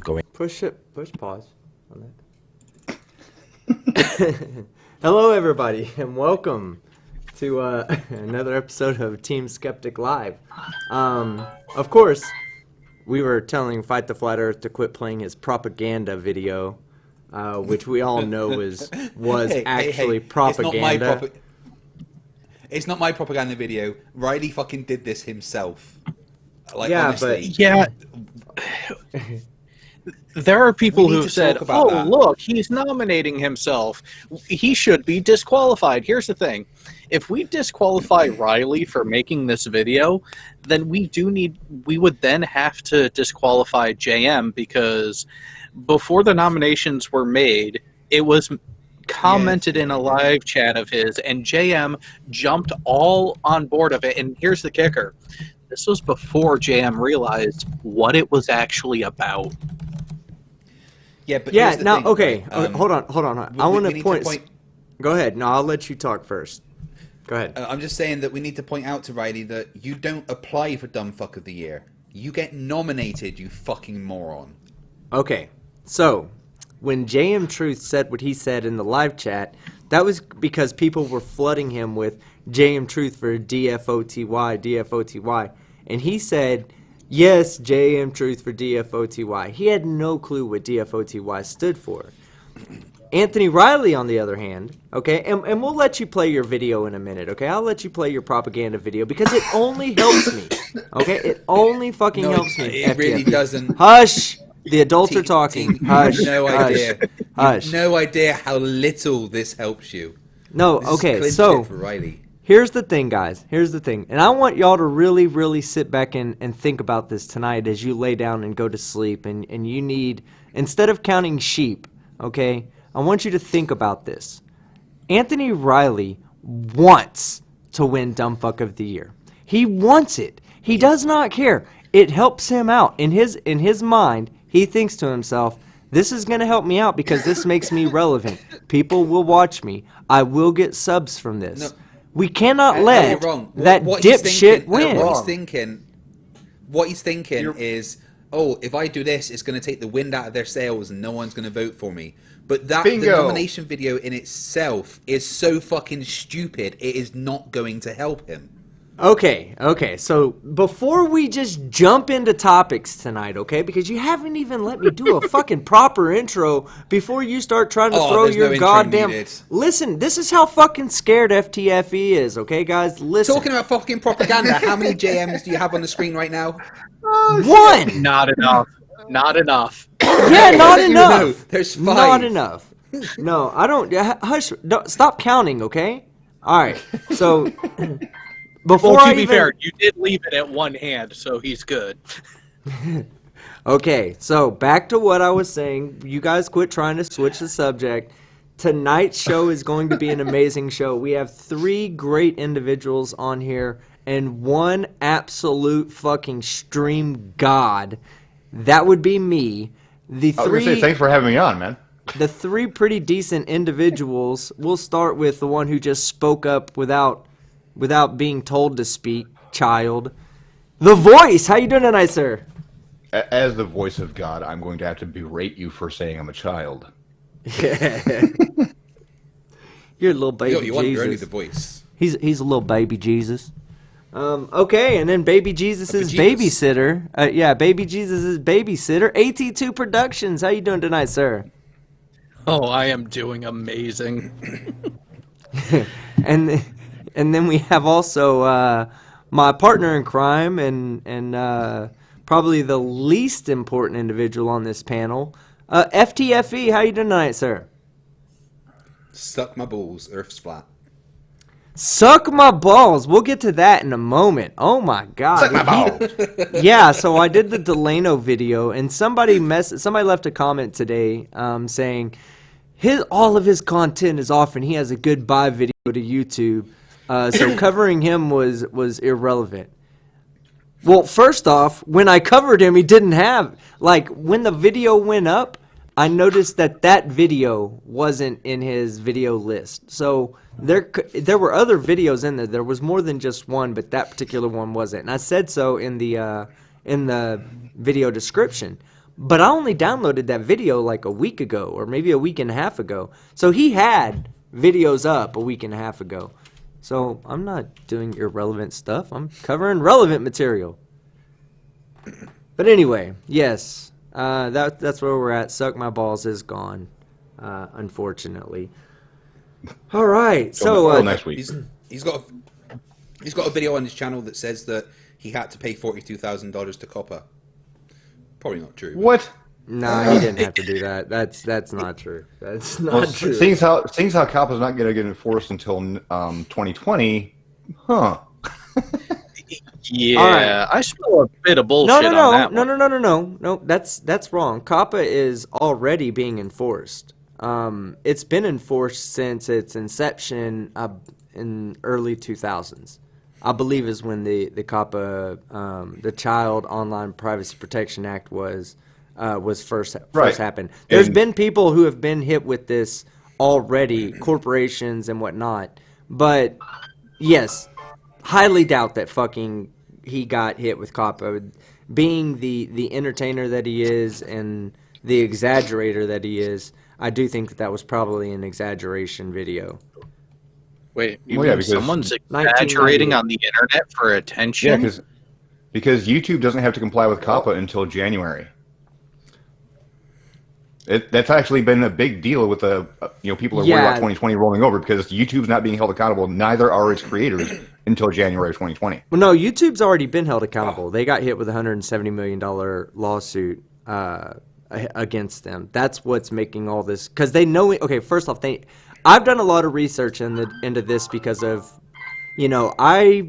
going. Push pause on that. Hello, everybody, and welcome to another episode of Team Skeptic Live. Of course, we were telling Fight the Flat Earth to quit playing his propaganda video, which we all know was actually propaganda. It's not my propaganda video. Riley fucking did this himself. Like, yeah, honestly. Yeah. There are people who've said, oh, look, he's nominating himself. He should be disqualified. Here's the thing. If we disqualify Riley for making this video, then we would then have to disqualify JM, because before the nominations were made, it was commented in a live chat of his, and JM jumped all on board of it. And here's the kicker. This was before JM realized what it was actually about. Yeah, but now, thing, okay, right? Hold on. I want to point. Go ahead. No, I'll let you talk first. Go ahead. I'm just saying that we need to point out to Riley that you don't apply for Dumb Fuck of the Year. You get nominated, you fucking moron. Okay, so when JM Truth said what he said in the live chat, that was because people were flooding him with JM Truth for DFOTY, and he said, yes, JM Truth for DFOTY. He had no clue what DFOTY stood for. Anthony Riley, on the other hand, okay, and we'll let you play your video in a minute, okay? I'll let you play your propaganda video because it only helps me, okay? It only fucking helps me. It really doesn't. Hush! The adults are talking. Hush. No idea. Hush. No idea how little this helps you. No, This okay, is so for Riley. here's the thing, guys. Here's the thing. And I want y'all to really, really sit back and think about this tonight as you lay down and go to sleep. And you need, instead of counting sheep, okay, I want you to think about this. Anthony Riley wants to win Dumb Fuck of the Year. He wants it. He does not care. It helps him out. In his mind, he thinks to himself, this is going to help me out because this makes me relevant. People will watch me. I will get subs from this. No. We cannot let that dipshit win. What he's thinking is, oh, if I do this, it's going to take the wind out of their sails and no one's going to vote for me. But the nomination video in itself is so fucking stupid, it is not going to help him. Okay, so before we just jump into topics tonight, okay, because you haven't even let me do a fucking proper intro before you start trying to throw your goddamn... Listen, this is how fucking scared FTFE is, okay, guys? Listen. Talking about fucking propaganda, how many JMs do you have on the screen right now? One! Not enough. Not enough. Yeah, not enough. No, there's 5. Not enough. No, I don't... Hush, stop counting, okay? All right, so... To be fair, you did leave it at one hand, so he's good. Okay, so back to what I was saying. You guys quit trying to switch the subject. Tonight's show is going to be an amazing show. We have 3 great individuals on here and one absolute fucking stream god. That would be me. I was going to say, thanks for having me on, man. The 3 pretty decent individuals. We'll start with the one who just spoke up without being told to speak, child. The Voice! How you doing tonight, sir? As the voice of God, I'm going to have to berate you for saying I'm a child. You're a little baby Jesus. You want early the voice. He's a little baby Jesus. Okay, and then Baby Jesus' babysitter. Baby Jesus' babysitter. AT2 Productions. How you doing tonight, sir? Oh, I am doing amazing. And then we have also my partner in crime and probably the least important individual on this panel, FTFE. How you doing tonight, sir? Suck my balls. Earth's flat. Suck my balls. We'll get to that in a moment. Oh my God. Suck my balls. Yeah. So I did the Delano video, and somebody left a comment today saying all of his content is off, and he has a goodbye video to YouTube. So covering him was irrelevant. Well, first off, when I covered him, he didn't have... when the video went up, I noticed that video wasn't in his video list. So there were other videos in there. There was more than just one, but that particular one wasn't. And I said so in the video description. But I only downloaded that video like a week ago, or maybe a week and a half ago. So he had videos up a week and a half ago. So I'm not doing irrelevant stuff. I'm covering relevant material. But anyway, yes, that's where we're at. Suck My Balls is gone, unfortunately. All right, so next week. He's got a video on his channel that says that he had to pay $42,000 to Copper. Probably not true. What? Nah, he didn't have to do that. That's not true. That's not true. Seeing how COPPA's not going to get enforced until 2020, huh? Yeah, I smell a bit of bullshit on that one. No. That's wrong. COPPA is already being enforced. It's been enforced since its inception in early 2000s. I believe is when the COPPA, the Child Online Privacy Protection Act was first happened. There's been people who have been hit with this already, corporations and whatnot. But yes, highly doubt that fucking he got hit with COPPA. Being the entertainer that he is and the exaggerator that he is, I do think that was probably an exaggeration video. Wait, you mean someone's exaggerating on the internet for attention? Yeah, because YouTube doesn't have to comply with COPPA until January. That's actually been a big deal with the people are worried about 2020 rolling over because YouTube's not being held accountable. Neither are its creators until January of 2020. Well, no, YouTube's already been held accountable. They got hit with a $170 million lawsuit against them. That's what's making all this, because they know it. Okay, first off, I've done a lot of research into this because of, I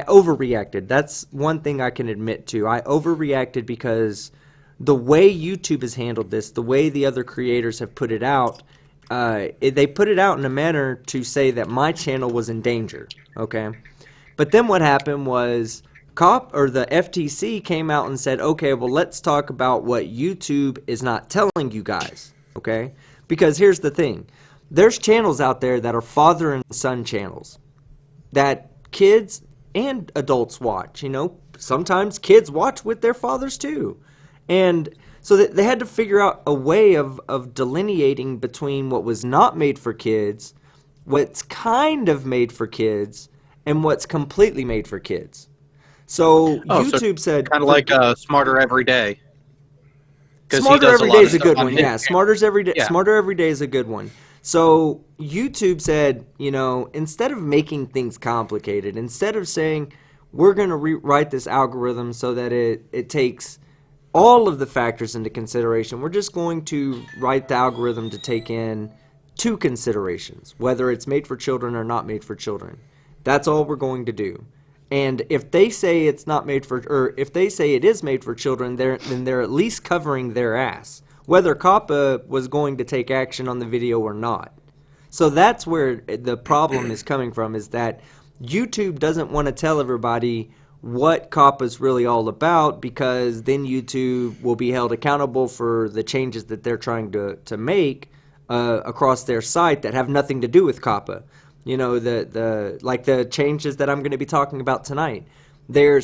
overreacted. That's one thing I can admit to. I overreacted because the way YouTube has handled this, the way the other creators have put it out, they put it out in a manner to say that my channel was in danger, okay? But then what happened was the FTC came out and said, okay, well, let's talk about what YouTube is not telling you guys, okay? Because here's the thing. There's channels out there that are father and son channels that kids and adults watch, Sometimes kids watch with their fathers too. And so they had to figure out a way of delineating between what was not made for kids, what's kind of made for kids, and what's completely made for kids. So YouTube said... Kind of like Smarter Every Day. Smarter Every Day is a good one. Yeah, Smarter Every Day is a good one. So YouTube said, instead of making things complicated, instead of saying, we're going to rewrite this algorithm so that it takes all of the factors into consideration, we're just going to write the algorithm to take in two considerations, whether it's made for children or not made for children. That's all we're going to do. And if they say it's not made for, or if they say it is made for children, then they're at least covering their ass, whether COPPA was going to take action on the video or not. So that's where the problem is coming from, is that YouTube doesn't want to tell everybody what COPPA is really all about, because then YouTube will be held accountable for the changes that they're trying to make across their site that have nothing to do with COPPA. Like the changes that I'm going to be talking about tonight. They're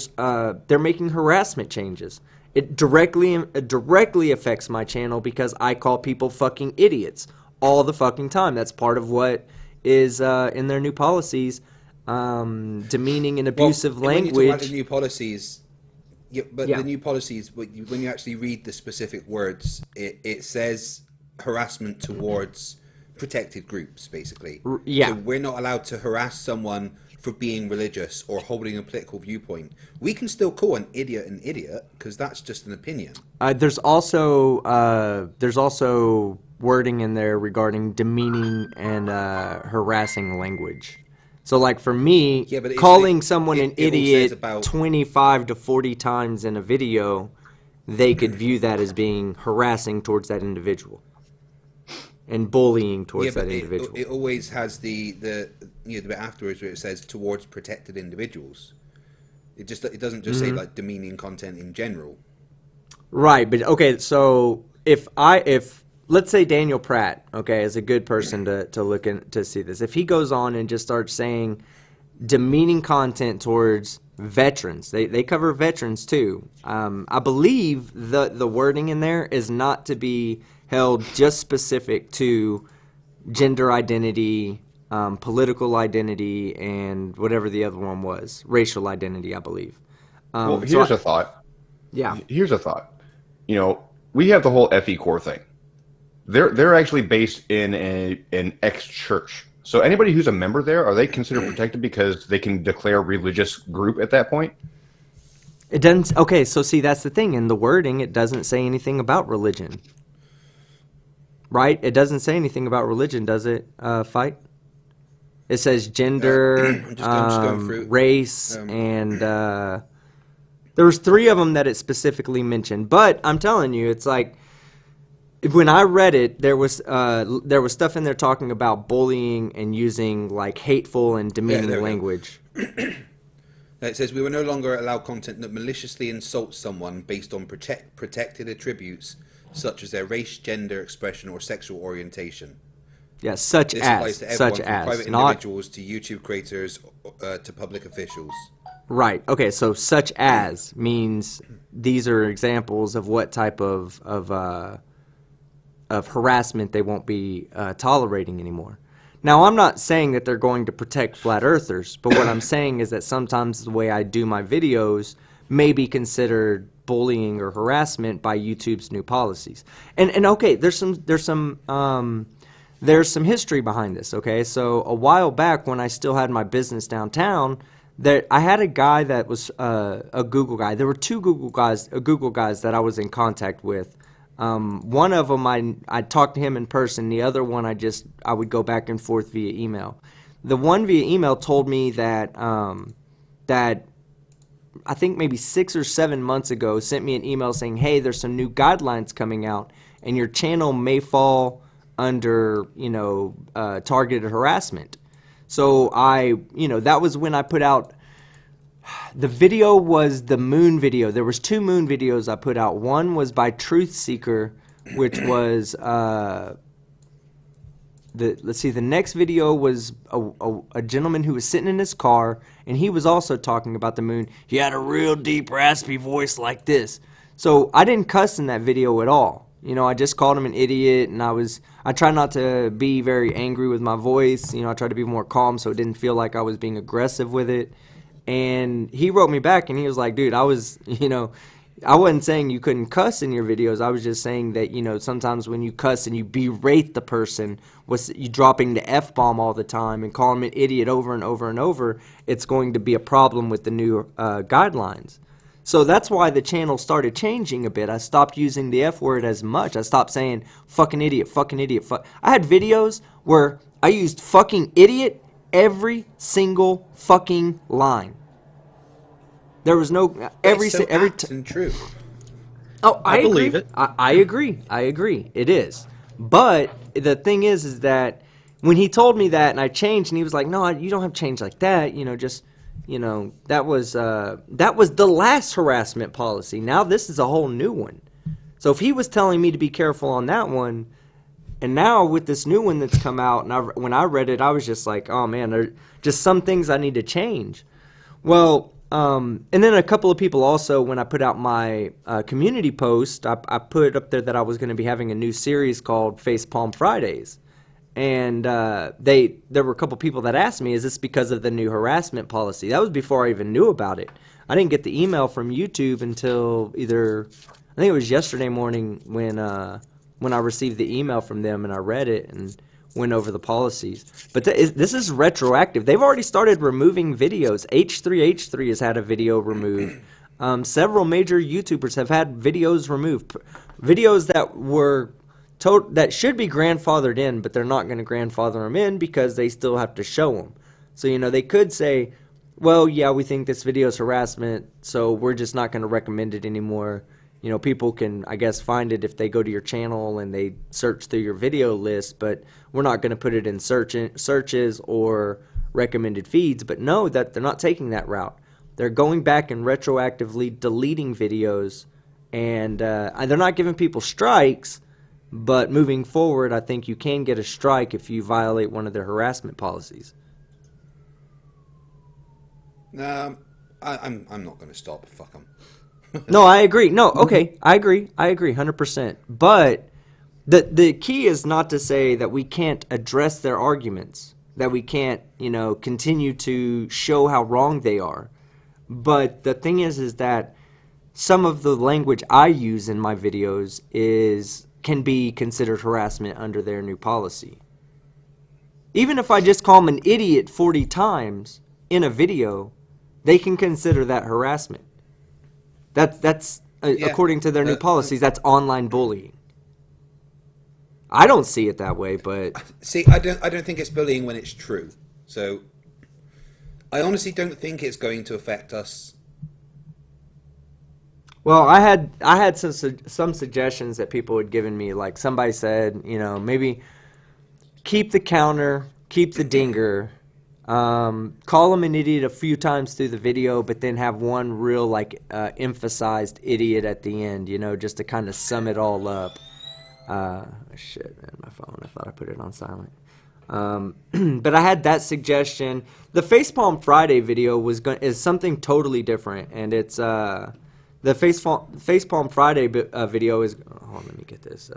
making harassment changes. It directly affects my channel because I call people fucking idiots all the fucking time. That's part of what is in their new policies. Demeaning and abusive language. When you talk about the new policies, the new policies, when you actually read the specific words, it says harassment towards protected groups, basically. Yeah. So we're not allowed to harass someone for being religious or holding a political viewpoint. We can still call an idiot because that's just an opinion. There's also wording in there regarding demeaning and harassing language. So, like, for me, calling someone an idiot 25 to 40 times in a video, they could view that as being harassing towards that individual and bullying towards that individual. It always has the bit afterwards where it says towards protected individuals. It doesn't just say like demeaning content in general. Right, but okay, so if let's say Daniel Pratt, okay, is a good person to look in to see this. If he goes on and just starts saying demeaning content towards veterans. They cover veterans too. I believe the wording in there is not to be held just specific to gender identity, political identity, and whatever the other one was, racial identity, I believe. Well, here's a thought. Yeah. Here's a thought. You know, we have the whole FE core thing. They're actually based in an ex-church. So anybody who's a member there, are they considered protected because they can declare a religious group at that point? It doesn't. Okay, so see, that's the thing. In the wording, it doesn't say anything about religion. Right? It doesn't say anything about religion, does it, Fight? It says gender, race, and there was 3 of them that it specifically mentioned. But I'm telling you, it's like, when I read it, there was stuff in there talking about bullying and using like hateful and demeaning language. It says we will no longer allow content that maliciously insults someone based on protected attributes such as their race, gender, expression, or sexual orientation. Yeah, such this as, applies to everyone, such from as, private not individuals to YouTube creators to public officials. Right. Okay. So such as means these are examples of what type of harassment they won't be tolerating anymore. Now, I'm not saying that they're going to protect flat earthers, but what I'm saying is that sometimes the way I do my videos may be considered bullying or harassment by YouTube's new policies. And okay, there's some history behind this. Okay, so a while back when I still had my business downtown, that I had a guy that was a Google guy. There were 2 Google guys that I was in contact with. One of them I talked to him in person. The other one I would go back and forth via email. The one via email told me that that I think maybe 6 or 7 months ago sent me an email saying, hey, there's some new guidelines coming out and your channel may fall under, targeted harassment. So that was when I put out, the video was the moon video. There was 2 moon videos I put out. One was by Truth Seeker, which was, the next video was a gentleman who was sitting in his car, and he was also talking about the moon. He had a real deep, raspy voice like this. So I didn't cuss in that video at all. I just called him an idiot, and I try not to be very angry with my voice. I try to be more calm so it didn't feel like I was being aggressive with it. And he wrote me back, and he was like, dude, I wasn't saying you couldn't cuss in your videos. I was just saying that, sometimes when you cuss and you berate the person, you dropping the F-bomb all the time and calling them an idiot over and over and over, it's going to be a problem with the new guidelines. So that's why the channel started changing a bit. I stopped using the F word as much. I stopped saying fucking idiot, fucking idiot. I had videos where I used fucking idiot every single fucking line. There was no every true. Oh, I believe agree. it. I agree. It is. But the thing is that when he told me that and I changed, and he was like, "No, you don't have to change like that. That was the last harassment policy. Now this is a whole new one." So if he was telling me to be careful on that one, and now with this new one that's come out, and when I read it, I was just like, "Oh man, there are just some things I need to change." Well. And then a couple of people also, when I put out my community post, I put up there that I was going to be having a new series called Facepalm Fridays. And there were a couple people that asked me, is this because of the new harassment policy? That was before I even knew about it. I didn't get the email from YouTube until I think it was yesterday morning when I received the email from them and I read it and went over the policies. But this is retroactive. They've already started removing videos. H3H3 has had a video removed. Several major YouTubers have had videos removed. Videos that were that should be grandfathered in, but they're not going to grandfather them in because they still have to show them. So, they could say, well, yeah, we think this video is harassment, so we're just not going to recommend it anymore. People can, I guess, find it if they go to your channel and they search through your video list, but we're not going to put it in searches or recommended feeds. But no, that they're not taking that route. They're going back and retroactively deleting videos, and they're not giving people strikes, but moving forward, I think you can get a strike if you violate one of their harassment policies. I'm not going to stop. Fuck them. No, I agree. No, okay, I agree 100%. But the key is not to say that we can't address their arguments, that we can't, continue to show how wrong they are. But the thing is that some of the language I use in my videos can be considered harassment under their new policy. Even if I just call them an idiot 40 times in a video, they can consider that harassment. That's according to their new policies, that's online bullying. I don't see it that way, but see, I don't think it's bullying when it's true. So I honestly don't think it's going to affect us. Well, I had some suggestions that people had given me. Like somebody said, maybe keep the counter, keep the dinger, call him an idiot a few times through the video, but then have one real emphasized idiot at the end, just to kind of sum it all up. Shit, man, my phone. I thought I put it on silent. But I had that suggestion. The Facepalm Friday video is something totally different, and it's the Facepalm Friday video is. Hold on, let me get this.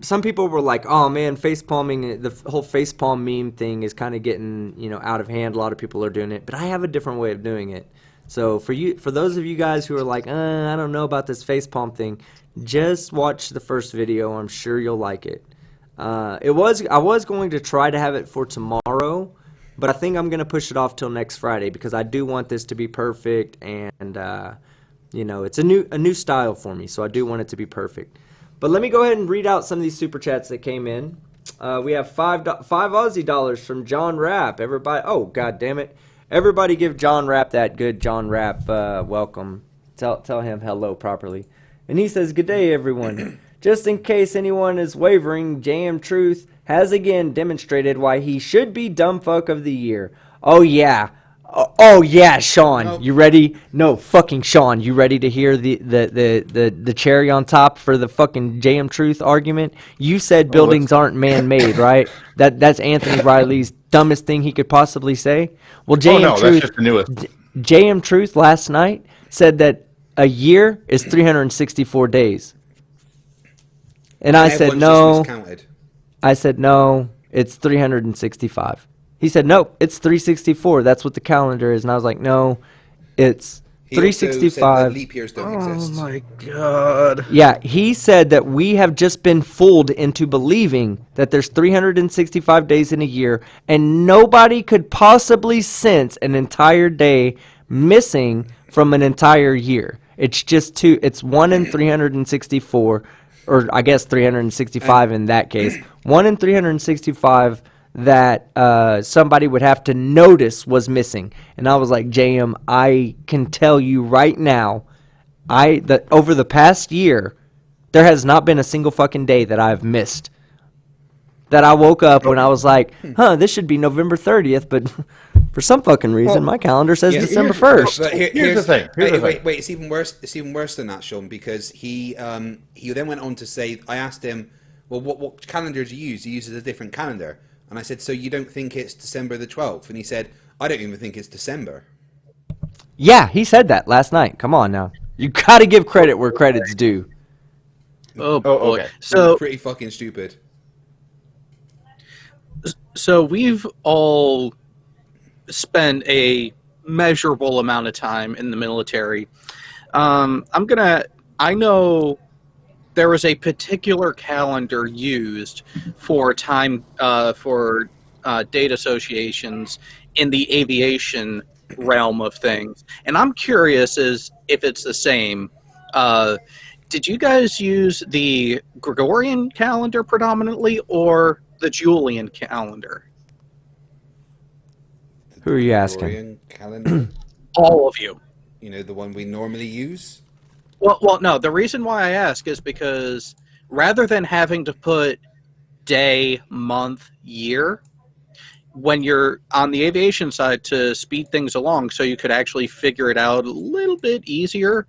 Some people were like, oh man, facepalming, the whole facepalm meme thing is kind of getting, out of hand. A lot of people are doing it, but I have a different way of doing it. So for those of you guys who are like, I don't know about this facepalm thing, just watch the first video. I'm sure you'll like it. I was going to try to have it for tomorrow, but I think I'm going to push it off till next Friday because I do want this to be perfect, and it's a new style for me, so I do want it to be perfect. But let me go ahead and read out some of these super chats that came in. We have five Aussie dollars from John Rapp. Everybody, oh god damn it! Everybody, give John Rapp that good John Rapp welcome. Tell him hello properly. And he says, "Good day, everyone. Just in case anyone is wavering, JM Truth has again demonstrated why he should be dumb fuck of the year. Oh yeah." Oh yeah, Sean, nope. You ready? No, fucking Sean, you ready to hear the cherry on top for the fucking JM Truth argument? You said buildings aren't man-made, right? That's Anthony Riley's dumbest thing he could possibly say. Well, JM Truth, that's just the newest. JM Truth last night said that a year is 364 days, and I said no. I said no, it's 365. He said, nope, it's 364. That's what the calendar is. And I was like, no, it's 365. Leap years don't exist. Oh, my God. Yeah, he said that we have just been fooled into believing that there's 365 days in a year, and nobody could possibly sense an entire day missing from an entire year. It's just it's 1 in 364, or I guess 365 in that case. 1 in 365 that somebody would have to notice was missing. And I was like, JM, I can tell you right now, that over the past year, there has not been a single fucking day that I've missed. That I woke up when I was like, this should be November 30th, but for some fucking reason, my calendar says December 1st. But here's the thing. Wait, it's even worse. It's even worse than that, Sean, because he then went on to say, I asked him, well, what calendar do you use? He uses a different calendar. And I said, so you don't think it's December the 12th? And he said, I don't even think it's December. Yeah, he said that last night. Come on now. You got to give credit where credit's due. Oh, okay. So pretty fucking stupid. So we've all spent a measurable amount of time in the military. I know there was a particular calendar used for time for date associations in the aviation realm of things, and I'm curious as if it's the same. Did you guys use the Gregorian calendar predominantly or the Julian calendar? Who are you asking? Gregorian calendar? All of you. You know, the one we normally use? Well, no. The reason why I ask is because rather than having to put day, month, year, when you're on the aviation side to speed things along so you could actually figure it out a little bit easier,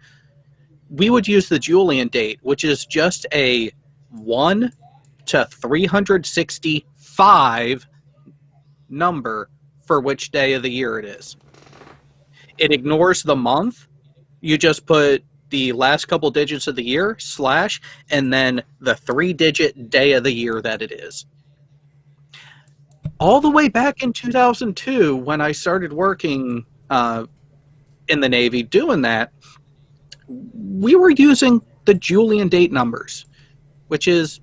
we would use the Julian date, which is just a 1 to 365 number for which day of the year it is. It ignores the month. You just put the last couple digits of the year, / and then the 3-digit day of the year that it is. All the way back in 2002, when I started working in the Navy doing that, we were using the Julian date numbers, which is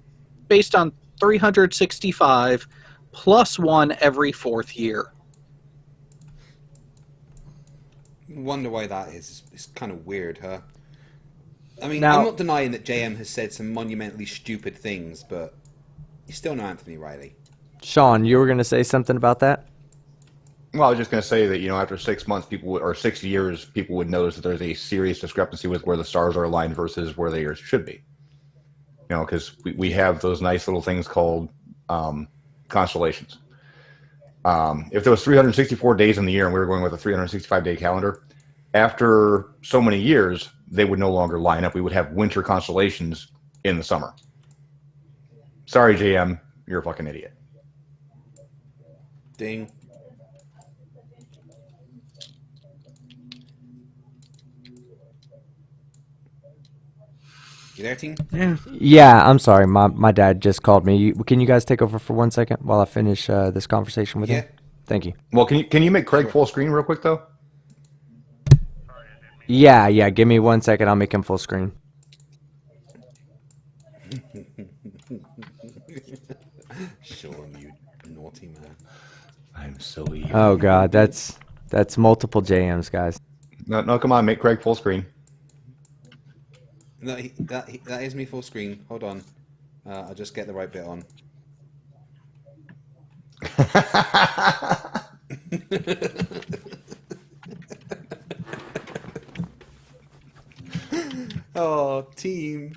based on 365 plus 1 every 4th year. Wonder why that is. It's kind of weird, huh? I mean, Now, I'm not denying that JM has said some monumentally stupid things, but you still know Anthony Riley. Sean, you were going to say something about that? Well, I was just going to say that, after 6 months, or 6 years, people would notice that there's a serious discrepancy with where the stars are aligned versus where they should be. Because we have those nice little things called constellations. If there was 364 days in the year and we were going with a 365-day calendar, after so many years, they would no longer line up. We would have winter constellations in the summer. Sorry, JM, you're a fucking idiot. Ding. You there, team? Yeah, I'm sorry. My dad just called me. Can you guys take over for 1 second while I finish this conversation with him? Thank you. Well, can you make Craig full screen real quick, though? Yeah. Give me 1 second. I'll make him full screen. Sean, you naughty man. I'm so evil. Oh, God. That's multiple JMs, guys. No, come on. Make Craig full screen. No, that is me full screen. Hold on. I'll just get the right bit on. Oh, team.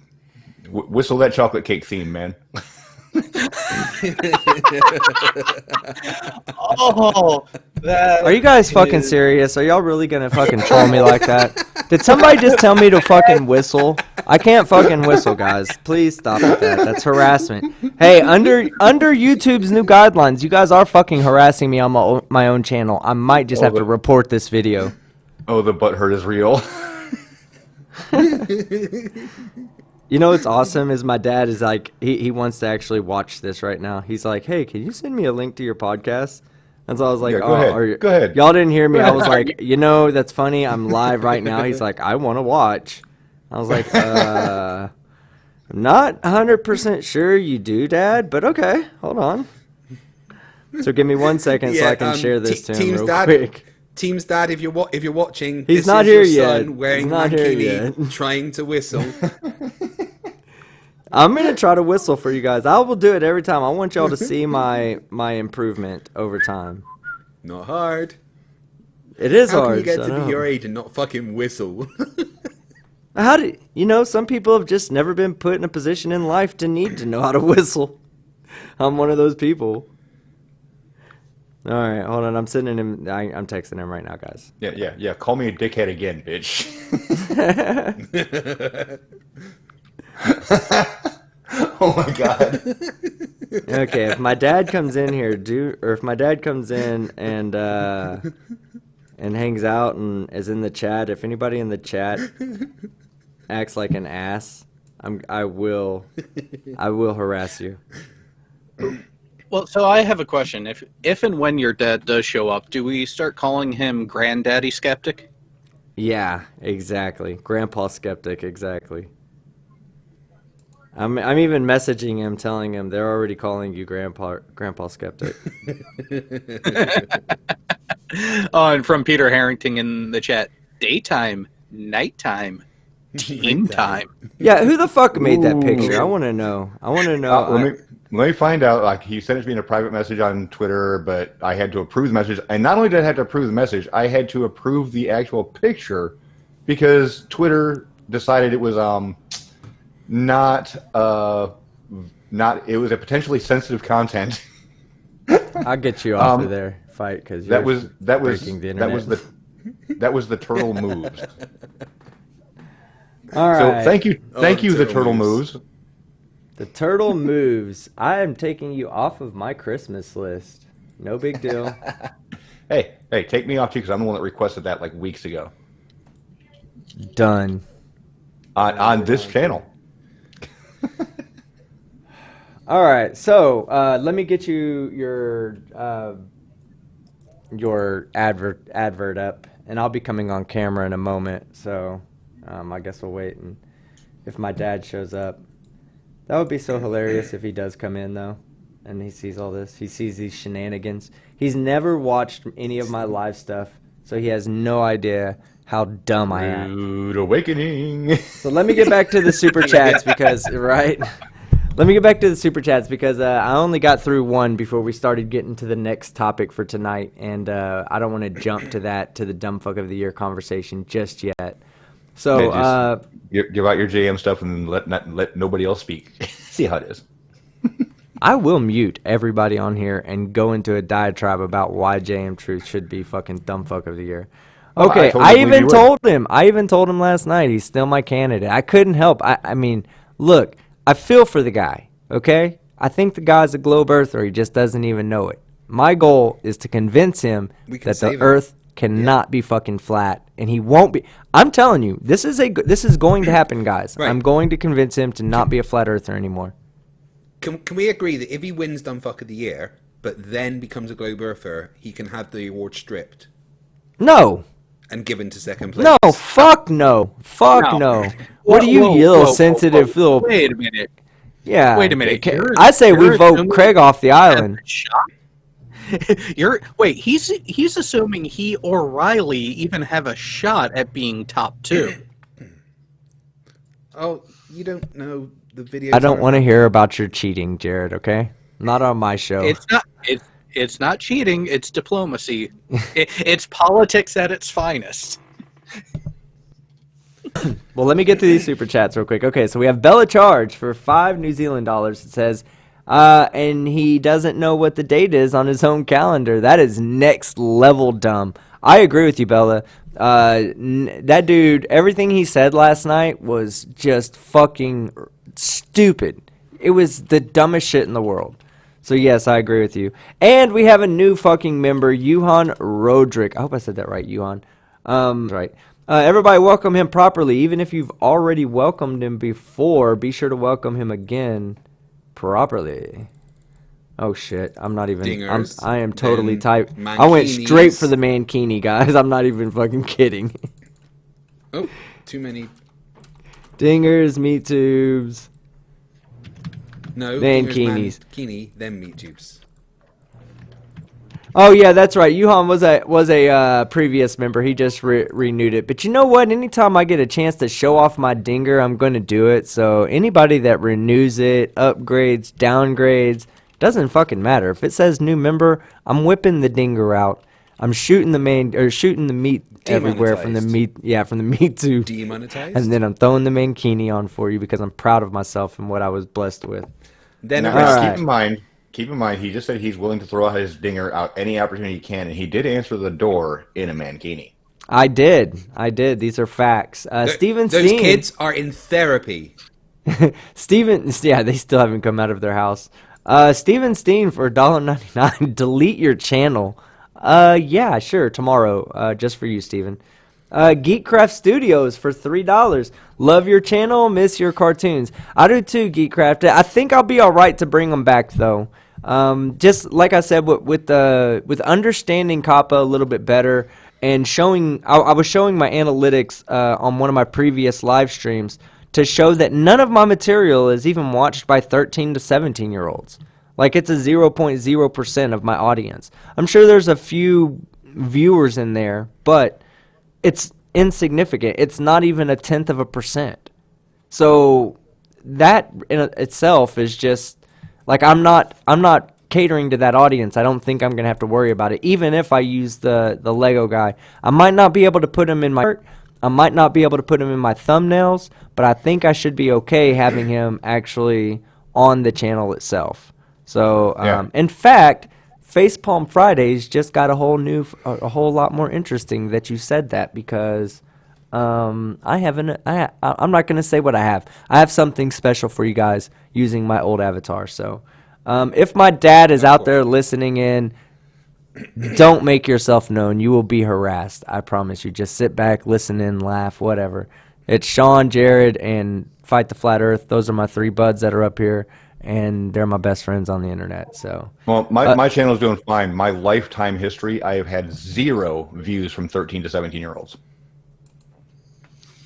Whistle that chocolate cake theme, man. Oh, Are you guys fucking serious? Are y'all really gonna fucking troll me like that? Did somebody just tell me to fucking whistle? I can't fucking whistle, guys. Please stop with that. That's harassment. Hey, under YouTube's new guidelines, you guys are fucking harassing me on my own channel. I might just have to report this video. Oh, the butthurt is real. You know what's awesome is my dad is like, he wants to actually watch this right now. He's like, hey, can you send me a link to your podcast? And so I was like, go ahead. Y'all didn't hear me. I was like, that's funny. I'm live right now. He's like, I want to watch. I was like, I'm not 100% sure you do, Dad, but okay, hold on. So give me 1 second so I can share this to him real quick. Team's dad, if you're watching, he's this not is here your yet. Son wearing he's not here mankini, yet. trying to whistle. I'm gonna try to whistle for you guys. I will do it every time. I want y'all to see my improvement over time. Not hard. It is How hard. How can you get to be your age and not fucking whistle? How do some people have just never been put in a position in life to need to know how to whistle. I'm one of those people. All right, hold on. I'm sending him. I'm texting him right now, guys. Yeah. Call me a dickhead again, bitch. Oh my god. Okay, if my dad comes in here, if my dad comes in and hangs out and is in the chat, if anybody in the chat acts like an ass, I will harass you. Well, so I have a question. If and when your dad does show up, do we start calling him Granddaddy Skeptic? Yeah, exactly. Grandpa Skeptic, exactly. I'm even messaging him, telling him they're already calling you Grandpa Skeptic. Oh, and from Peter Harrington in the chat, daytime, nighttime, team time. Yeah, who the fuck made that picture? I want to know. Let me find out. Like, he sent it to me in a private message on Twitter, but I had to approve the message. And not only did I have to approve the message, I had to approve the actual picture because Twitter decided it was not it was a potentially sensitive content. I'll get you off of there, fight, because that was breaking the internet. that was the turtle moves. All right. So thank you, the turtle moves. The turtle moves. I am taking you off of my Christmas list. No big deal. Hey, take me off too, because I'm the one that requested that like weeks ago. Done. On this channel. All right, so let me get you your advert up, and I'll be coming on camera in a moment. So I guess we'll wait, and if my dad shows up, that would be so hilarious if he does come in though, and he sees all this. He sees these shenanigans. He's never watched any of my live stuff, so he has no idea how dumb I am. Rude awakening. So let me get back to the super chats because Let me get back to the super chats because I only got through one before we started getting to the next topic for tonight, and I don't want to jump to the dumb fuck of the year conversation just yet. So give out your JM stuff and let nobody else speak. See how it is. I will mute everybody on here and go into a diatribe about why JM Truth should be fucking dumb fuck of the year. Okay, I even told him last night he's still my candidate. I couldn't help. I mean, look, I feel for the guy, okay? I think the guy's a globe earther. He just doesn't even know it. My goal is to convince him that the earth cannot be fucking flat, and he won't be. I'm telling you, this is going to happen, guys. Right. I'm going to convince him to not be a flat earther anymore. Can we agree that if he wins Dumb Fuck of the Year, but then becomes a globe earther, he can have the award stripped? No. And given to second place? No, fuck no. Fuck no. What are you, little sensitive little... Wait a minute. Yeah. Wait a minute. I say we vote Craig off the island. He's assuming he or Riley even have a shot at being top 2. Oh, you don't know the video. I don't want to hear about your cheating, Jared, okay? Not on my show. It's not cheating, it's diplomacy. It's politics at its finest. Well, let me get to these super chats real quick. Okay, so we have Bella Charge for $5 New Zealand. It says, and he doesn't know what the date is on his own calendar. That is next level dumb. I agree with you, Bella. That dude, everything he said last night was just fucking stupid. It was the dumbest shit in the world. So yes, I agree with you. And we have a new fucking member, Johan Roderick. I hope I said that right, Johan. Right. Everybody welcome him properly. Even if you've already welcomed him before, be sure to welcome him again properly. Oh shit, I'm not even, I am totally typed. I went straight for the mankini, guys. I'm not even fucking kidding. Oh, too many. Dingers, meat tubes. No, mankinis. Mankini, then meat tubes. Oh yeah, that's right. Yuhan was a previous member. He just renewed it. But you know what? Anytime I get a chance to show off my dinger, I'm going to do it. So anybody that renews it, upgrades, downgrades, doesn't fucking matter. If it says new member, I'm whipping the dinger out. I'm shooting the meat everywhere from the meat tube. Demonetized. And then I'm throwing the mankini on for you because I'm proud of myself and what I was blessed with. Then keep in mind, he just said he's willing to throw his dinger out any opportunity he can, and he did answer the door in a mankini. I did. These are facts. Steven Steen. Those kids are in therapy. Steven, yeah, they still haven't come out of their house. Steven Steen for $1.99. Delete your channel. Yeah, sure, tomorrow. Just for you, Steven. Geekcraft Studios for $3. Love your channel, miss your cartoons. I do too, Geekcraft. I think I'll be all right to bring them back though. Just like I said, with understanding Kappa a little bit better and showing, I was showing my analytics on one of my previous live streams to show that none of my material is even watched by 13 to 17 year olds. Like it's a 0.0% of my audience. I'm sure there's a few viewers in there, but it's insignificant. It's not even 0.1%. So that in itself is just like I'm not catering to that audience. I don't think I'm gonna have to worry about it. Even if I use the Lego guy, I might not be able to put him in my art. I might not be able to put him in my thumbnails, but I think I should be okay having him actually on the channel itself. So in fact, Facepalm Fridays just got a whole lot more interesting that you said that because I'm not gonna say what I have. I have something special for you guys using my old avatar. So if my dad is out there listening in, don't make yourself known. You will be harassed. I promise you. Just sit back, listen in, laugh, whatever. It's Sean, Jared, and Fight the Flat Earth. Those are my 3 buds that are up here, and they're my best friends on the internet. So, well, my channel is doing fine. My lifetime history, I have had 0 views from 13 to 17-year-olds.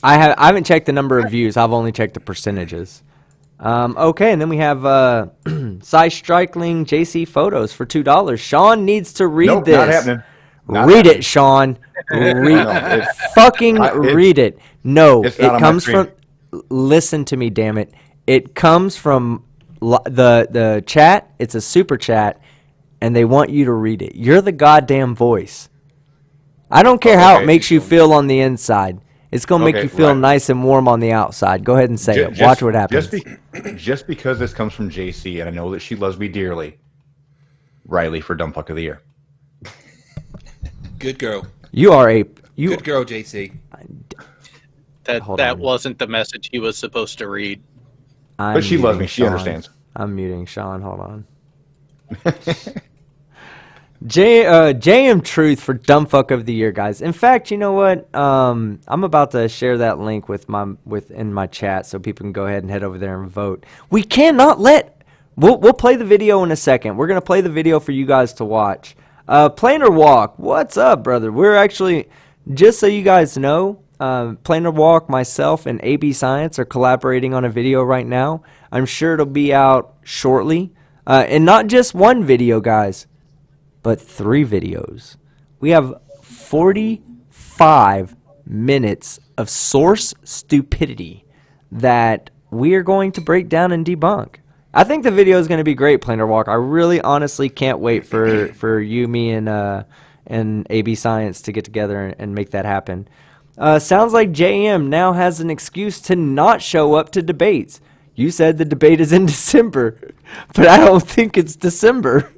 I haven't checked the number of views. I've only checked the percentages. Okay, and then we have Cy Strikling JC Photos for $2. Sean needs to read this. Not happening. Read it, Sean. Read read it. No, it comes from. Listen to me, damn it. It comes from the chat. It's a super chat, and they want you to read it. You're the goddamn voice. I don't care how it makes you feel on the inside. It's going to make you feel nice and warm on the outside. Go ahead and say it. Watch what happens. Just because this comes from JC, and I know that she loves me dearly, Riley for Dumb Fuck of the Year. Good girl. You are a... Good girl, JC. That wasn't the message he was supposed to read. But she loves me. She understands. I'm muting Sean. Hold on. JM Truth for Dumb Fuck of the Year, guys. In fact, you know what? I'm about to share that link in my chat so people can go ahead and head over there and vote. We cannot let... We'll play the video in a second. We're going to play the video for you guys to watch. Planar Walk, what's up, brother? We're actually... Just so you guys know, Planar Walk, myself, and AB Science are collaborating on a video right now. I'm sure it'll be out shortly. And not just one video, guys, but 3 videos. We have 45 minutes of source stupidity that we are going to break down and debunk. I think the video is going to be great, Planar Walk. I really honestly can't wait for you, me, and AB Science to get together and make that happen. Sounds like JM now has an excuse to not show up to debates. You said the debate is in December, but I don't think it's December.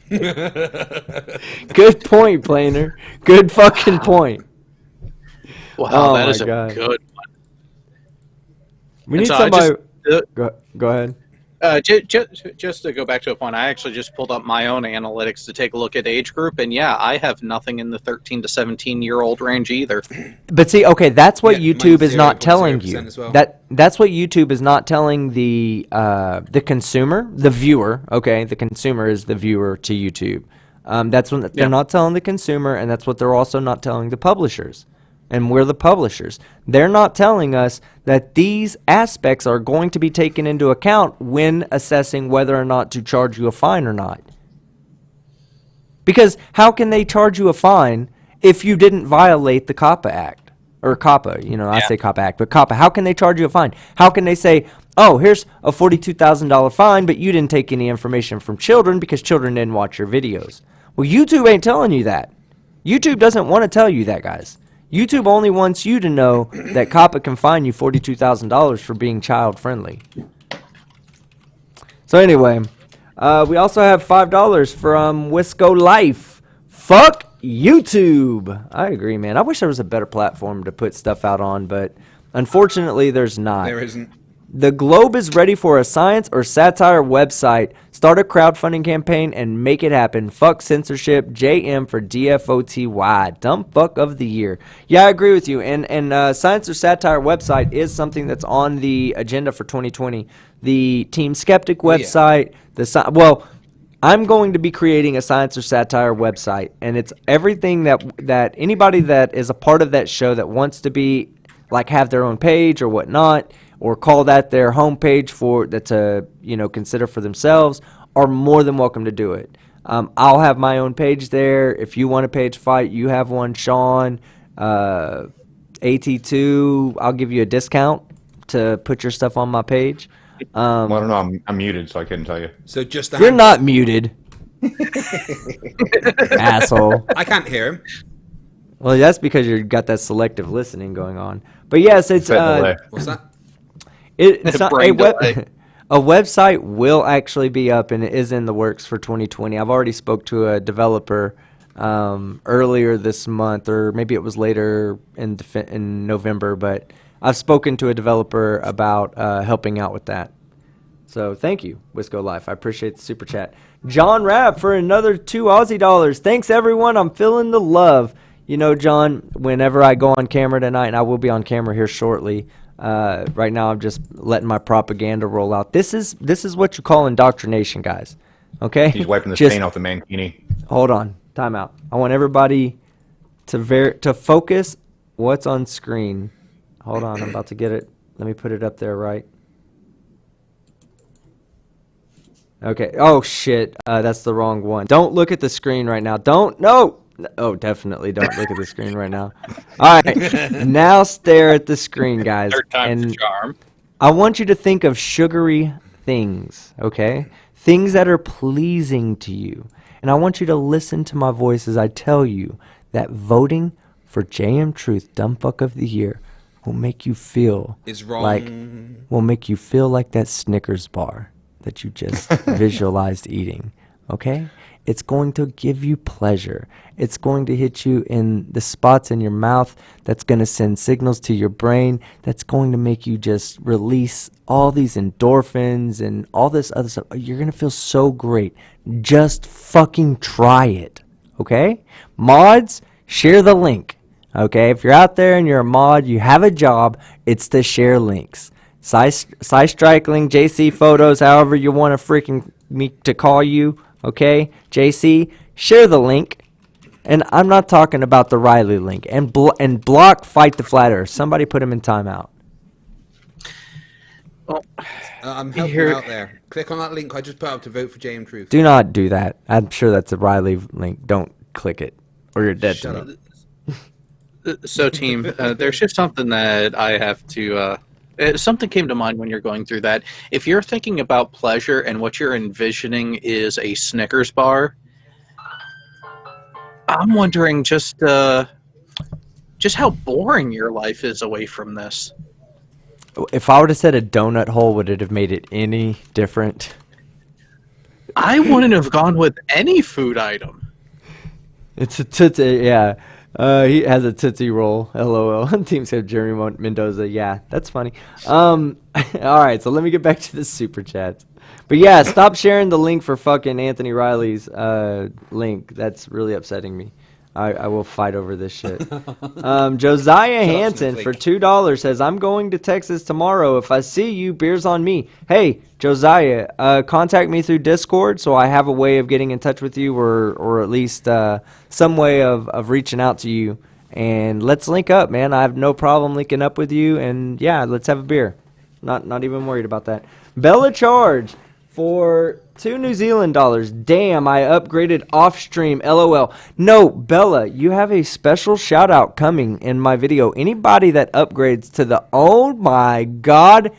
Good point, Planar. Good fucking point. Wow, that is a good one. We need somebody... Go ahead. Just to go back to a point, I actually just pulled up my own analytics to take a look at age group, and yeah, I have nothing in the 13 to 17-year-old range either. But see, okay, that's what YouTube is not telling you. Well. That's what YouTube is not telling the consumer, the viewer. Okay, the consumer is the viewer to YouTube. That's what they're not telling the consumer, and that's what they're also not telling the publishers. And we're the publishers. They're not telling us that these aspects are going to be taken into account when assessing whether or not to charge you a fine or not. Because how can they charge you a fine if you didn't violate the COPPA Act? Or COPPA, I say COPPA Act, but COPPA. How can they charge you a fine? How can they say, oh, here's a $42,000 fine, but you didn't take any information from children because children didn't watch your videos? Well, YouTube ain't telling you that. YouTube doesn't want to tell you that, guys. YouTube only wants you to know that COPPA can fine you $42,000 for being child-friendly. So anyway, we also have $5 from Wisco Life. Fuck YouTube. I agree, man. I wish there was a better platform to put stuff out on, but unfortunately there's not. There isn't. The Globe is ready for a science or satire website. Start a crowdfunding campaign and make it happen. Fuck censorship. JM for DFOTY. Dumb fuck of the year. Yeah, I agree with you. And science or satire website is something that's on the agenda for 2020. The Team Skeptic website. I'm going to be creating a science or satire website, and it's everything that anybody that is a part of that show that wants to be have their own page or whatnot, or call that their homepage to consider for themselves, are more than welcome to do it. I'll have my own page there. If you want a page fight, you have one. Sean, AT2, I'll give you a discount to put your stuff on my page. Well, I don't know. I'm muted, so I couldn't tell you. So just you're not muted, asshole. I can't hear him. Well, that's because you got that selective listening going on. But yes, it's what's that? It's not a website will actually be up, and it is in the works for 2020. I've already spoke to a developer earlier this month, or maybe it was later in November, but I've spoken to a developer about helping out with that. So thank you, Wisco Life. I appreciate the super chat. John Rapp for another 2 Aussie dollars. Thanks, everyone. I'm feeling the love. You know, John, whenever I go on camera tonight, and I will be on camera here shortly, right now I'm just letting my propaganda roll out. This is what you call indoctrination, guys. Okay? He's wiping the stain off the mankini. Hold on. Time out. I want everybody to focus what's on screen. Hold on. I'm about to get it. Let me put it up there right. Okay. Oh, shit. That's the wrong one. Don't look at the screen right now. No. Oh, definitely don't look at the screen right now. All right. Now stare at the screen, guys. Third time's the charm. I want you to think of sugary things, okay? Things that are pleasing to you. And I want you to listen to my voice as I tell you that voting for JM Truth Dumbfuck of the Year will make you feel will make you feel like that Snickers bar that you just visualized eating, okay? It's going to give you pleasure. It's going to hit you in the spots in your mouth. That's going to send signals to your brain. That's going to make you just release all these endorphins and all this other stuff. You're going to feel so great. Just fucking try it, okay? Mods, share the link, okay? If you're out there and you're a mod, you have a job, it's to share links. Striking, JC Photos, however you want to freaking me to call you, okay? JC, share the link. And I'm not talking about the Riley link. And block Fight the Flat Earth. Somebody put him in timeout. Well, I'm helping you out there. Click on that link I just put up to vote for JM Truth. Do not do that. I'm sure that's a Riley link. Don't click it, or you're dead to me. So, team, there's just something that I have to... something came to mind when you're going through that. If you're thinking about pleasure and what you're envisioning is a Snickers bar, I'm wondering just how boring your life is away from this. If I would have said a donut hole, would it have made it any different? I wouldn't have gone with any food item. It's a tootsie, yeah. He has a Tootsie Roll, LOL. Team said Jeremy Mendoza. Yeah, that's funny. All right, so let me get back to the super chats. But yeah, stop sharing the link for fucking Anthony Riley's link. That's really upsetting me. I will fight over this shit. Josiah Hanson for $2 says, I'm going to Texas tomorrow. If I see you, beers on me. Hey, Josiah, contact me through Discord so I have a way of getting in touch with you or at least some way of reaching out to you. And let's link up, man. I have no problem linking up with you. And yeah, let's have a beer. Not even worried about that. Bella Charge for $2 New Zealand dollars. Damn, I upgraded off stream. LOL. No, Bella, you have a special shout out coming in my video. Anybody that upgrades to the oh my god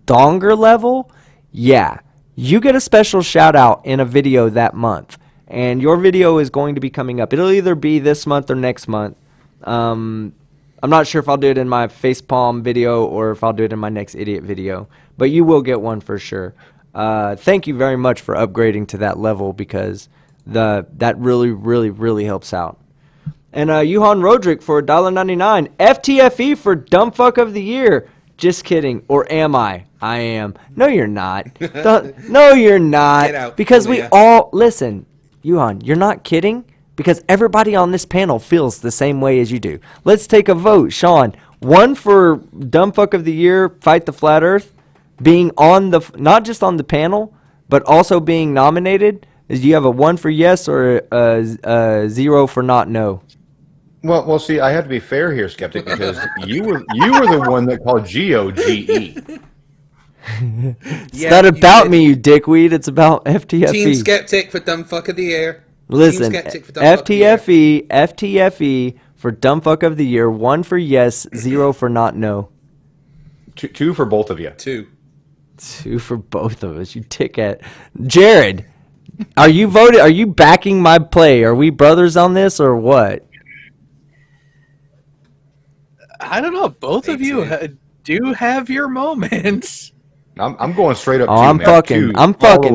donger level, yeah, you get a special shout out in a video that month. And your video is going to be coming up. It'll either be this month or next month. I'm not sure if I'll do it in my facepalm video or if I'll do it in my next idiot video. But you will get one for sure. Thank you very much for upgrading to that level because that really helps out. And Yuhan Roderick for $1.99. FTFE for Dumbfuck of the Year. Just kidding. Or am I? I am. No, you're not. No, you're not. Get out, because we all... Listen, Yuhan, you're not kidding? Because everybody on this panel feels the same way as you do. Let's take a vote. Sean, one for Dumbfuck of the Year, Fight the Flat Earth. Being on the, not just on the panel, but also being nominated. Do you have a 1 for yes or a 0 for not no? Well, see, I have to be fair here, Skeptic, because you were the one that called G-O-G-E. It's not about me, you dickweed. It's about FTFE. Team Skeptic for Dumbfuck of the Year. Listen, FTFE for Dumbfuck of the Year. 1 for yes, 0 for not no. 2 for both of you. 2 for both of us. You ticket. Jared, are you voted? Are you backing my play? Are we brothers on this or what? I don't know. Both of you do have your moments. I'm going straight up. Oh, I'm fucking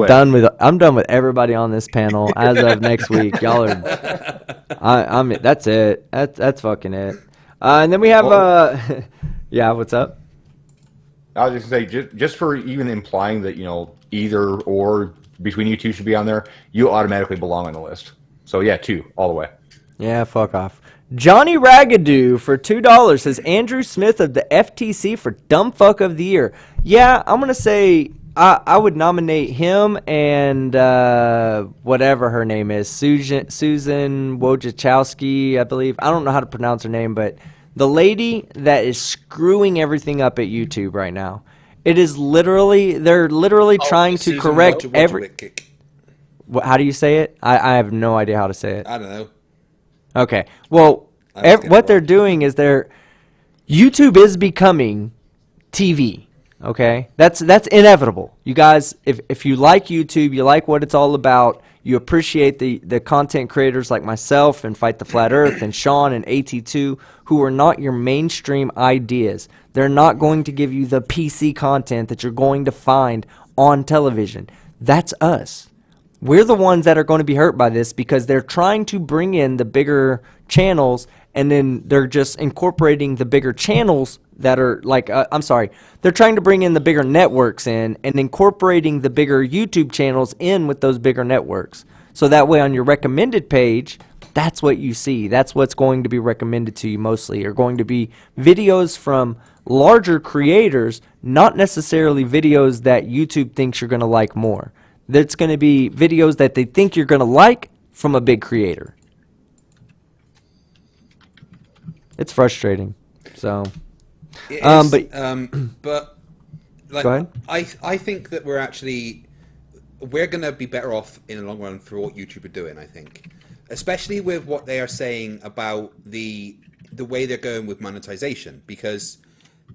done with. I'm done with everybody on this panel as of next week. Y'all are. I'm. That's it. That's fucking it. And then we have. Yeah. What's up? I was just gonna say, just for even implying that either or between you two should be on there, you automatically belong on the list. So yeah, 2 all the way. Yeah, fuck off. Johnny Ragadoo for $2 says Andrew Smith of the FTC for Dumb Fuck of the Year. Yeah, I'm gonna say I would nominate him and whatever her name is, Susan Wojciechowski, I believe. I don't know how to pronounce her name, but the lady that is screwing everything up at YouTube right now. It is literally, they're literally trying to correct every. How do you say it? I have no idea how to say it. I don't know. Okay. Well, what they're doing is YouTube is becoming TV. Okay? That's inevitable. You guys, if you like YouTube, you like what it's all about, you appreciate the content creators like myself and Fight the Flat Earth and Sean and AT2 who are not your mainstream ideas. They're not going to give you the PC content that you're going to find on television. That's us. We're the ones that are going to be hurt by this because they're trying to bring in the bigger channels and then they're just incorporating the bigger channels that are like, they're trying to bring in the bigger networks in and incorporating the bigger YouTube channels in with those bigger networks. So that way on your recommended page, that's what you see. That's what's going to be recommended to you mostly, are going to be videos from larger creators, not necessarily videos that YouTube thinks you're going to like more. That's going to be videos that they think you're going to like from a big creator. It's frustrating. So, but like, go ahead. I think that we're going to be better off in the long run for what YouTube are doing. I think, especially with what they are saying about the way they're going with monetization, because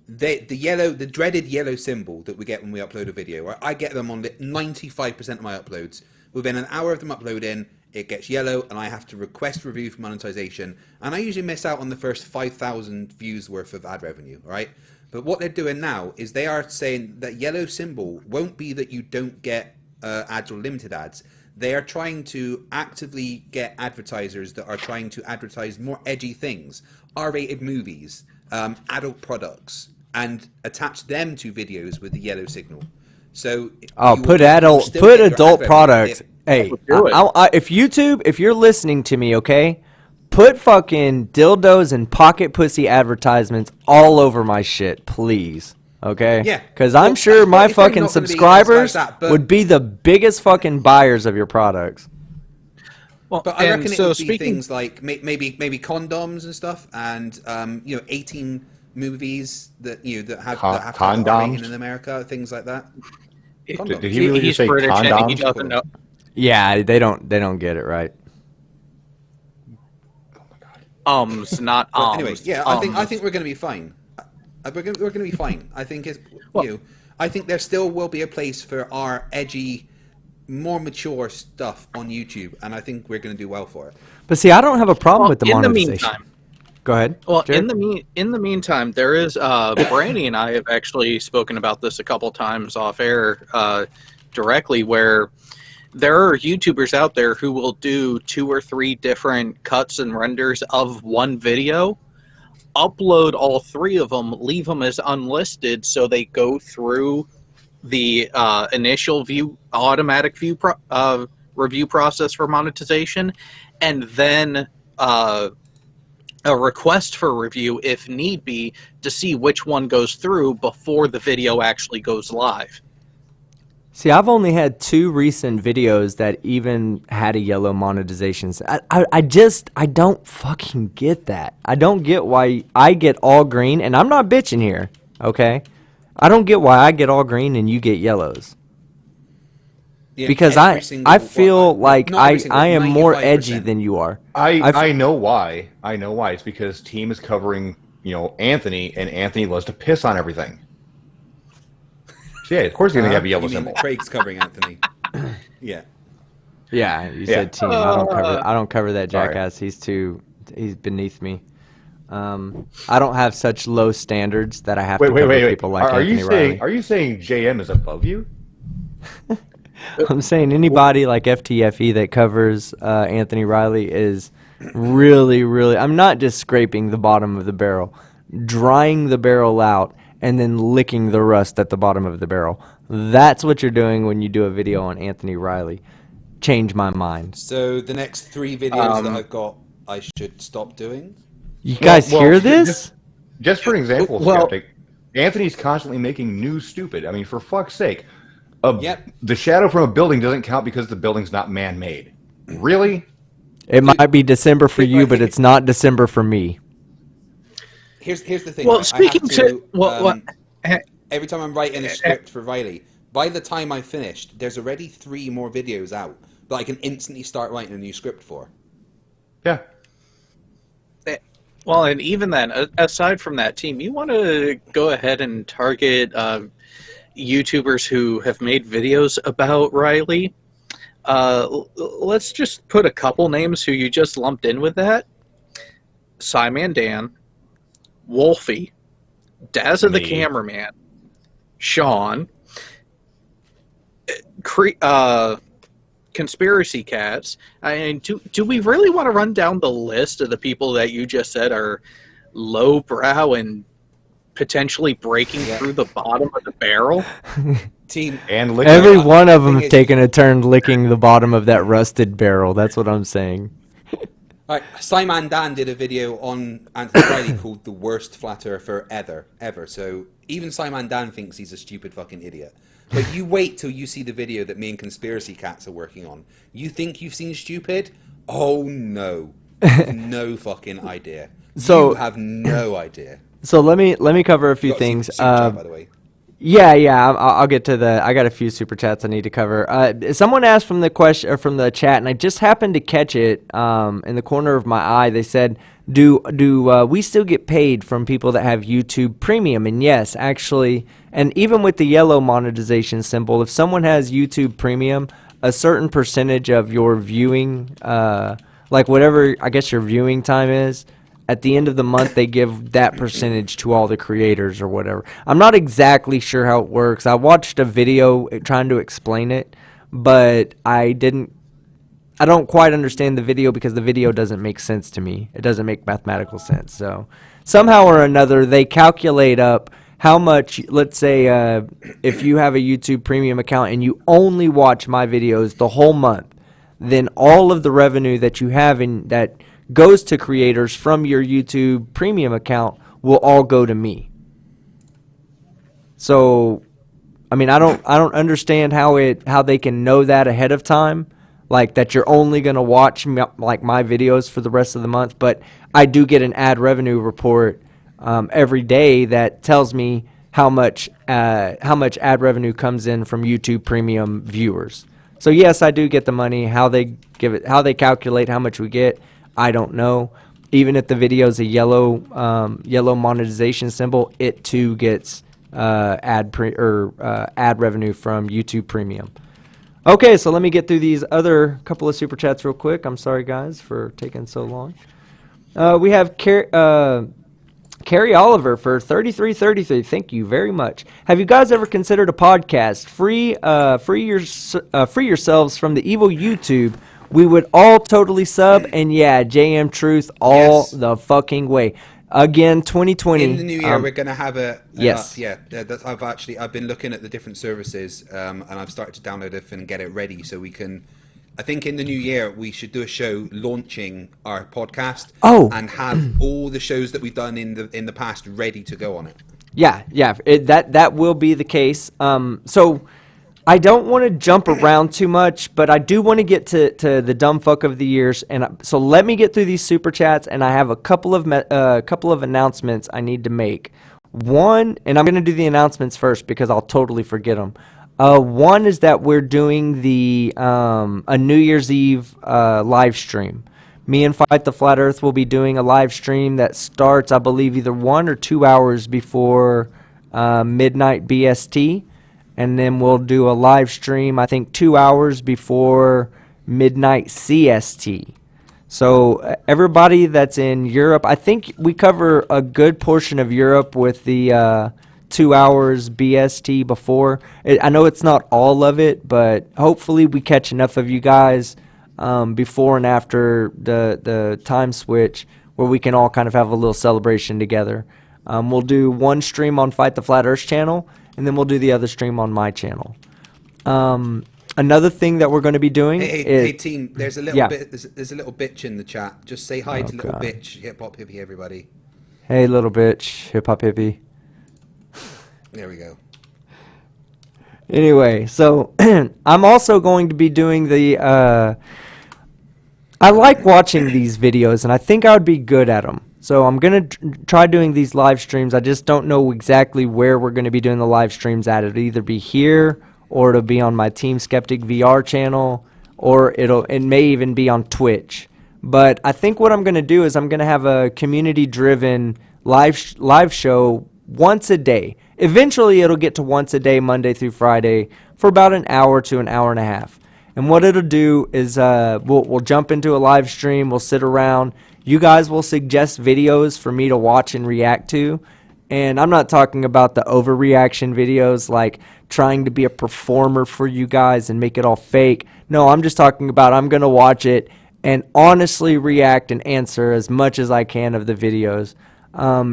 the dreaded yellow symbol that we get when we upload a video, or I get them on 95% of my uploads. Within an hour of them uploading, it gets yellow, and I have to request review for monetization. And I usually miss out on the first 5,000 views worth of ad revenue, right? But what they're doing now is they are saying that yellow symbol won't be that you don't get ads or limited ads. They are trying to actively get advertisers that are trying to advertise more edgy things, R-rated movies, adult products, and attach them to videos with the yellow signal. So put adult products. Hey, if YouTube, if you're listening to me, okay, put fucking dildos and pocket pussy advertisements all over my shit, please. Okay? Yeah. Because I'm sure my fucking subscribers would be the biggest fucking buyers of your products. Well, but I reckon it would be things like maybe condoms and stuff, and 18 movies that that have condoms in America, things like that. Did he really just say condoms? He doesn't know. Yeah, they don't get it right. Not anyways, yeah, I think we're going to be fine. We're going to be fine. I think I think there still will be a place for our edgy, more mature stuff on YouTube, and I think we're going to do well for it. But see, I don't have a problem with the monetization. In the meantime, go ahead. Well, Jared? in the meantime, there is Brandy and I have actually spoken about this a couple times off air directly, where there are YouTubers out there who will do 2 or 3 different cuts and renders of one video, upload all 3 of them, leave them as unlisted, so they go through the initial automatic review process for monetization, and then a request for review if need be to see which one goes through before the video actually goes live. See, I've only had 2 recent videos that even had a yellow monetization. I don't fucking get that. I don't get why I get all green, and I'm not bitching here, okay? I don't get why I get all green and you get yellows. Yeah, because I feel like I am more edgy than you are. I know why. I know why. It's because Team is covering, Anthony, and Anthony loves to piss on everything. So yeah, of course he's gonna have a yellow symbol. Craig's covering Anthony. Yeah. Yeah, you said Team. I don't cover that jackass. Right. He's beneath me. I don't have such low standards that I have to cover people like Anthony Riley. Are you saying JM is above you? I'm saying anybody like FTFE that covers Anthony Riley is really, really... I'm not just scraping the bottom of the barrel. Drying the barrel out and then licking the rust at the bottom of the barrel. That's what you're doing when you do a video on Anthony Riley. Change my mind. So the next 3 videos that I've got, I should stop doing? You guys hear this? Just for an example, Skeptic, Anthony's constantly making news stupid. I mean, for fuck's sake. The shadow from a building doesn't count because the building's not man-made. Really? It might be December for you, but it's not December for me. Here's the thing. Well, speaking every time I'm writing a script for Riley, by the time I finished, there's already 3 more videos out that I can instantly start writing a new script for. Yeah. Well, and even then, aside from that team, you want to go ahead and target YouTubers who have made videos about Riley. Let's just put a couple names who you just lumped in with that. Simon Dan, Wolfie, Dazza the Cameraman, Sean, Conspiracy Cats. I mean, do we really want to run down the list of the people that you just said are lowbrow and potentially breaking through the bottom of the barrel? Team and every one of them have taken a turn licking the bottom of that rusted barrel. That's what I'm saying. Right, Simon Dan did a video on Anthony Riley called "The Worst Flat Earther Ever." So even Simon Dan thinks he's a stupid fucking idiot. But you wait till you see the video that me and Conspiracy Cats are working on. You think you've seen stupid? Oh no, no fucking idea. You have no idea. So let me cover a few things. Super chat, by the way. Yeah, I'll get to the. I got a few super chats I need to cover. Someone asked from the question or from the chat, and I just happened to catch it in the corner of my eye. They said, "Do we still get paid from people that have YouTube Premium?" And yes, actually, and even with the yellow monetization symbol, if someone has YouTube Premium, a certain percentage of your viewing, like whatever I guess your viewing time is, at the end of the month, they give that percentage to all the creators or whatever. I'm not exactly sure how it works. I watched a video trying to explain it, but I don't quite understand the video because the video doesn't make sense to me. It doesn't make mathematical sense. So somehow or another, they calculate up how much, let's say, if you have a YouTube Premium account and you only watch my videos the whole month, then all of the revenue that you have in that goes to creators from your YouTube Premium account will all go to me. So, I mean, I don't understand how they can know that ahead of time, like that you're only going to watch like my videos for the rest of the month. But I do get an ad revenue report every day that tells me how much ad revenue comes in from YouTube Premium viewers. So yes, I do get the money. How they calculate how much we get, I don't know. Even if the video is a yellow monetization symbol, it too gets ad revenue from YouTube Premium. Okay, so let me get through these other couple of super chats real quick. I'm sorry guys for taking so long. We have Carrie Oliver for 3333. Thank you very much. Have you guys ever considered a podcast? Free yourselves from the evil YouTube. We would all totally sub, and yeah, JM Truth all the fucking way. Again, 2020. In the new year, we're going to have yes. I've been looking at the different services, and I've started to download it and get it ready so we can. I think in the new year we should do a show launching our podcast. And have all the shows that we've done in the past ready to go on it. Yeah, that will be the case. So I don't want to jump around too much, but I do want to get to the dumb fuck of the years, and so let me get through these super chats, and I have a couple of announcements I need to make. One, and I'm going to do the announcements first because I'll totally forget them. One is that we're doing a New Year's Eve live stream. Me and Fight the Flat Earth will be doing a live stream that starts, I believe, either 1 or 2 hours before midnight BST. And then we'll do a live stream, I think, 2 hours before midnight CST. So everybody that's in Europe, I think we cover a good portion of Europe with the 2 hours BST before. I know it's not all of it, but hopefully we catch enough of you guys before and after the time switch where we can all kind of have a little celebration together. We'll do one stream on Fight the Flat Earth channel, and then we'll do the other stream on my channel. Another thing that we're going to be doing is... Hey team, there's a little there's a little bitch in the chat. Just say hi to little bitch, hip hop hippie, everybody. Hey little bitch, hip hop hippie. There we go. Anyway, so I'm also going to be doing the I like watching these videos, and I think I would be good at them. So I'm going to try doing these live streams. I just don't know exactly where we're going to be doing the live streams at. It'll either be here, or it'll be on my Team Skeptic VR channel, or it may even be on Twitch. But I think what I'm going to do is I'm going to have a community-driven live show once a day. Eventually, it'll get to once a day, Monday through Friday, for about an hour to an hour and a half. And what it'll do is we'll jump into a live stream. We'll sit around. You guys will suggest videos for me to watch and react to. And I'm not talking about the overreaction videos like trying to be a performer for you guys and make it all fake. No, I'm just talking about I'm going to watch it and honestly react and answer as much as I can of the videos.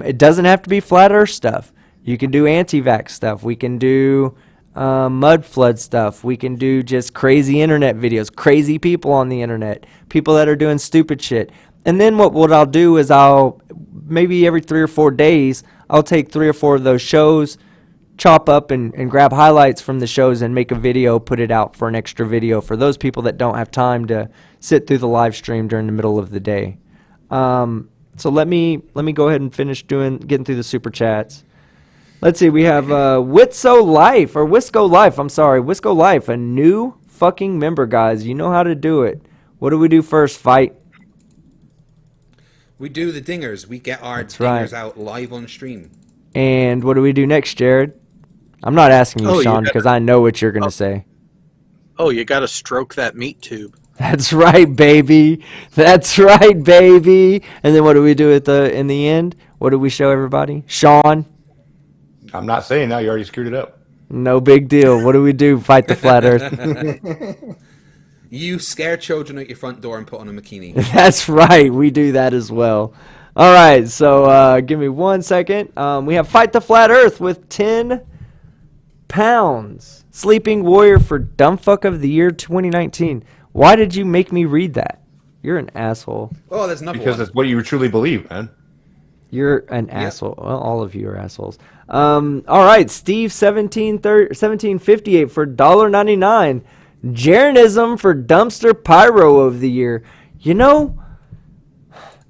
It doesn't have to be flat earth stuff. You can do anti-vax stuff. We can do mud flood stuff. We can do just crazy internet videos, crazy people on the internet, people that are doing stupid shit. And then what I'll do is maybe every 3 or 4 days, I'll take 3 or 4 of those shows, chop up and grab highlights from the shows and make a video, put it out for an extra video for those people that don't have time to sit through the live stream during the middle of the day. So let me go ahead and finish getting through the super chats. Let's see, we have Wisco Life, a new fucking member, guys. You know how to do it. What do we do first, Fight? We do the dingers. We get our dingers out live on stream. And what do we do next, Jared? I'm not asking you, Sean, because I know what you're going to say. Oh, you got to stroke that meat tube. That's right, baby. That's right, baby. And then what do we do in the end? What do we show everybody? Sean? I'm not saying that. You already screwed it up. No big deal. What do we do? Fight the flat earth. You scare children at your front door and put on a bikini. That's right. We do that as well. All right. So give me 1 second. We have Fight the Flat Earth with 10 pounds. Sleeping Warrior for Dumbfuck of the Year 2019. Why did you make me read that? You're an asshole. Oh, there's another because one. it's what you truly believe, man. You're an asshole. Well, all of you are assholes. All right. Steve 1758 for $1.99. Jaronism for Dumpster Pyro of the Year. You know,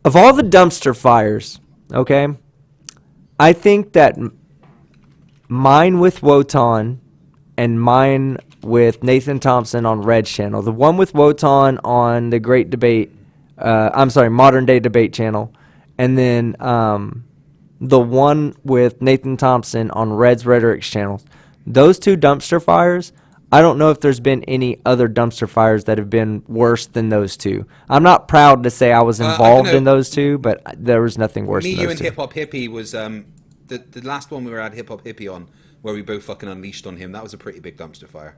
of all the dumpster fires, okay, I think that mine with Wotan and mine with Nathan Thompson on Red's channel, the one with Wotan on the Great Debate, Modern Day Debate channel, and then the one with Nathan Thompson on Red's Rhetoric's channel, those two dumpster fires, I don't know if there's been any other dumpster fires that have been worse than those two. I'm not proud to say I was involved in those two, but there was nothing worse than those two. Me, you, and Hip Hop Hippie was the last one we had Hip Hop Hippie on, where we both fucking unleashed on him. That was a pretty big dumpster fire.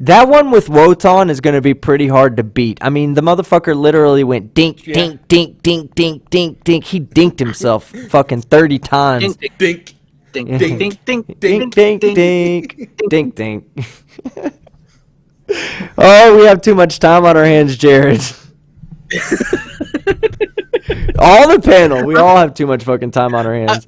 That one with Wotan is going to be pretty hard to beat. I mean, the motherfucker literally went dink, dink, dink, dink, dink, dink, dink. He dinked himself fucking 30 times. Dink, dink. Dink, dink, dink, dink, Dink, dink, dink, dink, dink. Oh, we have too much time on our hands, Jared. All the panel, we all have too much fucking time on our hands.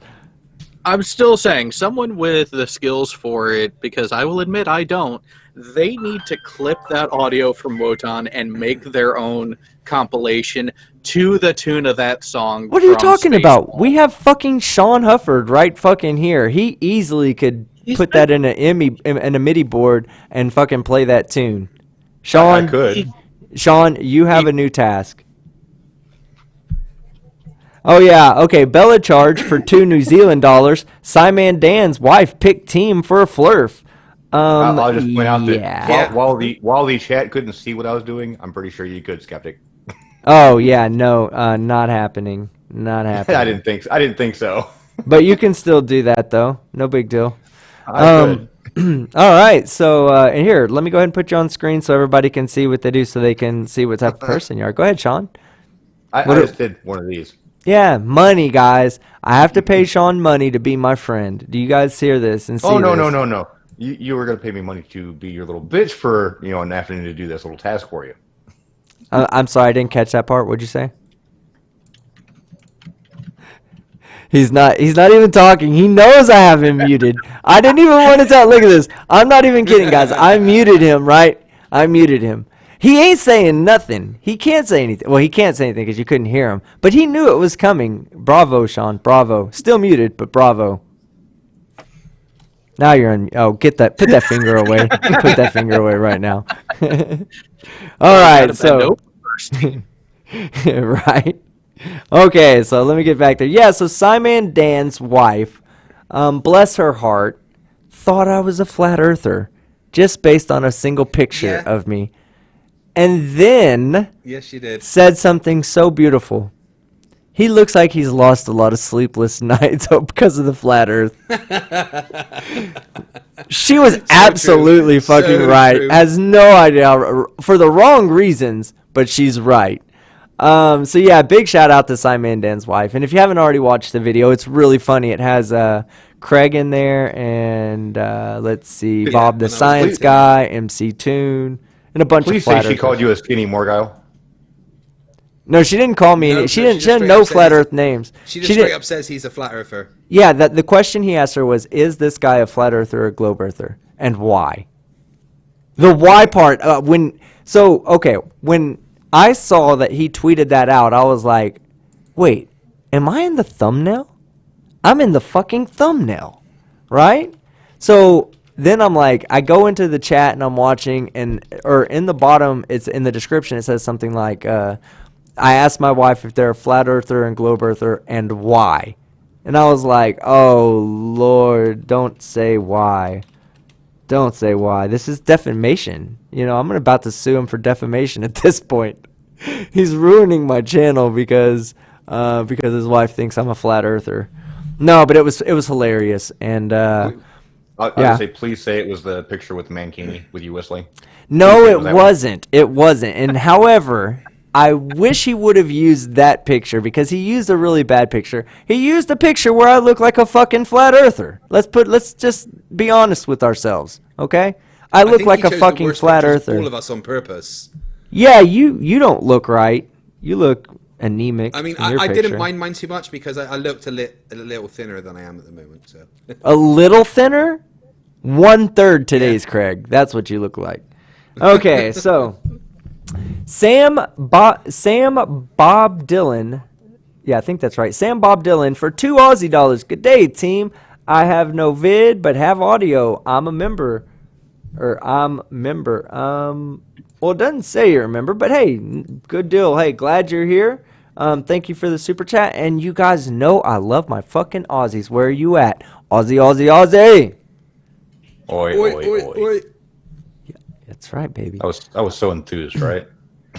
I'm still saying, someone with the skills for it, because I will admit I don't, they need to clip that audio from Wotan and make their own compilation to the tune of that song. What are you talking about? We have fucking Sean Hufford right fucking here. He easily could put that in a MIDI board and fucking play that tune. Sean, I could. Sean, you have a new task. Oh yeah, okay. Bella charge for $2 New Zealand. Simon Dan's wife picked team for a flurf. I'll just point out that while the chat couldn't see what I was doing, I'm pretty sure you could, Skeptic. Oh yeah, no, not happening. Not happening. I didn't think so. But you can still do that though. No big deal. I could. All right, so and here, let me go ahead and put you on screen so everybody can see what they do, so they can see what type of person you are. Go ahead, Sean. I just did one of these. Yeah, money, guys. I have to pay Sean money to be my friend. Do you guys hear this and see Oh, no, this? no. You were going to pay me money to be your little bitch for, an afternoon to do this little task for you. I'm sorry, I didn't catch that part. What'd you say? He's not even talking. He knows I have him muted. I didn't even want to tell. Look at this. I'm not even kidding, guys. I muted him, right? I muted him. He ain't saying nothing. He can't say anything. Well, he can't say anything because you couldn't hear him. But he knew it was coming. Bravo, Sean. Bravo. Still muted, but bravo. Now you're on. Oh, get that. Put that finger away. Put that finger away right now. All right. So. Right. Okay. So let me get back there. Yeah. So Simon Dan's wife, bless her heart, thought I was a flat earther just based on a single picture of me. And then yes, she did. Said something so beautiful. He looks like he's lost a lot of sleepless nights because of the flat earth. She was absolutely fucking right. True. Has no idea for the wrong reasons, but she's right. So yeah, big shout out to Simon Dan's wife. And if you haven't already watched the video, it's really funny. It has Craig in there and let's see, Bob the Science Guy, MC Toon. And a bunch of flat earthers. Please say she called you a skinny Morgile. No, she didn't call me. She didn't know flat earth names. She just straight up says he's a flat earther. Yeah, the question he asked her was, is this guy a flat earther or a globe earther? And why? The why part, when I saw that he tweeted that out, I was like, wait, am I in the thumbnail? I'm in the fucking thumbnail, right? So then I'm like, I go into the chat and I'm watching, or in the bottom, it's in the description, it says something like, I asked my wife if they're a flat earther and globe earther and why. And I was like, oh, Lord, don't say why. Don't say why. This is defamation. I'm about to sue him for defamation at this point. He's ruining my channel because his wife thinks I'm a flat earther. No, but it was hilarious. And I would say, please say it was the picture with Mankini with you whistling. No, it wasn't. It wasn't. And however, I wish he would have used that picture because he used a really bad picture. He used a picture where I look like a fucking flat earther. Let's just be honest with ourselves, okay? I look like a fucking flat earther. All of us on purpose. Yeah, you don't look right. You look anemic. I mean, I didn't mind mine too much because I looked a little thinner than I am at the moment. So a little thinner? 1/3 today's Craig. That's what you look like. Okay, so Sam Bob Dylan. Yeah, I think that's right. Sam Bob Dylan for $2 Aussie. Good day, team. I have no vid, but have audio. I'm a member. Well, it doesn't say you're a member, but hey, good deal. Hey, glad you're here. Thank you for the super chat. And you guys know I love my fucking Aussies. Where are you at? Aussie, Aussie, Aussie. Oi, oi, oi, oi. Yeah, that's right, baby. I was so enthused, right?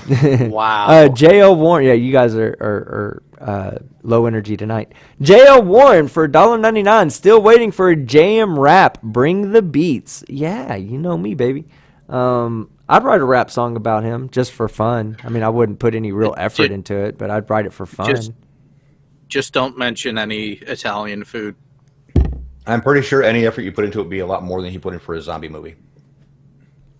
Wow. J.L. Warren. Yeah, you guys are low energy tonight. J.L. Warren for $1.99. Still waiting for a JM rap. Bring the beats. Yeah, you know me, baby. I'd write a rap song about him just for fun. I mean, I wouldn't put any real effort into it, but I'd write it for fun. Just don't mention any Italian food. I'm pretty sure any effort you put into it would be a lot more than he put in for his zombie movie.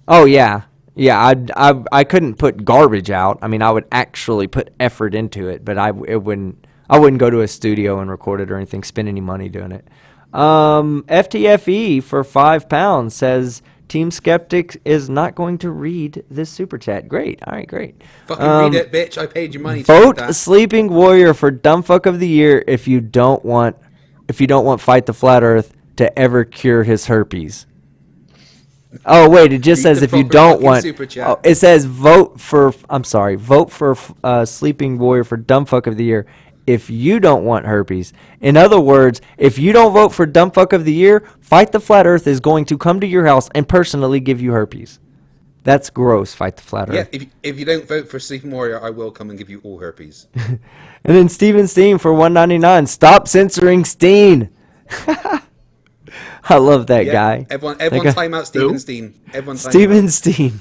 Oh, yeah. Yeah, I couldn't put garbage out. I mean, I would actually put effort into it, but I wouldn't go to a studio and record it or anything, spend any money doing it. FTFE for £5 says Team Skeptic is not going to read this super chat. Great. All right, great. Fucking read it, bitch. I paid you money to vote Sleeping Warrior for Dumbfuck of the Year if you don't want Fight the Flat Earth to ever cure his herpes. Oh wait, it just says if you don't want. Oh, it says vote for Sleeping Warrior for Dumbfuck of the Year if you don't want herpes. In other words, if you don't vote for Dumbfuck of the Year, Fight the Flat Earth is going to come to your house and personally give you herpes. That's gross, Fight the Flat Earth. Yeah, if you don't vote for Sleeping Warrior, I will come and give you all herpes. And then Steven Steen for $1.99. Stop censoring Steen. I love that guy. Everyone time out Steven Steen. Steven Steen.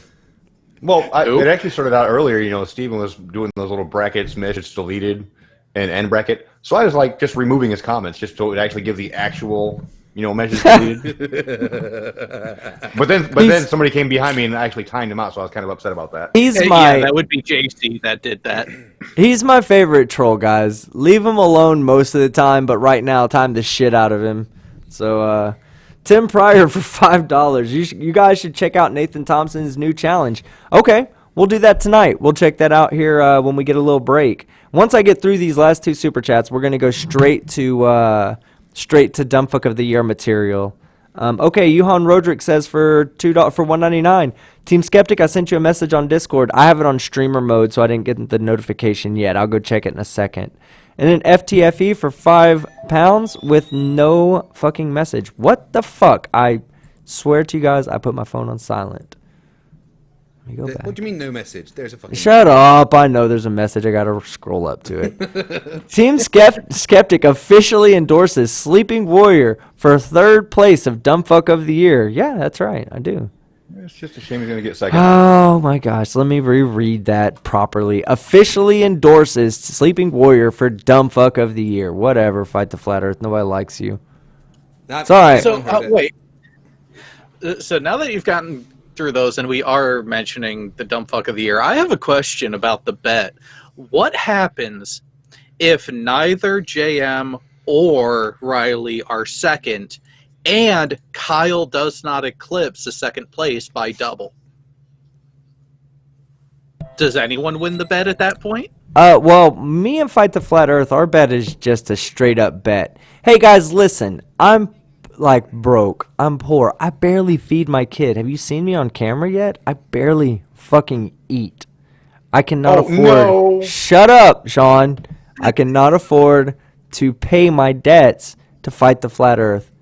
Well, it actually started out earlier. Steven was doing those little brackets, midgets deleted, and end bracket. So I was like just removing his comments just so it would actually give the actual, message deleted. but then somebody came behind me and actually timed him out, so I was kind of upset about that. Yeah, that would be JC that did that. He's my favorite troll, guys. Leave him alone most of the time, but right now, time the shit out of him. So, Tim Pryor for $5. You guys should check out Nathan Thompson's new challenge. Okay, we'll do that tonight. We'll check that out here when we get a little break. Once I get through these last two super chats, we're gonna go straight to Dumbfuck of the Year material. Okay, Johan Roderick says for $1.99. Team Skeptic, I sent you a message on Discord. I have it on streamer mode, so I didn't get the notification yet. I'll go check it in a second. And then FTFE for £5 with no fucking message. What the fuck? I swear to you guys, I put my phone on silent. Let me go back. What do you mean no message? There's a fucking... Shut up. I know there's a message. I gotta scroll up to it. Team Skeptic officially endorses Sleeping Warrior for 3rd place of Dumbfuck of the Year. Yeah, that's right. I do. It's just a shame he's going to get second. Oh my gosh, let me reread that properly. Officially endorses Sleeping Warrior for Dumbfuck of the Year. Whatever, fight the flat earth. Nobody likes you. That's all right. So, wait. So now that you've gotten through those and we are mentioning the Dumbfuck of the Year, I have a question about the bet. What happens if neither JM or Riley are second and Kyle does not eclipse the second place by double? Does anyone win the bet at that point? Well, me and Fight the Flat Earth, our bet is just a straight up bet. Hey guys, listen, I'm like broke. I'm poor. I barely feed my kid. Have you seen me on camera yet? I barely fucking eat. I cannot afford... No. Shut up, Sean. I cannot afford to pay my debts to Fight the Flat Earth.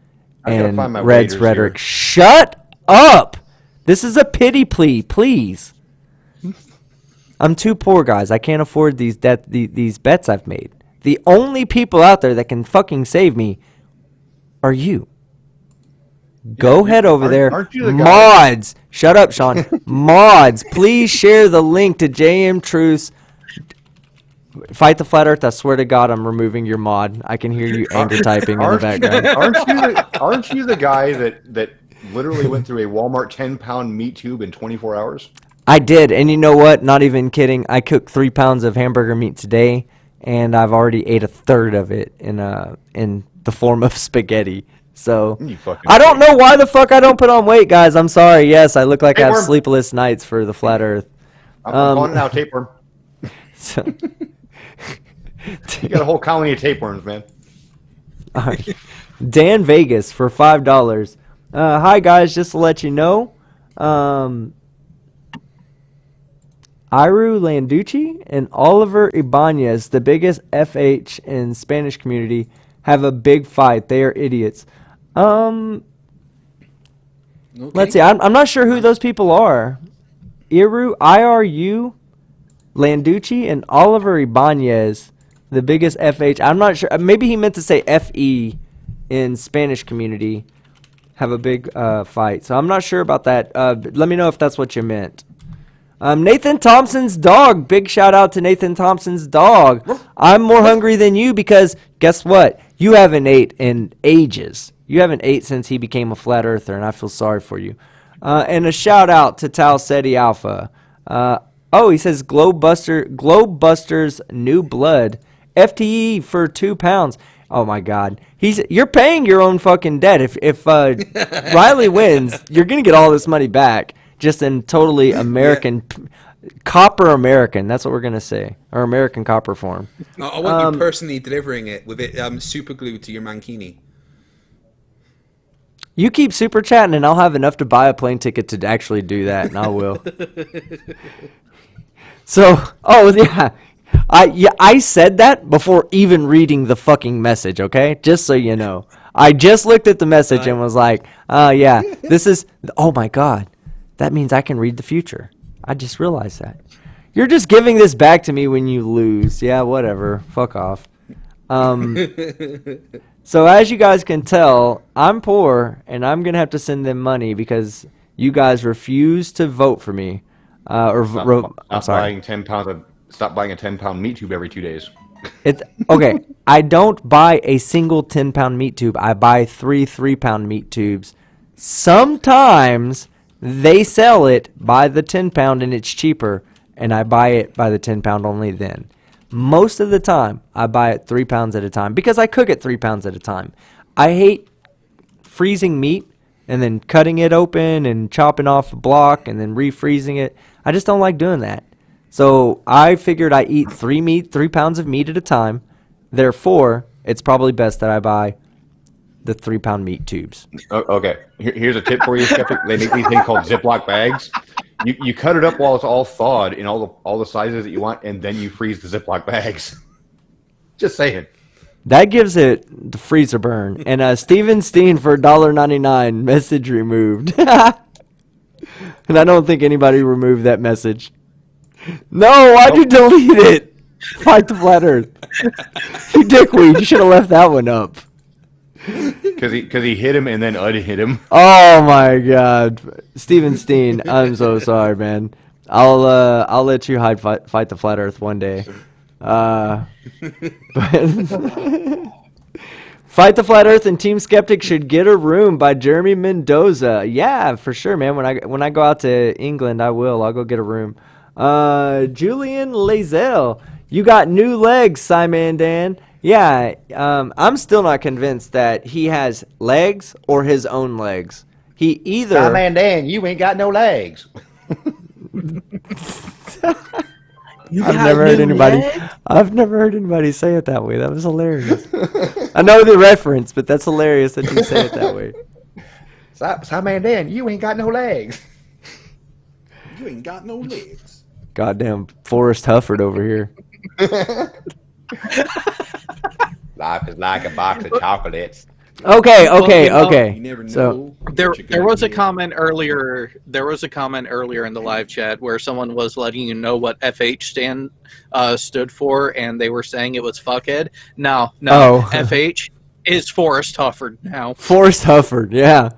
And Red's rhetoric. Here. Shut up! This is a pity plea, please. I'm too poor, guys. I can't afford these bets I've made. The only people out there that can fucking save me are you. Go head over there. Mods. Shut up, Sean. Mods, please share the link to JM Truth's Fight the Flat Earth. I swear to God, I'm removing your mod. I can hear you anger typing in the background. Aren't you the guy that literally went through a Walmart 10-pound meat tube in 24 hours? I did, and you know what? Not even kidding. I cooked 3 pounds of hamburger meat today, and I've already ate a third of it in the form of spaghetti. So I don't know why the fuck I don't put on weight, guys. I'm sorry. Yes, I look like I have sleepless nights for the Flat Earth. I'm on now, tapeworm. So, you got a whole colony of tapeworms, man. All right. Dan Vegas for $5. Hi guys, just to let you know, Iru Landucci and Oliver Ibanez, the biggest FH in Spanish community, have a big fight. They are idiots. Okay. Let's see. I'm not sure who those people are. IRU Landucci and Oliver Ibanez, the biggest FH. I'm not sure. Maybe he meant to say FE in Spanish community, have a big fight. So I'm not sure about that. Let me know if that's what you meant. Nathan Thompson's dog. Big shout out to Nathan Thompson's dog. I'm more hungry than you because guess what? You haven't ate in ages. You haven't ate since he became a flat earther, and I feel sorry for you. And a shout out to Tal Seti Alpha. He says Globebusters New Blood. FTE for £2. Oh my God. You're paying your own fucking debt. If Riley wins, you're gonna get all this money back. Just in totally American, copper American. That's what we're gonna say, or American copper form. I want you personally delivering it with it super glued to your mankini. You keep super chatting, and I'll have enough to buy a plane ticket to actually do that, and I will. So, I said that before even reading the fucking message. Okay, just so you know, I just looked at the message and was like, yeah, this is. Oh my God. That means I can read the future. I just realized that. You're just giving this back to me when you lose. Yeah, whatever. Fuck off. So as you guys can tell, I'm poor, and I'm going to have to send them money because you guys refuse to vote for me. Stop buying 10 pounds. Stop buying a 10-pound meat tube every 2 days. It's okay. I don't buy a single 10-pound meat tube. I buy 3 3-pound meat tubes. Sometimes they sell it by the 10-pound and it's cheaper, and I buy it by the 10-pound only then. Most of the time, I buy it 3 pounds at a time because I cook it 3 pounds at a time. I hate freezing meat and then cutting it open and chopping off a block and then refreezing it. I just don't like doing that. So I figured I eat 3 pounds of meat at a time. Therefore, it's probably best that I buy the 3-pound meat tubes. Okay, here's a tip for you, Skeptic. They make these things called Ziploc bags. You cut it up while it's all thawed in all the sizes that you want, and then you freeze the Ziploc bags. Just saying. That gives it the freezer burn. And Steven Steen for $1.99, message removed. And I don't think anybody removed that message. No, why'd you delete it? Fight the flat earth. You dickweed, you should have left that one up. Because he hit him and then unhit him. Oh my God, Steven Steen, I'm so sorry, man. I'll let you fight the flat earth one day. But Fight the Flat Earth and Team Skeptic should get a room by Jeremy Mendoza. Yeah, for sure, man. When I go out to England, I'll go get a room. Julian Lazelle, you got new legs, Simon Dan. Yeah, I'm still not convinced that he has legs or his own legs. He either... Simon Dan, you ain't got no legs. I've never heard anybody say it that way. That was hilarious. I know the reference, but that's hilarious that you say it that way. Simon Dan, you ain't got no legs. You ain't got no legs. Goddamn Forrest Hufford over here. Life is like a box of chocolates. Okay. You never know. So there was a comment earlier. There was a comment earlier in the live chat where someone was letting you know what FH stood for, and they were saying it was fuckhead. No, FH is Forrest Hufford now. Forrest Hufford, yeah.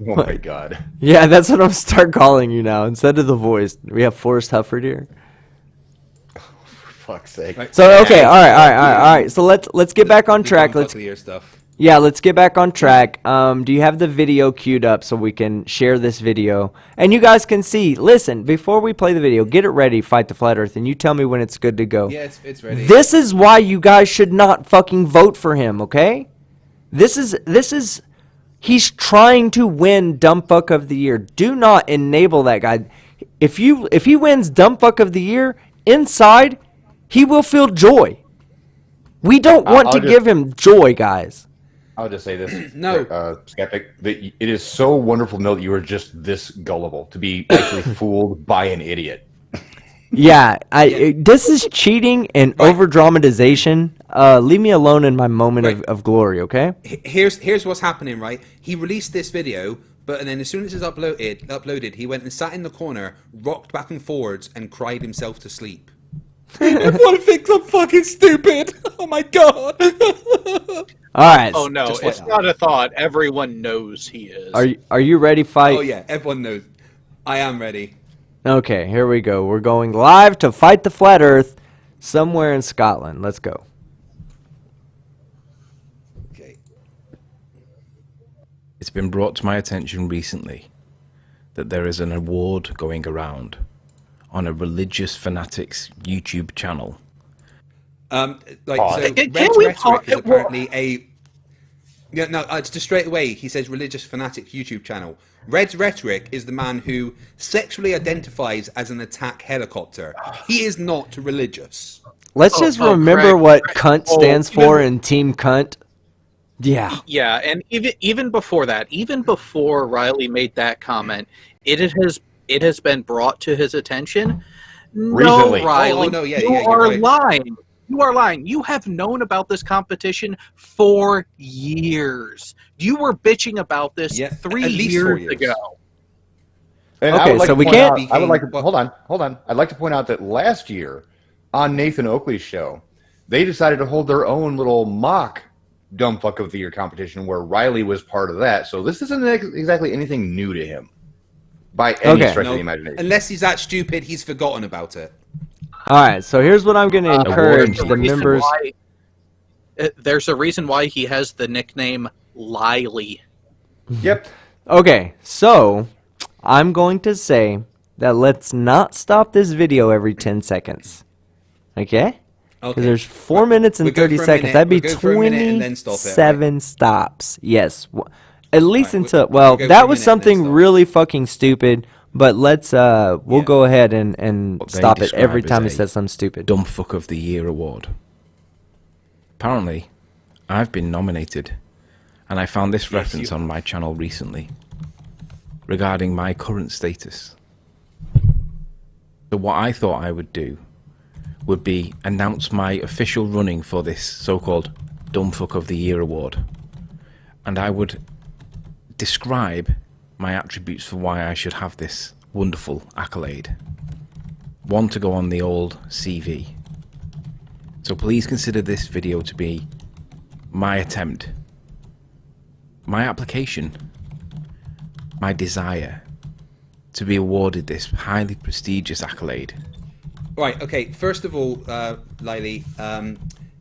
Oh my God. Yeah, that's what I'm start calling you now instead of the voice. We have Forrest Hufford here. For fuck's sake. So okay, all right. So let's get back on track. Let's get back on track. Do you have the video queued up so we can share this video and you guys can see? Listen, before we play the video, get it ready, Fight the Flat Earth, and you tell me when it's good to go. Yeah, it's ready. This is why you guys should not fucking vote for him, okay? This is he's trying to win Dumb Fuck of the Year. Do not enable that guy. If he wins Dumb Fuck of the Year, inside he will feel joy. We don't want to give him joy, guys. I'll just say this, No. Skeptic, that it is so wonderful to know that you are just this gullible to be actually fooled by an idiot. Yeah, this is cheating and over-dramatization. Leave me alone in my moment of glory, okay? Here's what's happening, right? He released this video, but then as soon as it's uploaded, he went and sat in the corner, rocked back and forwards, and cried himself to sleep. Everyone thinks I'm fucking stupid. Oh my God. All right. Oh no, it's not a thought. Everyone knows he is. Are you ready, Fight? Oh yeah, everyone knows. I am ready. Okay, here we go. We're going live to Fight the Flat Earth somewhere in Scotland. Let's go. Okay. It's been brought to my attention recently that there is an award going around on a religious fanatics YouTube channel. Rhetoric is apparently a... Yeah, no, just straight away, he says religious fanatics YouTube channel. Red's Rhetoric is the man who sexually identifies as an attack helicopter. He is not religious. Let's just remember what cunt stands for in Team Cunt. Yeah. Yeah, and even before that, even before Riley made that comment, it has been brought to his attention. Recently. No, Riley, you are right. lying. You are lying. You have known about this competition for years. You were bitching about this 3 years ago. And okay, so we can't. I would like to hold on. I'd like to point out that last year on Nathan Oakley's show, they decided to hold their own little mock Dumb Fuck of the Year competition where Riley was part of that. So this isn't exactly anything new to him by any stretch of the imagination. Unless he's that stupid, he's forgotten about it. All right, so here's what I'm going to encourage the members. There's a reason why he has the nickname Lily. Yep. Okay, so I'm going to say that let's not stop this video every 10 seconds. Okay? Because there's 4 minutes and 30 seconds. That'd be 27 stops. Yes. At least until, well, that was something really fucking stupid, but let's, we'll go ahead and stop it every time he says something stupid. Dumb Fuck of the Year award. Apparently, I've been nominated, and I found this reference on my channel recently regarding my current status. So what I thought I would do would be announce my official running for this so-called Dumb Fuck of the Year award. And I would describe my attributes for why I should have this wonderful accolade. One to go on the old CV. So please consider this video to be my attempt, my application, my desire to be awarded this highly prestigious accolade. Right, okay, first of all, Lily,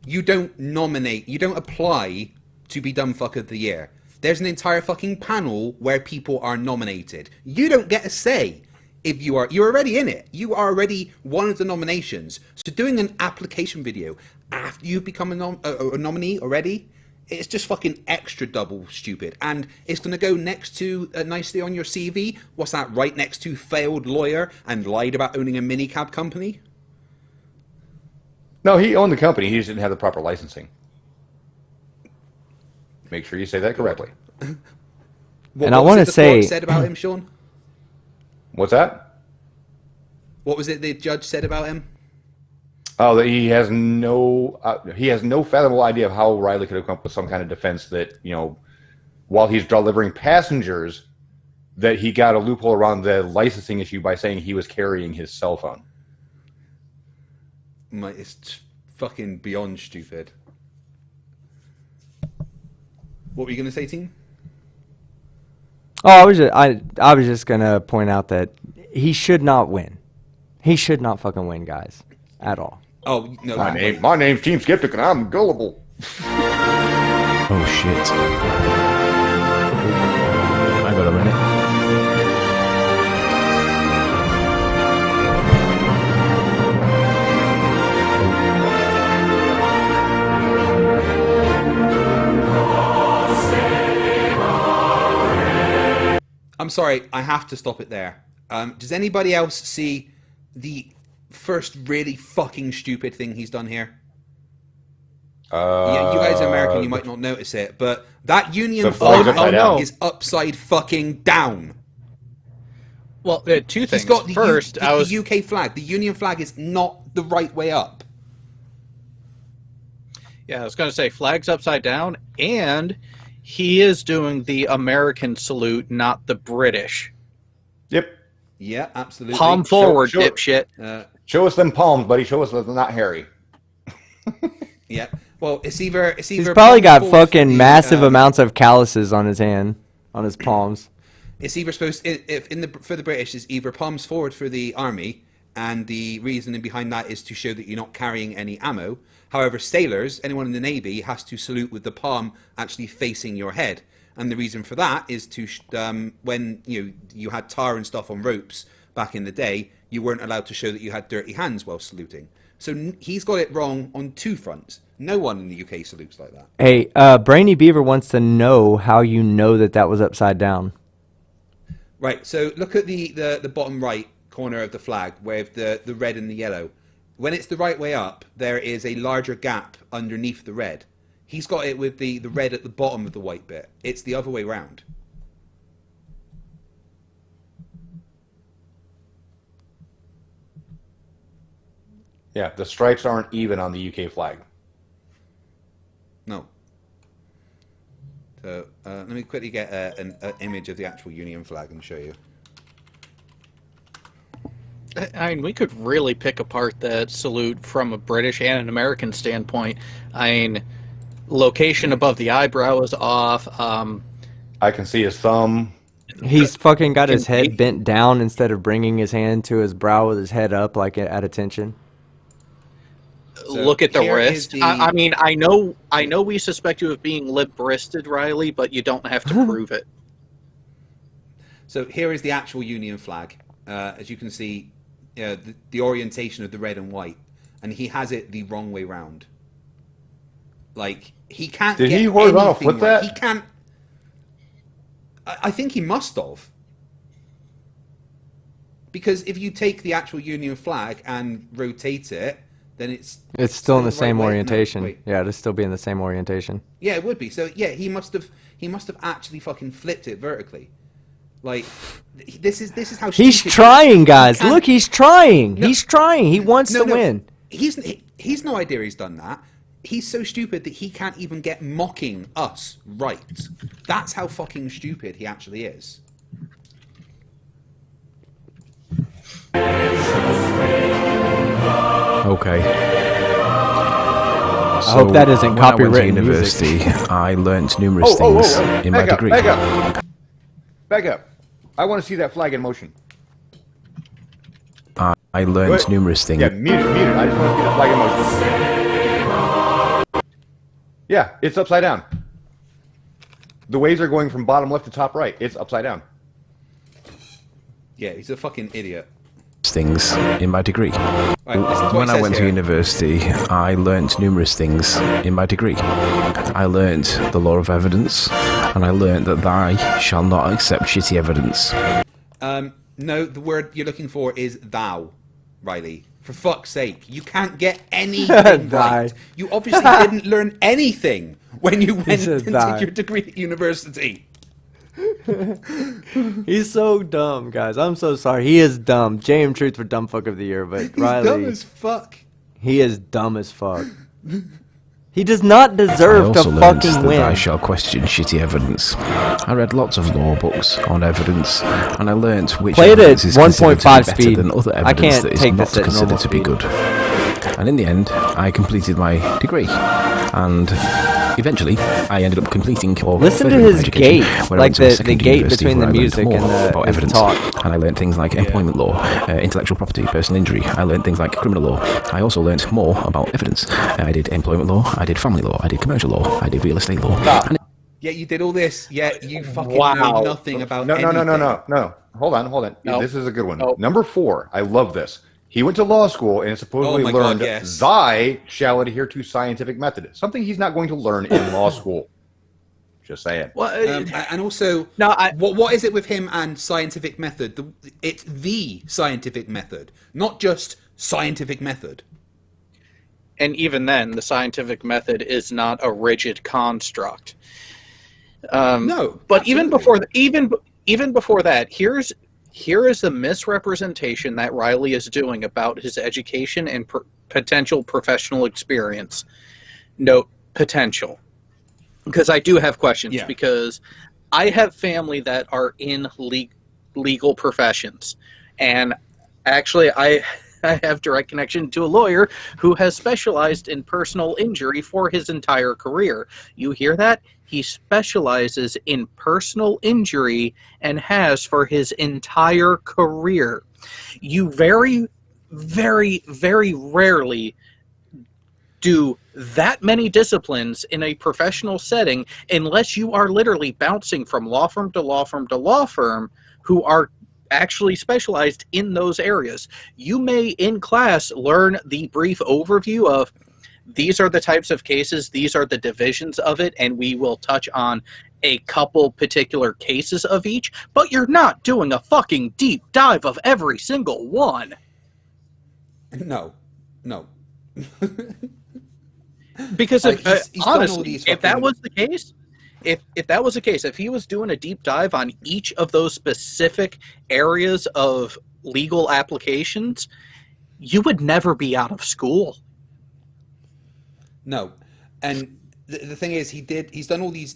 you don't nominate, you don't apply to be Dumb Fuck of the Year. There's an entire fucking panel where people are nominated. You don't get a say if you're already in it. You are already one of the nominations. So doing an application video after you've become a nominee already, it's just fucking extra double stupid. And it's going to go next to, nicely on your CV, what's that, right next to failed lawyer and lied about owning a minicab company? No, he owned the company. He just didn't have the proper licensing. Make sure you say that correctly. And I want to say, what said about him, Sean? What's that? What was it the judge said about him? Oh, that he has no fathomable idea of how Riley could have come up with some kind of defense that, you know, while he's delivering passengers, that he got a loophole around the licensing issue by saying he was carrying his cell phone. It's fucking beyond stupid. What were you going to say, team? Oh, I was just going to point out that he should not win. He should not fucking win, guys, at all. Oh, no. My name's Team Skeptic, and I'm gullible. Oh, shit. I got a minute. I'm sorry, I have to stop it there. Does anybody else see the first really fucking stupid thing he's done here? Yeah, you guys are American, you might not notice it, but that Union flag is upside fucking down. Well, two things. He's got the First, the UK flag. The Union flag is not the right way up. Yeah, I was going to say flag's upside down, and he is doing the American salute, not the British. Yep. Yeah, absolutely. Palm forward, dipshit. Show us them palms, buddy. Show us that they're not hairy. Yeah. Well, it's either. He's probably got fucking massive amounts of calluses on his hand, on his palms. It's either supposed for the British is either palms forward for the army, and the reasoning behind that is to show that you're not carrying any ammo. However, sailors, anyone in the Navy, has to salute with the palm actually facing your head. And the reason for that is to when you had tar and stuff on ropes back in the day, you weren't allowed to show that you had dirty hands while saluting. So he's got it wrong on two fronts. No one in the UK salutes like that. Hey, Brainy Beaver wants to know how you know that was upside down. Right, so look at the bottom right corner of the flag with the red and the yellow. When it's the right way up, there is a larger gap underneath the red. He's got it with the red at the bottom of the white bit. It's the other way round. Yeah, the stripes aren't even on the UK flag. No. So let me quickly get an image of the actual Union flag and show you. I mean, we could really pick apart that salute from a British and an American standpoint. I mean, location above the eyebrow is off. I can see his thumb. He's fucking got his head bent down instead of bringing his hand to his brow with his head up, like at attention. look at the wrist. I mean, I know we suspect you of being limp-wristed, Riley, but you don't have to prove it. So here is the actual Union flag. As you can see, the orientation of the red and white, and he has it the wrong way round. Like, he can't. Did he horizontal flip that? He can't. I think he must have. Because if you take the actual Union flag and rotate it, then it's still in the same orientation. No, yeah, it'll still be in the same orientation. Yeah, it would be. So yeah, he must have actually fucking flipped it vertically. Like, this is how he's trying, guys. Look, he's trying. No, he's trying. He wants to win. He's no idea he's done that. He's so stupid that he can't even get mocking us right. That's how fucking stupid he actually is. Okay. I hope that isn't copyrighted university. I learnt numerous things in my degree. Back up. I want to see that flag in motion. I learnt numerous things. Yeah, mute it. I just want to see that flag in motion. Yeah, it's upside down. The waves are going from bottom left to top right. It's upside down. Yeah, he's a fucking idiot. Things in my degree. When I went to university, I learnt numerous things in my degree. I learnt the law of evidence, and I learnt that thou shall not accept shitty evidence. No, the word you're looking for is thou, Riley. For fuck's sake, you can't get anything right. You obviously didn't learn anything when you went into your degree at university. He's so dumb, guys. I'm so sorry. He is dumb. JM Truth for Dumb Fuck of the Year, but he's Riley, dumb as fuck. He is dumb as fuck. He does not deserve to fucking win. I shall question shitty evidence. I read lots of law books on evidence, and I learnt which evidence is considered to be better than other evidence that is not considered to be good. And in the end, I completed my degree, and eventually I ended up completing or listen to his gait, like the gait between the music and the evidence talk. And I learned things like employment law, intellectual property, personal injury. I learned things like criminal law. I also learned more about evidence. I did employment law, I did family law, I did commercial law, I did real estate law. Yeah, you did all this. Yeah, you fucking know nothing about anything. No. Hold on. No. This is a good one. No. Number 4. I love this. He went to law school and supposedly learned thy shall adhere to scientific method. Something he's not going to learn in law school. Just saying. Well, and also, what is it with him and scientific method? It's the scientific method, not just scientific method. And even then, the scientific method is not a rigid construct. No, but even before that, here is the misrepresentation that Riley is doing about his education and potential professional experience. Note potential, because I do have questions. Because I have family that are in legal professions, and actually I have direct connection to a lawyer who has specialized in personal injury for his entire career. You hear that? He specializes in personal injury and has for his entire career. You very, very, very rarely do that many disciplines in a professional setting unless you are literally bouncing from law firm to law firm to law firm who are actually specialized in those areas. You may in class learn the brief overview of these are the types of cases, these are the divisions of it, and we will touch on a couple particular cases of each, but you're not doing a fucking deep dive of every single one. No. Because honestly, if that was the case, if he was doing a deep dive on each of those specific areas of legal applications, you would never be out of school. No, and the thing is, he's done all these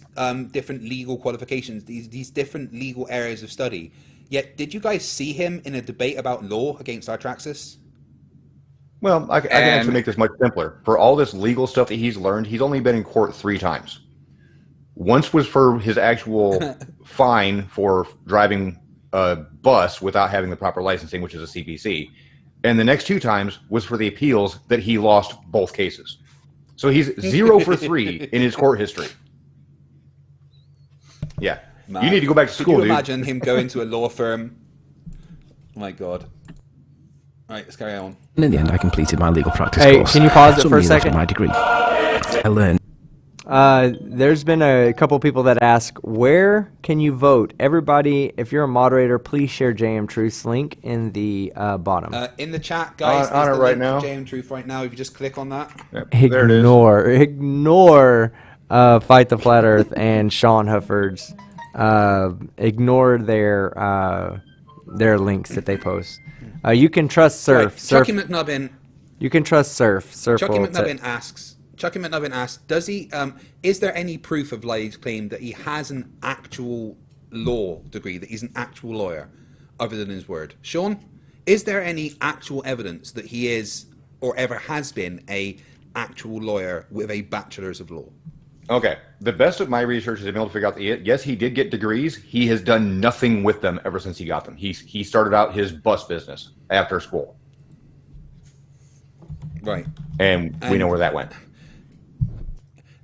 different legal qualifications, these different legal areas of study. Yet, did you guys see him in a debate about law against Artraxis? Well, I can actually make this much simpler. For all this legal stuff that he's learned, he's only been in court 3 times. Once was for his actual fine for driving a bus without having the proper licensing, which is a CPC. and the next 2 times was for the appeals that he lost both cases. So he's 0 for 3 in his court history. Yeah. Man. You need to go back to school, Could you imagine him going to a law firm? Oh my God. All right, let's carry on. And in the end, I completed my legal practice course. course. Can you pause it for a second? My degree. I learned. There's been a couple people that ask, where can you vote? Everybody, if you're a moderator, please share JM Truth's link in the bottom. In the chat, guys. On it right now. JM Truth right now. If you just click on that. Yep, Ignore Fight the Flat Earth and Sean Hufford's. Ignore their links that they post. You can trust Surf. Right. Chucky McNubbin. You can trust Surf. Chucky McNubbin asks, does he? Is there any proof of Lyle's claim that he has an actual law degree, that he's an actual lawyer, other than his word? Sean, is there any actual evidence that he is or ever has been a actual lawyer with a bachelor's of law? Okay. The best of my research has been able to figure out that yes, he did get degrees. He has done nothing with them ever since he got them. He started out his bus business after school. Right. And we know where that went.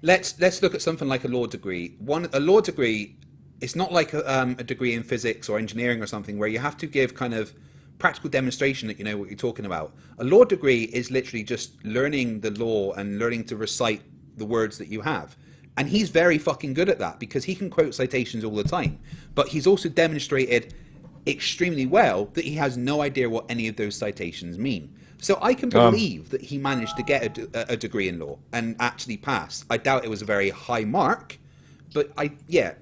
Let's look at something like a law degree. A law degree, it's not like a degree in physics or engineering or something where you have to give kind of practical demonstration that you know what you're talking about. A law degree is literally just learning the law and learning to recite the words that you have. And he's very fucking good at that because he can quote citations all the time. But he's also demonstrated extremely well that he has no idea what any of those citations mean. So I can believe that he managed to get a degree in law and actually pass. I doubt it was a very high mark, but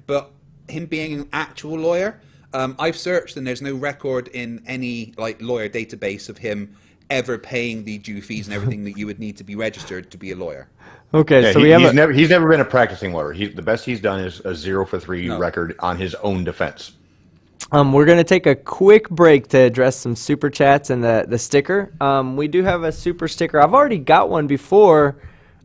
but him being an actual lawyer, I've searched and there's no record in any like lawyer database of him ever paying the due fees and everything that you would need to be registered to be a lawyer. Okay, yeah, so he's never been a practicing lawyer. The best he's done is a 0 for 3 record on his own defense. We're going to take a quick break to address some super chats and the sticker. We do have a super sticker. I've already got one before.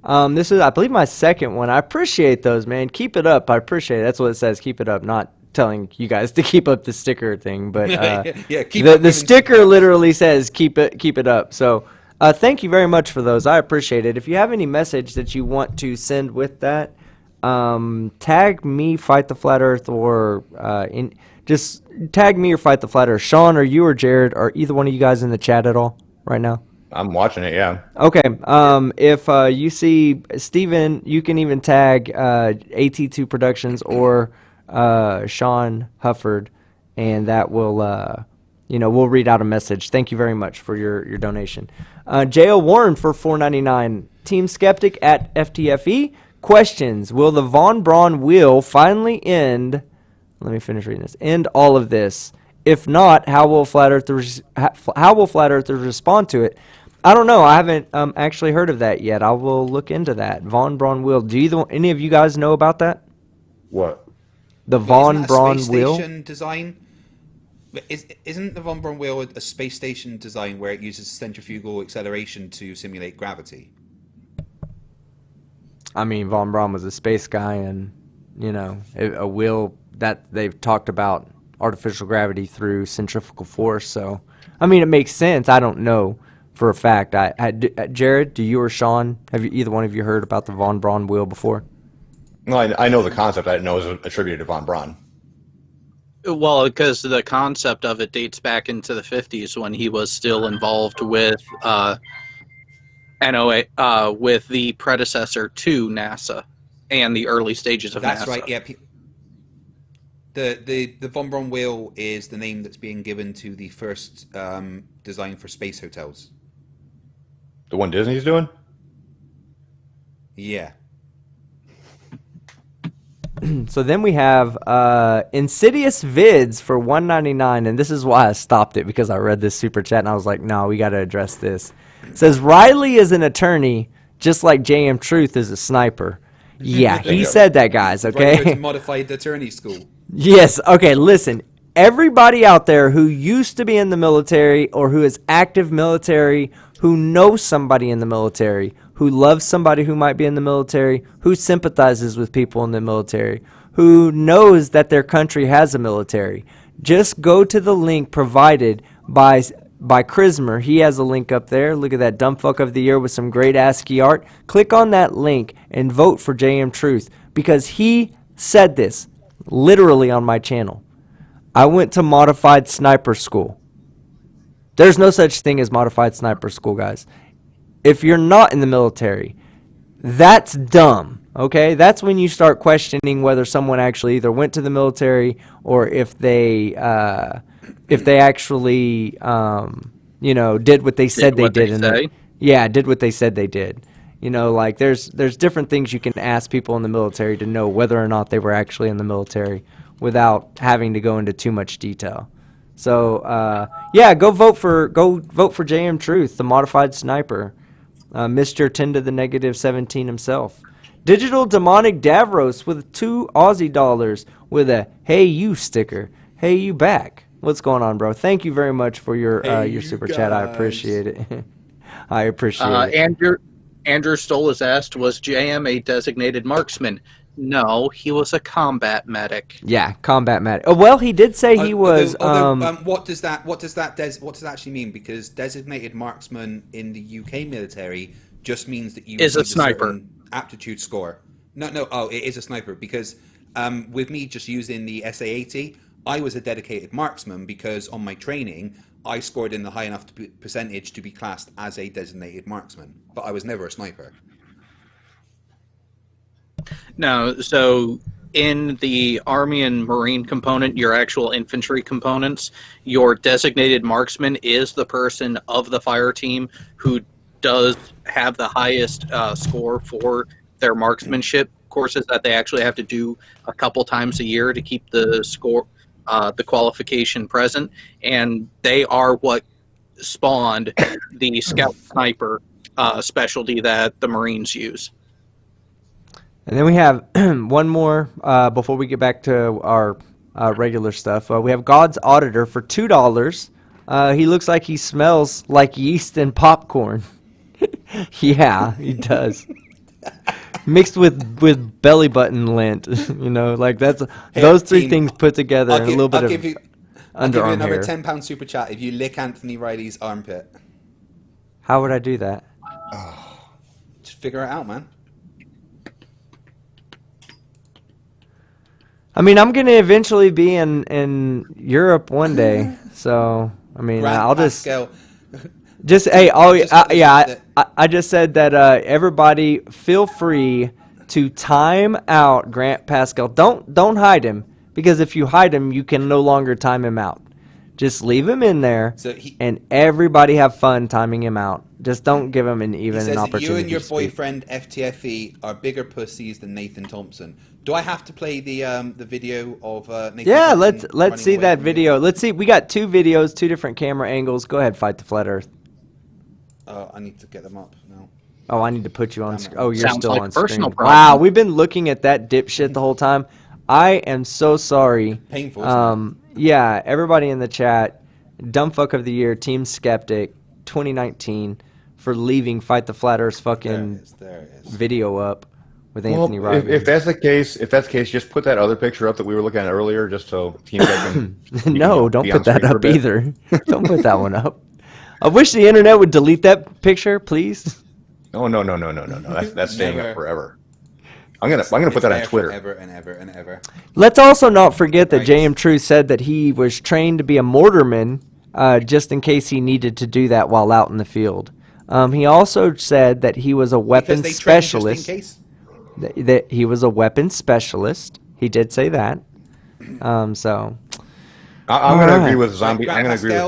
This is, I believe, my second one. I appreciate those, man. Keep it up. I appreciate it. That's what it says. Keep it up. Not telling you guys to keep up the sticker thing, but the sticker literally says keep it up. So thank you very much for those. I appreciate it. If you have any message that you want to send with that, tag me, Fight the Flat Earth, or just tag me or Fight the Flat Earth. Sean, or you or Jared, are either one of you guys in the chat at all right now? I'm watching it, yeah. Okay. If you see Steven, you can even tag AT2 Productions or Sean Hufford, and that will, we'll read out a message. Thank you very much for your donation. J.O. Warren for $4.99. Team Skeptic at FTFE. Questions. Will the Von Braun wheel finally end? Let me finish reading this. End all of this. If not, how will Flat Earthers respond to it? I don't know. I haven't actually heard of that yet. I will look into that. Von Braun wheel. Do any of you guys know about that? What? The Von Braun wheel design. Isn't the Von Braun wheel a space station design where it uses centrifugal acceleration to simulate gravity? I mean, Von Braun was a space guy, and a wheel that they've talked about artificial gravity through centrifugal force. So, I mean, it makes sense. I don't know for a fact. Jared, do you or Sean, have either one of you heard about the Von Braun wheel before? Well, I know the concept. I didn't know it was attributed to Von Braun. Well, because the concept of it dates back into the 50s when he was still involved with NOAA, with the predecessor to NASA and the early stages of NASA. That's right, yeah. The Von Braun wheel is the name that's being given to the first design for space hotels. The one Disney's doing? Yeah. So then we have Insidious Vids for $1.99, and this is why I stopped it, because I read this super chat and I was like, no, we got to address this. It says Riley is an attorney, just like JM Truth is a sniper. Yeah, he said that, guys. Okay. Right, modified attorney school. Yes. Okay. Listen, everybody out there who used to be in the military or who is active military, who knows somebody in the military, who loves somebody who might be in the military, who sympathizes with people in the military, who knows that their country has a military, just go to the link provided by by Chrismer. He has a link up there. Look at that, dumb fuck of the year with some great ASCII art. Click on that link and vote for JM Truth, because he said this literally on my channel. I went to modified sniper school. There's no such thing as modified sniper school, guys. If you're not in the military, that's dumb, okay? That's when you start questioning whether someone actually either went to the military or if they actually, you know, did what they said they did. Yeah, did what they said they did. You know, like there's different things you can ask people in the military to know whether or not they were actually in the military without having to go into too much detail. So yeah, go vote for JM Truth, the modified sniper, Mr. 10 to the negative 17 himself. Digital Demonic Davros with 2 Aussie dollars with a "Hey you" sticker. Hey you back. What's going on, bro? Thank you very much for your super chat. I appreciate it. I appreciate it. Andrew Stoll is asked, was JM a designated marksman? No, he was a combat medic. Yeah, combat medic. Oh, well, he did say he was. What does that actually mean? Because designated marksman in the UK military just means that you is a sniper aptitude score. No. Oh, it is a sniper because with me just using the SA80, I was a dedicated marksman because on my training I scored in the high enough percentage to be classed as a designated marksman, but I was never a sniper. No, so in the Army and Marine component, your actual infantry components, your designated marksman is the person of the fire team who does have the highest score for their marksmanship courses that they actually have to do a couple times a year to keep the score, the qualification present, and they are what spawned the scout sniper specialty that the Marines use. And then we have one more before we get back to our regular stuff. We have God's Auditor for $2. He looks like he smells like yeast and popcorn. Yeah, he does. Mixed with belly button lint, you know, like that's those three things put together and a little bit of underarm hair. I'll give you another £10 super chat if you lick Anthony Riley's armpit. How would I do that? Just figure it out, man. I mean, I'm gonna eventually be in Europe one day, so I mean, I'll just hey, I just said that everybody feel free to time out Grant Pascal. Don't hide him, because if you hide him, you can no longer time him out. Just leave him in there, and everybody have fun timing him out. Just don't give him an opportunity. You and your boyfriend FTFE are bigger pussies than Nathan Thompson. Do I have to play the video of Nathan? Yeah, let's see that video. Let's see. We got 2 videos, 2 different camera angles. Go ahead, fight the flat Earth. I need to get them up now. Oh, I need to put you on screen. Oh, you're still on screen. Problem. Wow, we've been looking at that dipshit the whole time. I am so sorry. Painful. Yeah, everybody in the chat, dumb fuck of the year, Team Skeptic, 2019, for leaving Fight the Flat Earth's fucking video up with Anthony Riley. If that's the case, just put that other picture up that we were looking at earlier, just so Team Skeptic can. No, don't put that up either. Don't put that one up. I wish the internet would delete that picture, please. No. That's staying up forever. I'm gonna put that on Twitter. Forever and ever and ever. Let's also not forget that JM Truth said that he was trained to be a mortarman, just in case he needed to do that while out in the field. He also said that he was a weapons specialist. Just in case? That he was a weapons specialist. He did say that. So I'm gonna agree with Zombie. I'm gonna agree with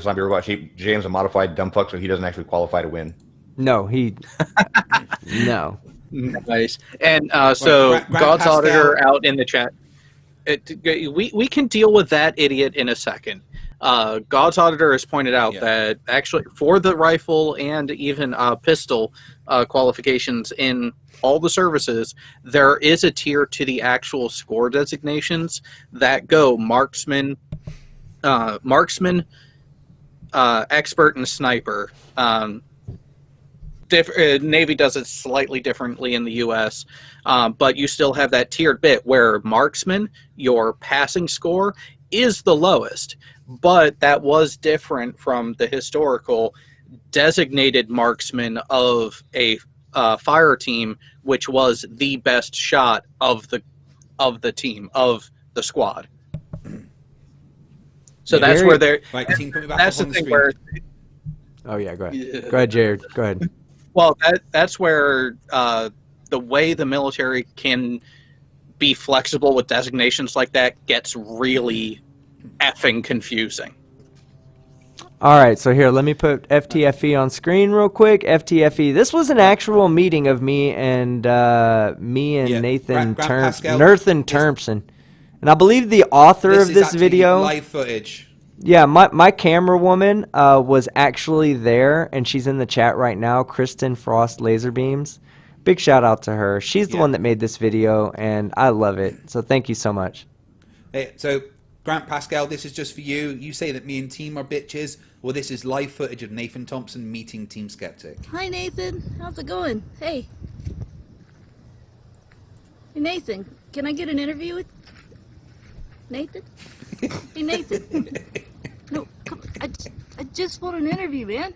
Zombie Robot Sheep. James a modified dumb fuck, so he doesn't actually qualify to win. No, no. Nice. And so God's Auditor out in the chat. We can deal with that idiot in a second. God's Auditor has pointed out that actually for the rifle and even pistol qualifications in all the services, there is a tier to the actual score designations that go marksman, expert, and sniper. Navy does it slightly differently in the U.S., but you still have that tiered bit where marksman, your passing score is the lowest, but that was different from the historical designated marksman of a fire team, which was the best shot of the team, of the squad. So that's where they're. Right, team, put me back that's up the on thing the where. Oh yeah, go ahead. Go ahead, Jared. Go ahead. Well, that's where the way the military can be flexible with designations like that gets really effing confusing. All right, so here, let me put FTFE on screen real quick. FTFE. This was an actual meeting of me and Nathan Termpson, and I believe the author of this video. Live footage. Yeah, my camera woman was actually there, and she's in the chat right now. Kristen Frost Laser Beams. Big shout out to her. She's the one that made this video, and I love it. So thank you so much. Hey, so Grant Pascal, this is just for you. You say that me and Team are bitches. Well, this is live footage of Nathan Thompson meeting Team Skeptic. Hi, Nathan. How's it going? Hey. Hey, Nathan. Can I get an interview with Nathan? Hey, Nathan. No, come on. I just want an interview, man.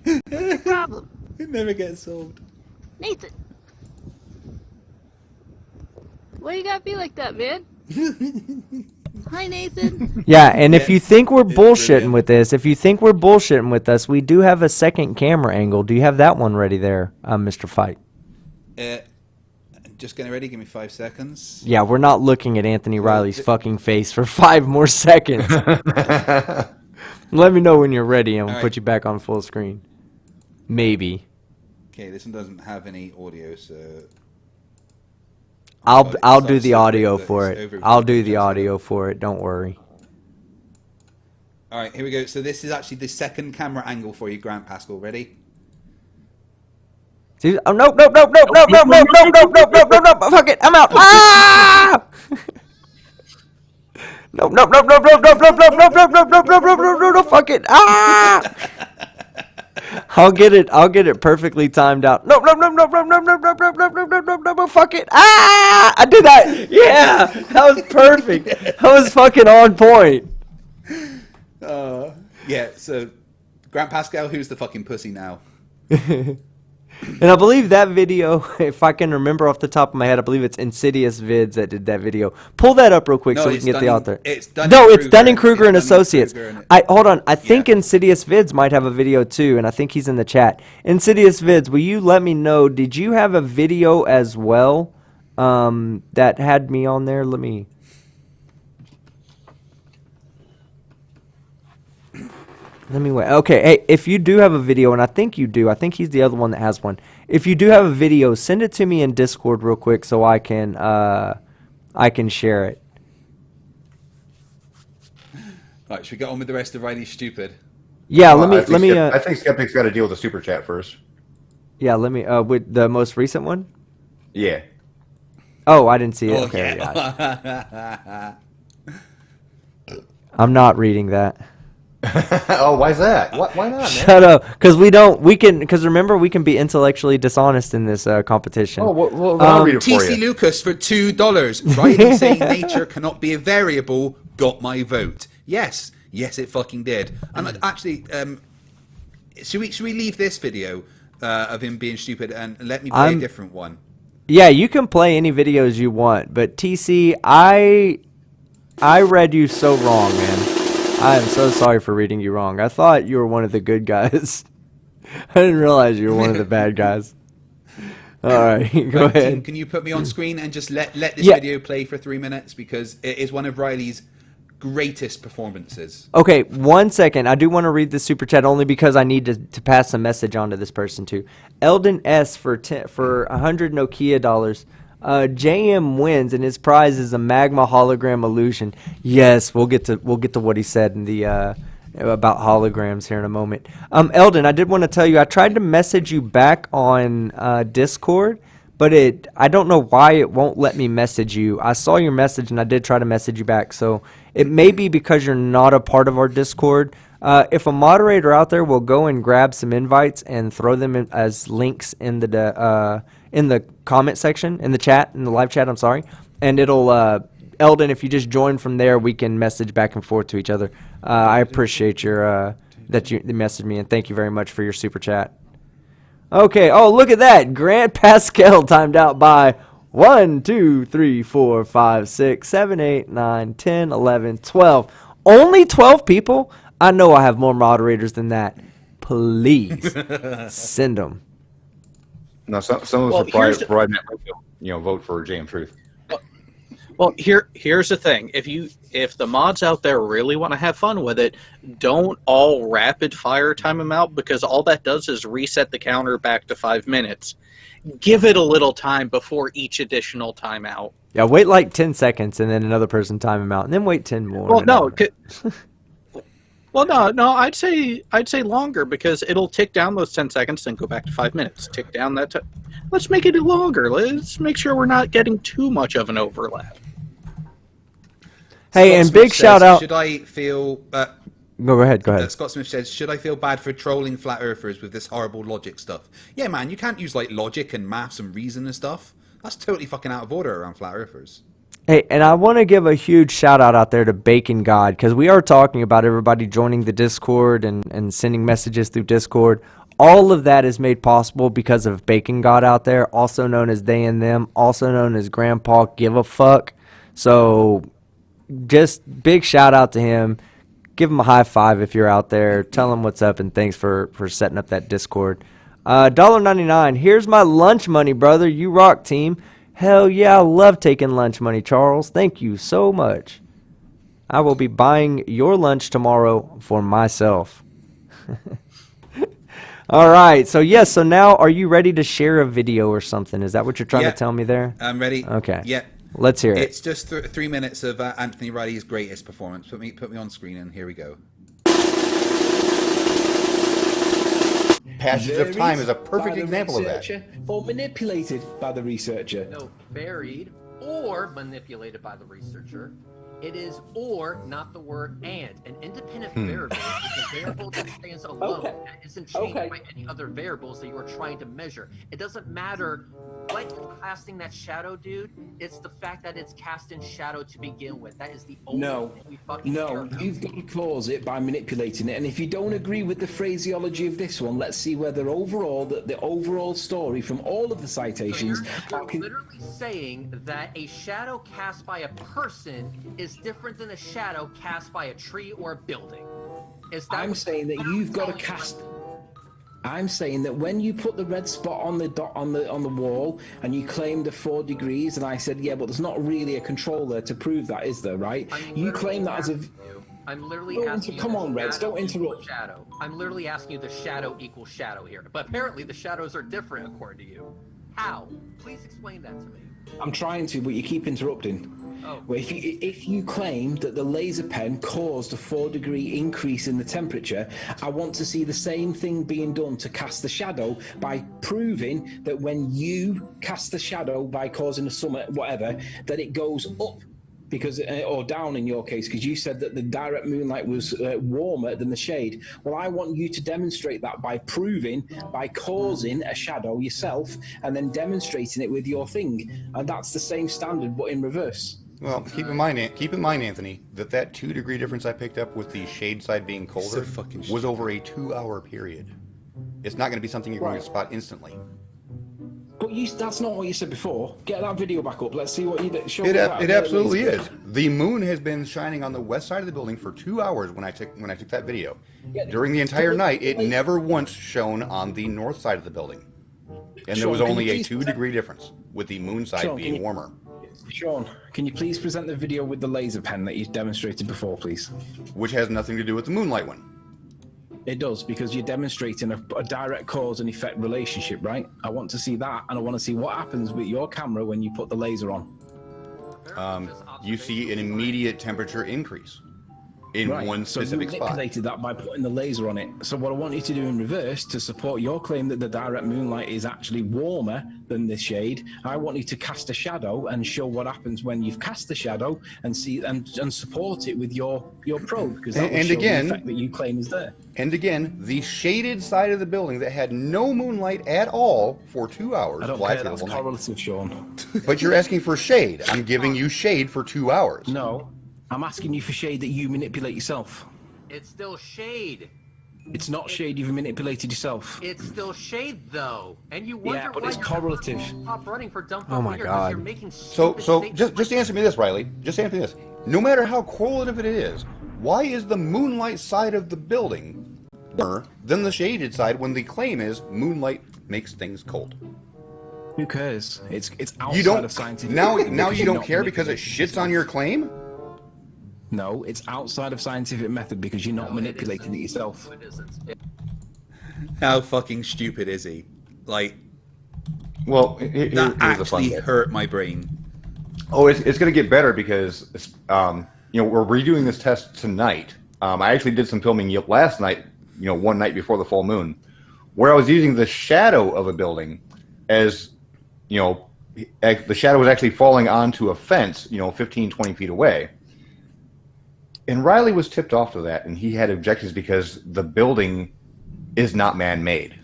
What's the problem? It never gets solved. Nathan. Why you gotta be like that, man? Hi, Nathan. Yeah, and if you think we're bullshitting with this, if you think we're bullshitting with us, we do have a second camera angle. Do you have that one ready there, Mr. Fight? Just getting ready. Give me 5 seconds. Yeah, we're not looking at Anthony Riley's fucking face for 5 more seconds. Let me know when you're ready, and we'll put you back on full screen. Maybe. Okay, this one doesn't have any audio, so I'll do the audio for it. I'll do the audio for it. Don't worry. All right, here we go. So this is actually the second camera angle for you, Grant Pascal. Ready? See? Oh no! Fuck it! I'm out! Ah! No! Fuck it! Ah! I'll get it perfectly timed out. No! Fuck it! Ah! I did that! Yeah! That was perfect. That was fucking on point. Yeah, so Grant Pascal, who's the fucking pussy now? And I believe that video, if I can remember off the top of my head, I believe it's Insidious Vids that did that video. Pull that up real quick so we can get the author. It's Dunning-Kruger and Associates. Hold on. I think Insidious Vids might have a video too, and I think he's in the chat. Insidious Vids, will you let me know, did you have a video as well that had me on there? Let me wait. Okay, hey, if you do have a video, and I think you do, I think he's the other one that has one. If you do have a video, send it to me in Discord real quick so I can share it. Right, should we get on with the rest of Riley's stupid? Yeah, well, let me. I think Skeptic's got to deal with the super chat first. Yeah, let me. With the most recent one. Yeah. Oh, I didn't see it. Oh, Okay, yeah. I'm not reading that. Oh, why's that? Why not, man? Shut up, because remember, we can be intellectually dishonest in this competition. Oh, well I'll read it for TC you. Lucas for $2. Riley saying nature cannot be a variable got my vote. Yes, it fucking did. And actually, should we leave this video of him being stupid and let me play a different one? Yeah, you can play any videos you want, but TC, I read you so wrong, man. I am so sorry for reading you wrong. I thought you were one of the good guys. I didn't realize you were one of the bad guys. All right, go ahead. Team, can you put me on screen and just let this video play for 3 minutes, because it is one of Riley's greatest performances. Okay, 1 second. I do want to read the super chat only because I need to pass a message on to this person too. Eldon S for 100 Nokia dollars. JM wins and his prize is a magma hologram illusion. Yes, we'll get to what he said in the about holograms here in a moment. Eldon, I did want to tell you I tried to message you back on Discord, but I don't know why it won't let me message you. I saw your message and I did try to message you back, so it may be because you're not a part of our Discord. If a moderator out there will go and grab some invites and throw them in as links in the comment section, in the chat, in the live chat, I'm sorry, and it'll Eldon, if you just join from there, we can message back and forth to each other. I appreciate your that you messaged me, and thank you very much for your super chat. Okay. Oh, look at that. Grant Pascal timed out by 1, 2, 3, 4, 5, 6, 7, 8, 9, 10, 11, 12. Only 12 people? I know I have more moderators than that. Please send them. No, some of us are probably vote for JM Truth. Well, here's the thing. If the mods out there really want to have fun with it, don't all rapid fire time them out, because all that does is reset the counter back to 5 minutes. Give it a little time before each additional timeout. Yeah, wait like 10 seconds and then another person time them out, and then wait 10 more. Well, no, I'd say longer, because it'll tick down those 10 seconds, then go back to 5 minutes. Tick down that. Let's make it longer. Let's make sure we're not getting too much of an overlap. Hey, Scott and Smith big says, shout out. Should I feel? Go ahead. Scott Smith says, should I feel bad for trolling flat earthers with this horrible logic stuff? Yeah, man, you can't use like logic and maths and reason and stuff. That's totally fucking out of order around flat earthers. Hey, and I want to give a huge shout out there to Bacon God, because we are talking about everybody joining the Discord and sending messages through Discord. All of that is made possible because of Bacon God out there, also known as They and Them, also known as Grandpa Give a Fuck. So just big shout out to him. Give him a high five if you're out there. Tell him what's up, and thanks for setting up that Discord. $1.99. Here's my lunch money, brother. You rock, team. Hell yeah, I love taking lunch money, Charles. Thank you so much. I will be buying your lunch tomorrow for myself. All right. So, yes. So now are you ready to share a video or something? Is that what you're trying to tell me there? I'm ready. Okay. Yeah. Let's hear it. It's just 3 minutes of Anthony Riley's greatest performance. Put me on screen, and here we go. Passage of time is a perfect example of that. Or manipulated by the researcher. No, varied or manipulated by the researcher. It is or, not the word and. An independent variable is a variable that stands alone and isn't changed by any other variables that you are trying to measure. It doesn't matter what you're casting that shadow, dude. It's the fact that it's cast in shadow to begin with. That is the only thing we fucking care about. You've got to cause it by manipulating it. And if you don't agree with the phraseology of this one, let's see whether overall, the overall story from all of the citations... So you're literally saying that a shadow cast by a person is different than a shadow cast by a tree or a building. I'm saying that you've got to cast... I'm saying that when you put the red spot on the dot on the wall and you claimed the 4 degrees, and I said, yeah, but there's not really a control there to prove that, is there? Right? You claim that as a... I'm literally asking you. Come on, Reds, don't interrupt. Shadow. I'm literally asking you the shadow equals shadow here. But apparently the shadows are different according to you. How? Please explain that to me. I'm trying to, but you keep interrupting. Oh. Well, if you claim that the laser pen caused a 4-degree increase in the temperature, I want to see the same thing being done to cast the shadow by proving that when you cast the shadow by causing a summit, whatever, that it goes up. Because, or down in your case, because you said that the direct moonlight was warmer than the shade. Well, I want you to demonstrate that by proving, by causing a shadow yourself, and then demonstrating it with your thing. And that's the same standard, but in reverse. Well, keep in mind, Anthony, that 2 degree difference I picked up with the shade side being colder was over a 2-hour period. It's not going to be something you're going to spot instantly. But that's not what you said before. Get that video back up. Let's see what you did. It absolutely is. The moon has been shining on the west side of the building for 2 hours when I took that video. During the entire night, it never once shone on the north side of the building. And there was only a 2 degree difference, with the moon side being warmer. Sean, can you please present the video with the laser pen that you demonstrated before, please? Which has nothing to do with the moonlight one. It does, because you're demonstrating a direct cause and effect relationship, right? I want to see that, and I want to see what happens with your camera when you put the laser on. You see an immediate temperature increase. in one So you specific spot. manipulated that by putting the laser on it. So what I want you to do in reverse, to support your claim that the direct moonlight is actually warmer than this shade, I want you to cast a shadow and show what happens when you've cast the shadow, and see and support it with your probe, because that will show the effect that you claim is there. And again, the shaded side of the building that had no moonlight at all for 2 hours. I don't care, that's correlative, Sean. But you're asking for shade. I'm giving you shade for 2 hours. No, I'm asking you for shade that you manipulate yourself. It's still shade. It's not shade you've manipulated yourself. It's still shade, though. And you wonder yeah, but why it's correlative. Stop running for dumb Oh my God. You're making So just answer me this, Riley. Just answer me this. No matter how correlative it is, why is the moonlight side of the building warmer than the shaded side when the claim is moonlight makes things cold? Who cares? It's outside of scientific. Now you don't care because it shits on your claim? No, it's outside of scientific method because you're not manipulating it yourself. It isn't. How fucking stupid is he? Like, well, that here's the fun actually bit. hurt my brain. Oh, it's going to get better because we're redoing this test tonight. I actually did some filming last night, one night before the full moon, where I was using the shadow of a building as, the shadow was actually falling onto a fence, 15, 20 feet away. And Riley was tipped off to that, and he had objections because the building is not man-made.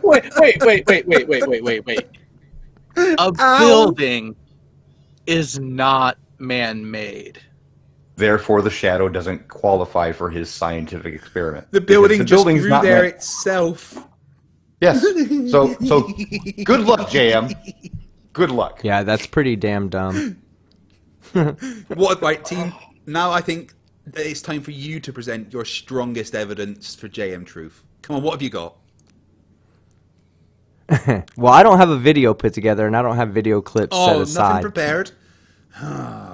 Wait. A building is not man-made. Therefore, the shadow doesn't qualify for his scientific experiment. The building just building's grew not there man- itself. Yes. So good luck, JM. Good luck. Yeah, that's pretty damn dumb. What, right, team? Now I think that it's time for you to present your strongest evidence for JM Truth. Come on, what have you got? Well, I don't have a video put together, and I don't have video clips set aside. Nothing prepared?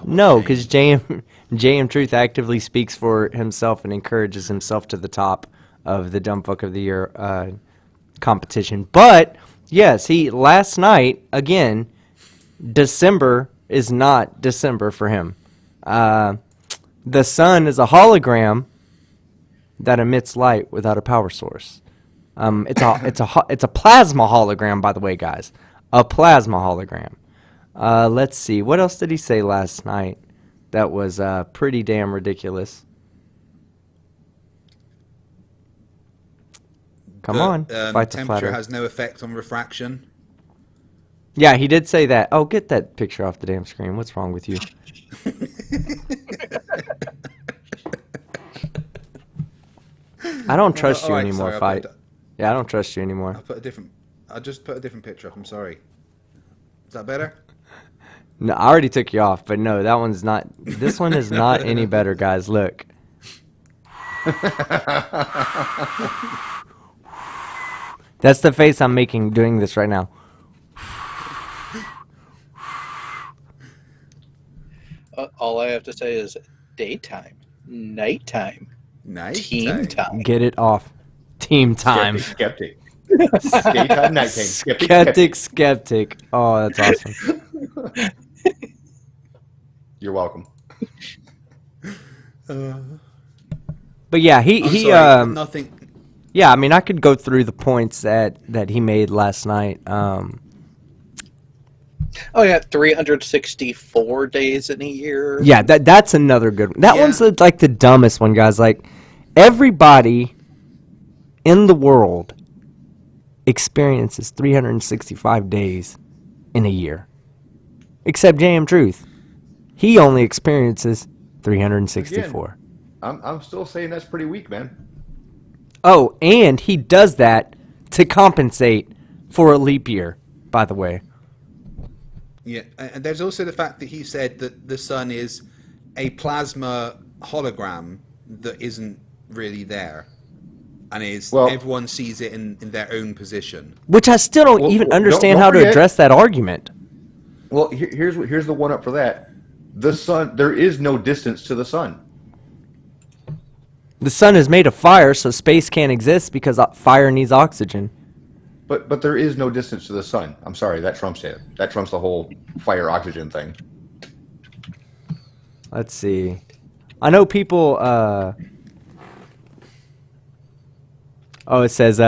No, because JM Truth actively speaks for himself and encourages himself to the top of the Dumb Fuck of the Year competition. But yes, last night again. December is not December for him. The sun is a hologram that emits light without a power source. It's a plasma hologram, by the way, guys. A plasma hologram. Let's see. What else did he say last night that was pretty damn ridiculous? Come on. Fight the temperature flatter. has no effect on refraction. Yeah, he did say that. Oh, get that picture off the damn screen. What's wrong with you? I don't trust you anymore, sorry, Fight. Yeah, I don't trust you anymore. I just put a different picture up. I'm sorry. Is that better? No, I already took you off, but no, that one's not. This one is not any better, guys. Look. That's the face I'm making doing this right now. All I have to say is daytime, nighttime, team time. Get it off. Team time. Skeptic. Daytime, nighttime. Skeptic. Oh, that's awesome. You're welcome. But yeah, he nothing. Yeah, I mean, I could go through the points that he made last night. Oh yeah, 364 days in a year. Yeah, that's another good one. That one's like the dumbest one, guys. Like, everybody in the world experiences 365 days in a year. Except JM Truth. He only experiences 364. Again, I'm still saying that's pretty weak, man. Oh, and he does that to compensate for a leap year, by the way. Yeah, and there's also the fact that he said that the sun is a plasma hologram that isn't really there, and everyone sees it in their own position. Which I still don't even understand how to address that argument. Well, here's the one up for that. The sun, there is no distance to the sun. The sun is made of fire, so space can't exist because fire needs oxygen. But there is no distance to the sun. I'm sorry, that trumps it. That trumps the whole fire oxygen thing. Let's see. I know people. Oh, it says.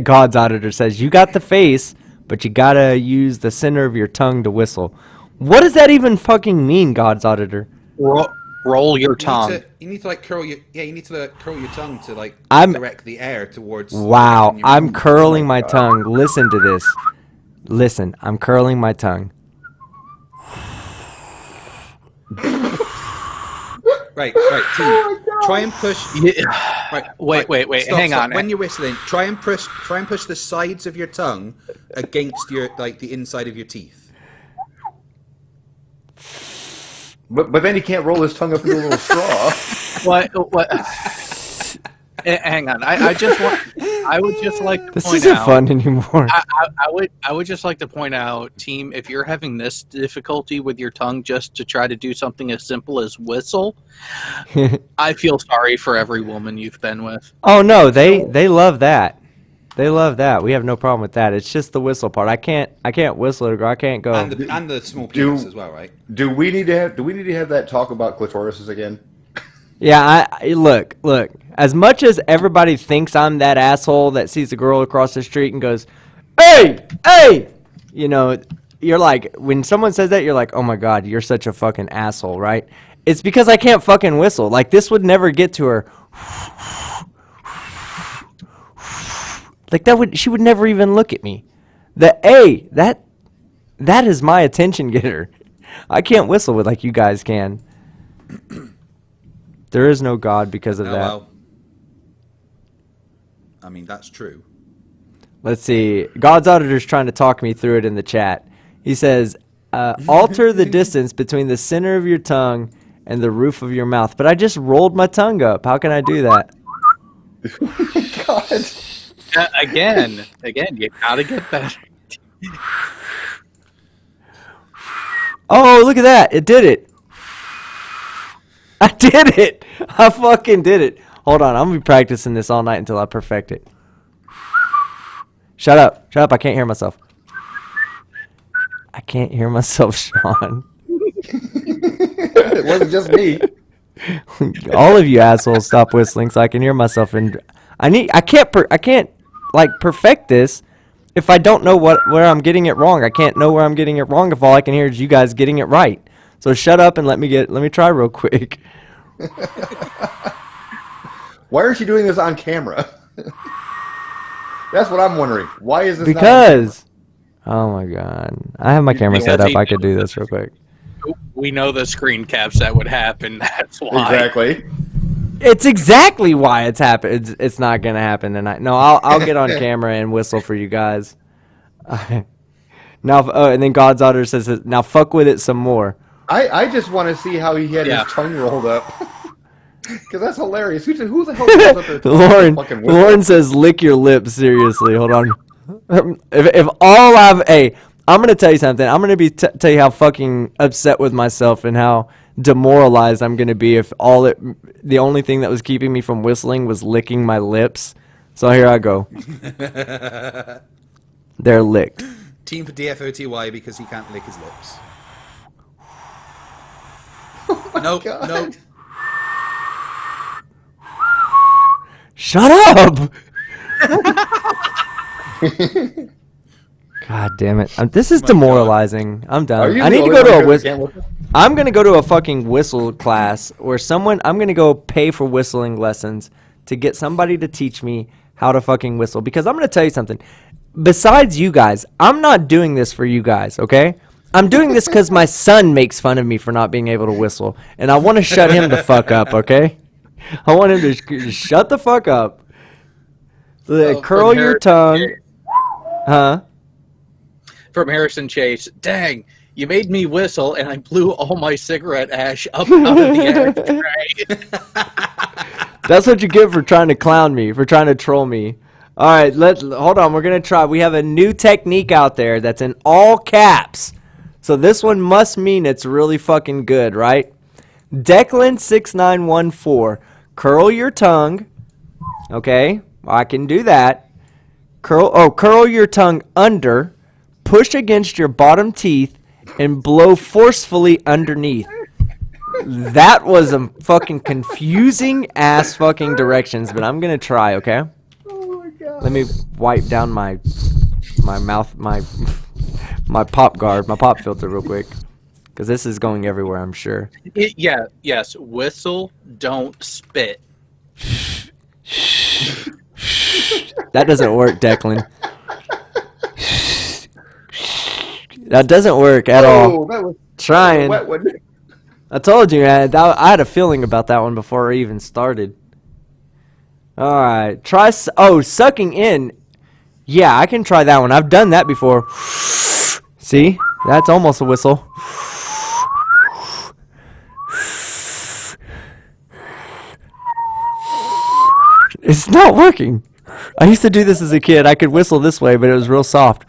God's auditor says you got the face, but you gotta use the center of your tongue to whistle. What does that even fucking mean, God's auditor? Roll your tongue. You need to like curl your you need to curl your tongue to like direct the air towards. Wow, I'm curling my tongue. Listen to this. Listen, I'm curling my tongue. Right, team. Try and push. Right, wait. Stop, hang on. When you're whistling, try and push the sides of your tongue against your the inside of your teeth. But then he can't roll his tongue up into a little straw. What? Hang on. I would just like to this point isn't out, fun anymore. I would just like to point out, team, if you're having this difficulty with your tongue just to try to do something as simple as whistle, I feel sorry for every woman you've been with. Oh no, they love that. They love that. We have no problem with that. It's just the whistle part. I can't whistle or I can't go. And the small penis as well, right? Do we need to have that talk about clitorises again? Yeah, look. As much as everybody thinks I'm that asshole that sees a girl across the street and goes, "Hey!" You know, you're like, when someone says that, you're like, "Oh my god, you're such a fucking asshole," right? It's because I can't fucking whistle. Like, this would never get to her. Like, she would never even look at me. That is my attention getter. I can't whistle with like you guys can. There is no God because of that. Well, I mean, that's true. Let's see. God's auditor's trying to talk me through it in the chat. He says, alter the distance between the center of your tongue and the roof of your mouth. But I just rolled my tongue up. How can I do that? God. Again, you gotta get better. Oh, look at that. It did it. I did it. I fucking did it. Hold on. I'm going to be practicing this all night until I perfect it. Shut up. I can't hear myself. I can't hear myself, Sean. It wasn't just me. All of you assholes stop whistling so I can hear myself. And I can't like perfect this if I don't know where I'm getting it wrong. I can't know where I'm getting it wrong if all I can hear is you guys getting it right. So shut up and let me try real quick. Why aren't you doing this on camera? That's what I'm wondering. Why is this because oh my god. I have my camera set up. I could do this real quick. We know the screen caps that would happen. That's why. Exactly. It's exactly why it's happened. It's not gonna happen tonight. No, I'll get on camera and whistle for you guys. Now, and then God's auditor says, "Now fuck with it some more." I just want to see how he had his tongue rolled up. Because that's hilarious. Who the hell rolls up their tongue? Lauren says, "Lick your lips." Seriously, hold on. If all I'm gonna tell you something. I'm gonna tell you how fucking upset with myself and how demoralized I'm gonna be if the only thing that was keeping me from whistling was licking my lips. So here I go. They're licked. Team for DFOTY because he can't lick his lips. No. Shut up! God damn it! This is demoralizing. God. I'm done. I need to go to a whistle. I'm gonna go to a fucking whistle class or I'm gonna go pay for whistling lessons to get somebody to teach me how to fucking whistle. Because I'm gonna tell you something. Besides you guys, I'm not doing this for you guys. Okay? I'm doing this because my son makes fun of me for not being able to whistle, and I want to shut him the fuck up. Okay? I want him to shut the fuck up. Curl your tongue. Huh? From Harrison Chase, dang, you made me whistle and I blew all my cigarette ash up out of the air. That's what you get for trying to clown me, for trying to troll me. All right, hold on. We're going to try. We have a new technique out there that's in all caps. So this one must mean it's really fucking good, right? Declan6914, curl your tongue. Okay, I can do that. Curl your tongue under, push against your bottom teeth, and blow forcefully underneath. That was a fucking confusing ass fucking directions, but I'm gonna try, okay? Oh my god. Let me wipe down my mouth, my pop guard, my pop filter real quick. Because this is going everywhere, I'm sure. Yes. Whistle, don't spit. That doesn't work, Declan. That doesn't work at all. That was Trying. wet, wasn't it? I told you, man. I had a feeling about that one before I even started. All right. Try. Oh, sucking in. Yeah, I can try that one. I've done that before. See? That's almost a whistle. It's not working. I used to do this as a kid. I could whistle this way, but it was real soft.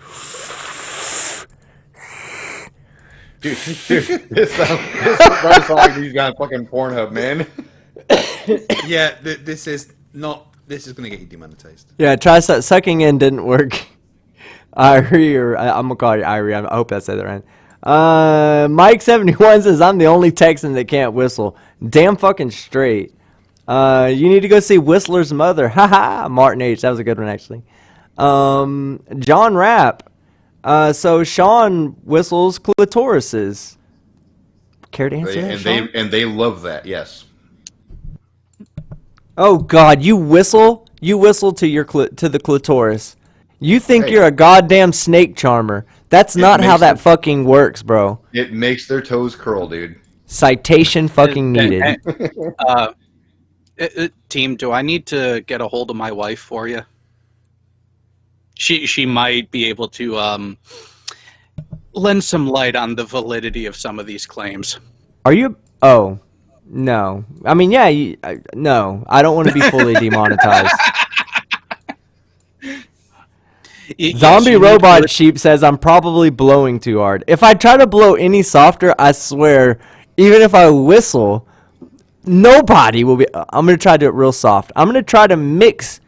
Dude, this sounds like he's got fucking Pornhub, man. Yeah, this is gonna get you demonetized. Yeah, try sucking in didn't work. Irie, or I'm gonna call you Irie. I hope I said that right. Mike71 says I'm the only Texan that can't whistle. Damn fucking straight. You need to go see Whistler's Mother. Haha, Martin H. That was a good one actually. John Rapp. So Sean whistles clitorises. Care to answer that, Sean? They love that. Yes. Oh God, you whistle to your to the clitoris. You think you're a goddamn snake charmer. That's not how that fucking works, bro. It makes their toes curl, dude. Citation fucking needed. Team, do I need to get a hold of my wife for you? She might be able to lend some light on the validity of some of these claims. Are you? Oh, no. I mean, yeah, no. I don't want to be fully demonetized. Zombie Robot Sheep says I'm probably blowing too hard. If I try to blow any softer, I swear, even if I whistle, nobody will be. I'm going to try to do it real soft. I'm going to try to mix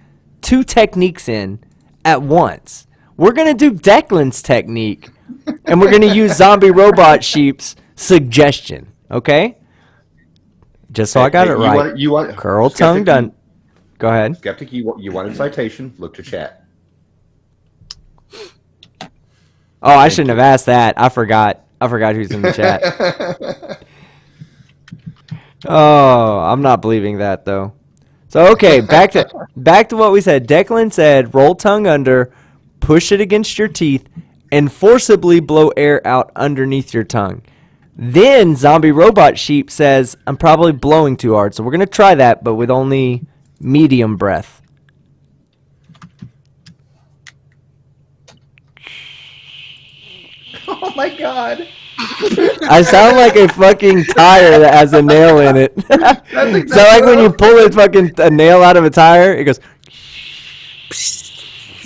two techniques in at once. We're going to do Declan's technique, and we're going to use Zombie Robot Sheep's suggestion, okay? Just so I got it right. You want curl tongue done. Go ahead. Skeptic, you wanted citation. Look to chat. Oh, I shouldn't have asked that. I forgot who's in the chat. Oh, I'm not believing that though. So okay, back to what we said. Declan said, roll tongue under, push it against your teeth, and forcibly blow air out underneath your tongue. Then Zombie Robot Sheep says, I'm probably blowing too hard. So we're gonna try that, but with only medium breath. Oh my god. I sound like a fucking tire that has a nail in it. Exactly so like when you pull a nail out of a tire, it goes.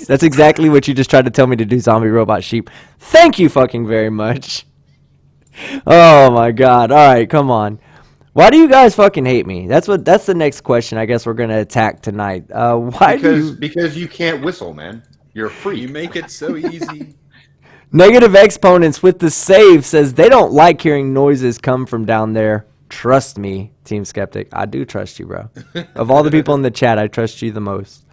That's exactly what you just tried to tell me to do, Zombie Robot Sheep. Thank you fucking very much. Oh my god. All right, come on. Why do you guys fucking hate me? That's the next question I guess we're going to attack tonight. Because you can't whistle, man. You're free. You make it so easy. Negative Exponents with the save says they don't like hearing noises come from down there. Trust me, Team Skeptic. I do trust you, bro. Of all the people in the chat, I trust you the most.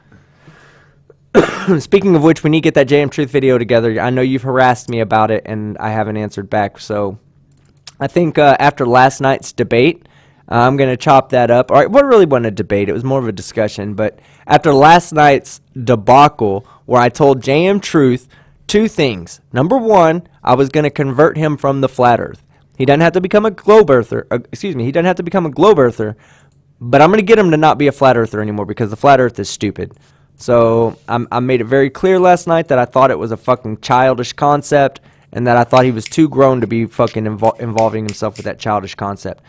Speaking of which, we need to get that JM Truth video together. I know you've harassed me about it, and I haven't answered back. So I think after last night's debate, I'm going to chop that up. All right, what really wasn't a debate. It was more of a discussion. But after last night's debacle, where I told JM Truth two things. Number one, I was going to convert him from the flat earth. He doesn't have to become a globe earther. He doesn't have to become a globe earther, but I'm going to get him to not be a flat earther anymore because the flat earth is stupid. So I made it very clear last night that I thought it was a fucking childish concept and that I thought he was too grown to be fucking involving himself with that childish concept.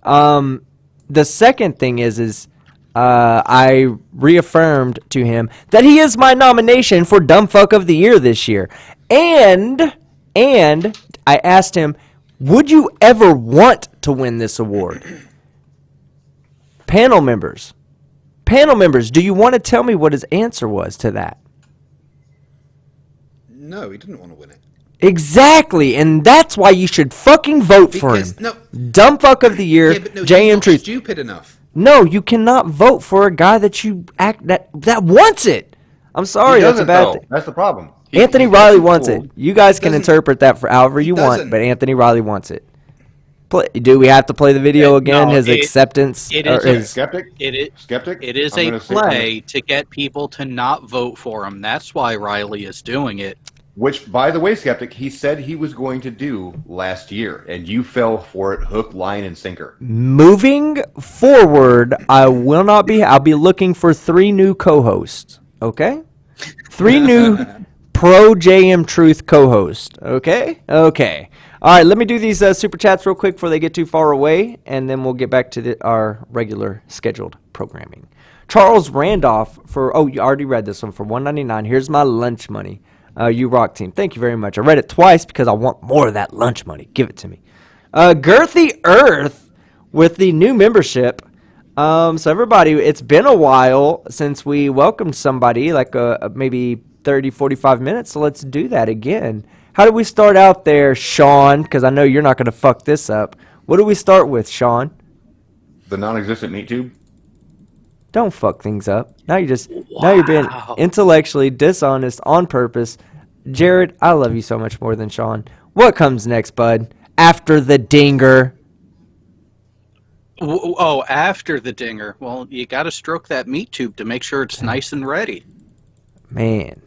The second thing is I reaffirmed to him that he is my nomination for Dumb Fuck of the Year this year. And I asked him, would you ever want to win this award? Panel members, do you want to tell me what his answer was to that? No, he didn't want to win it. Exactly, and that's why you should fucking vote for him. No, dumb fuck of the year, yeah, but no, JM Truth. Stupid enough. No, you cannot vote for a guy that that wants it. I'm sorry, that's a bad thing. That's the problem. Anthony Riley wants it. You guys can interpret that for however you want, but Anthony Riley wants it. Do we have to play the video again? His acceptance. It is his Skeptic. Skeptic. It is a play to get people to not vote for him. That's why Riley is doing it. Which, by the way, Skeptic, he said he was going to do last year, and you fell for it hook, line, and sinker. Moving forward, I will not be. I'll be looking for 3 new co-hosts. Okay, 3 new pro JM Truth co-hosts. Okay. Okay. All right. Let me do these super chats real quick before they get too far away, and then we'll get back to our regular scheduled programming. Charles Randolph you already read this one for $1.99. Here's my lunch money. You rock team. Thank you very much. I read it twice because I want more of that lunch money. Give it to me. Girthy Earth with the new membership. So everybody, it's been a while since we welcomed somebody, like maybe 30, 45 minutes. So let's do that again. How do we start out there, Sean? Because I know you're not going to fuck this up. What do we start with, Sean? The non-existent meat tube. Don't fuck things up. Now you're being intellectually dishonest on purpose. Jared, I love you so much more than Sean. What comes next, bud? After the dinger. Oh, after the dinger. Well, you got to stroke that meat tube to make sure it's nice and ready. Man,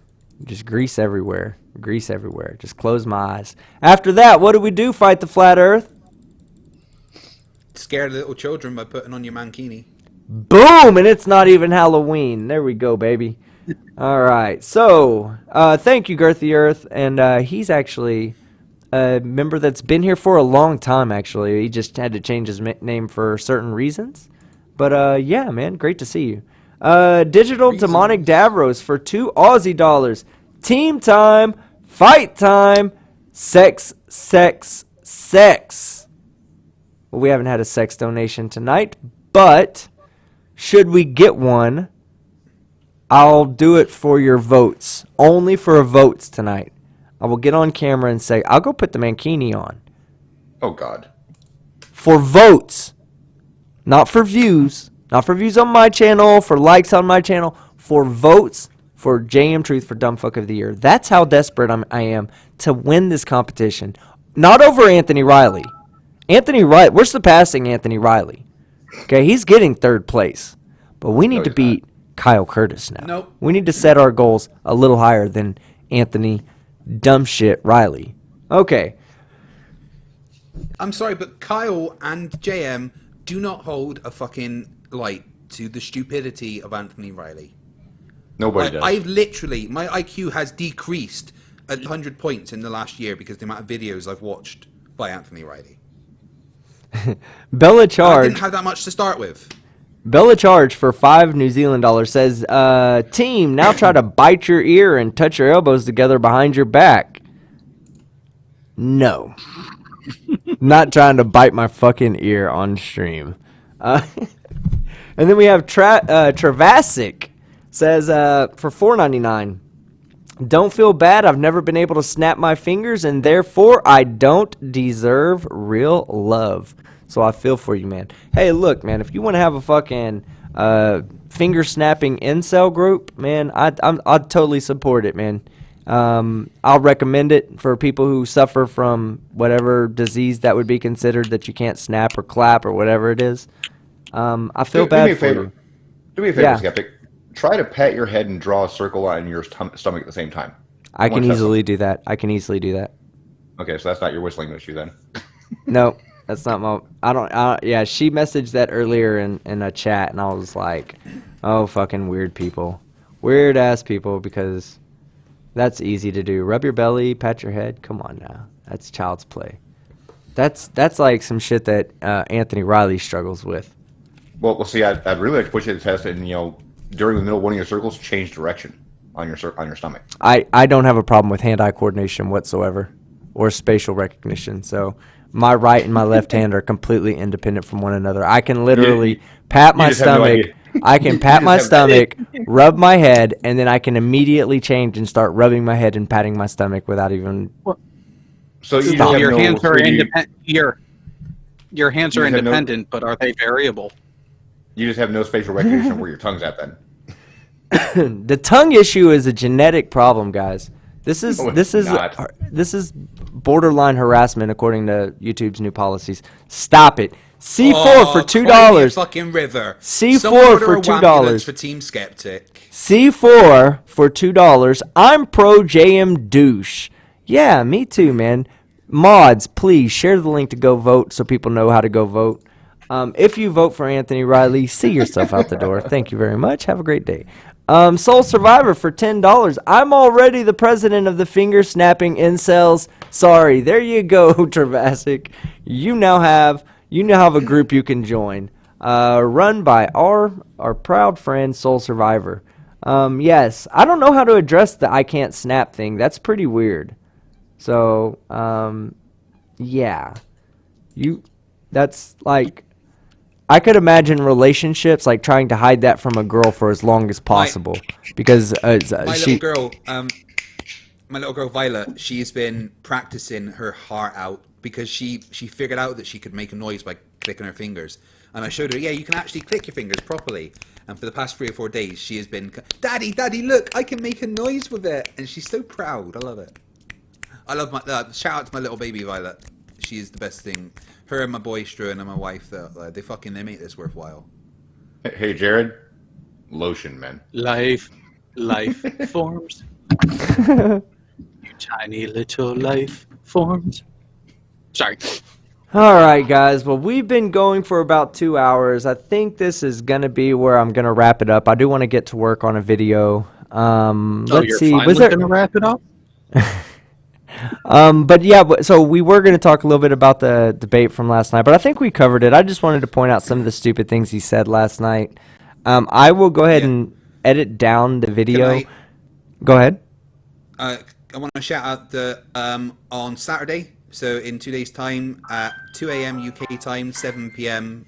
just grease everywhere. Grease everywhere. Just close my eyes. After that, what do we do? Fight the flat earth? Scare the little children by putting on your mankini. Boom! And it's not even Halloween. There we go, baby. All right. So, thank you, Girthy Earth. And he's actually a member that's been here for a long time, actually. He just had to change his name for certain reasons. But, yeah, man, great to see you. Digital Demonic Davros for 2 Aussie dollars. Team time, fight time, sex, sex, sex. Well, we haven't had a sex donation tonight, but should we get one, I'll do it for your votes. Only for votes tonight. I will get on camera and say, I'll go put the mankini on. Oh, God. For votes. Not for views. Not for views on my channel, for likes on my channel. For votes for JM Truth for Dumb Fuck of the Year. That's how desperate I am to win this competition. Not over Anthony Riley. Anthony Riley, we're surpassing Anthony Riley. Okay, he's getting 3rd place. But we need to beat Kyle Curtis now. Nope. We need to set our goals a little higher than Anthony dumb shit Riley. Okay. I'm sorry, but Kyle and JM do not hold a fucking light to the stupidity of Anthony Riley. Nobody does. I've literally, my IQ has decreased 100 points in the last year because the amount of videos I've watched by Anthony Riley. Bella Charge. I didn't have that much to start with. Bella Charge for $5 New Zealand says, team, now try to bite your ear and touch your elbows together behind your back. No. Not trying to bite my fucking ear on stream. And then we have Travasic says, for $4.99. Don't feel bad. I've never been able to snap my fingers, and therefore I don't deserve real love. So I feel for you, man. Hey, look, man, if you want to have a fucking finger-snapping incel group, man, I'd totally support it, man. I'll recommend it for people who suffer from whatever disease that would be considered that you can't snap or clap or whatever it is. I feel bad for you. Do me a favor, Skeptic. Try to pat your head and draw a circle on your stomach at the same time. I can easily do that. Okay, so that's not your whistling issue then. No, that's not my. Yeah, she messaged that earlier in a chat, and I was like, "Oh, fucking weird people, weird ass people," because that's easy to do. Rub your belly, pat your head. Come on now, that's child's play. That's like some shit that Anthony Riley struggles with. Well, see, I'd really like to push you to test it, and during the middle of one of your circles, change direction on your stomach. I don't have a problem with hand-eye coordination whatsoever, or spatial recognition. So my right and my left hand are completely independent from one another. I can literally pat my stomach I can pat my stomach, rub my head, and then I can immediately change and start rubbing my head and patting my stomach without even. So your hands are independent. Your hands are independent, but are they variable? You just have no spatial recognition of where your tongue's at then. The tongue issue is a genetic problem, guys. This is borderline harassment according to YouTube's new policies. Stop it. C4 for $2. Fucking river. C4 for $2 for Team Skeptic. C4 for $2. I'm pro JM douche. Yeah, me too, man. Mods, please share the link to go vote so people know how to go vote. If you vote for Anthony Riley, see yourself out the door. Thank you very much. Have a great day. Soul Survivor for $10. I'm already the president of the finger snapping incels. Sorry, there you go, Travasic. You now have a group you can join. Run by our proud friend Soul Survivor. Yes, I don't know how to address the I can't snap thing. That's pretty weird. So, yeah. That's like, I could imagine relationships like trying to hide that from a girl for as long as possible because my little girl Violet, she's been practicing her heart out because she figured out that she could make a noise by clicking her fingers, and I showed her, yeah, you can actually click your fingers properly. And for the past 3 or 4 days, she has been, Daddy, look, I can make a noise with it, and she's so proud. I love it. I love my shout out to my little baby Violet. She is the best thing. Her and my boy Struan and my wife, they make this worthwhile. Hey Jared, lotion, man. Life forms. You tiny little life forms. Sorry. All right, guys. Well, we've been going for about 2 hours. I think this is going to be where I'm going to wrap it up. I do want to get to work on a video. Let's see. Was there going to wrap it up? But yeah, so we were going to talk a little bit about the debate from last night, but I think we covered it. I just wanted to point out some of the stupid things he said last night. I will go ahead and edit down the video. Go ahead. I want to shout out the on Saturday, so in 2 days' time at 2 a.m. UK time, 7 p.m.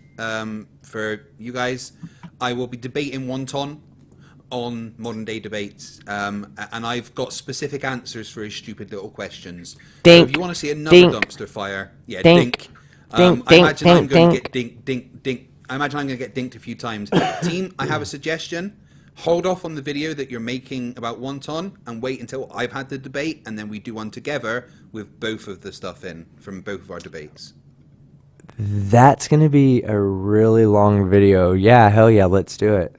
For you guys, I will be debating Wonton on modern day debates, and I've got specific answers for his stupid little questions. Dink, so if you want to see another dumpster fire, yeah, dink. I imagine I'm going to get dink. I imagine I'm going to get dinked a few times. Team, I have a suggestion. Hold off on the video that you're making about Wonton and wait until I've had the debate, and then we do one together with both of the stuff in from both of our debates. That's going to be a really long video. Yeah, hell yeah, let's do it.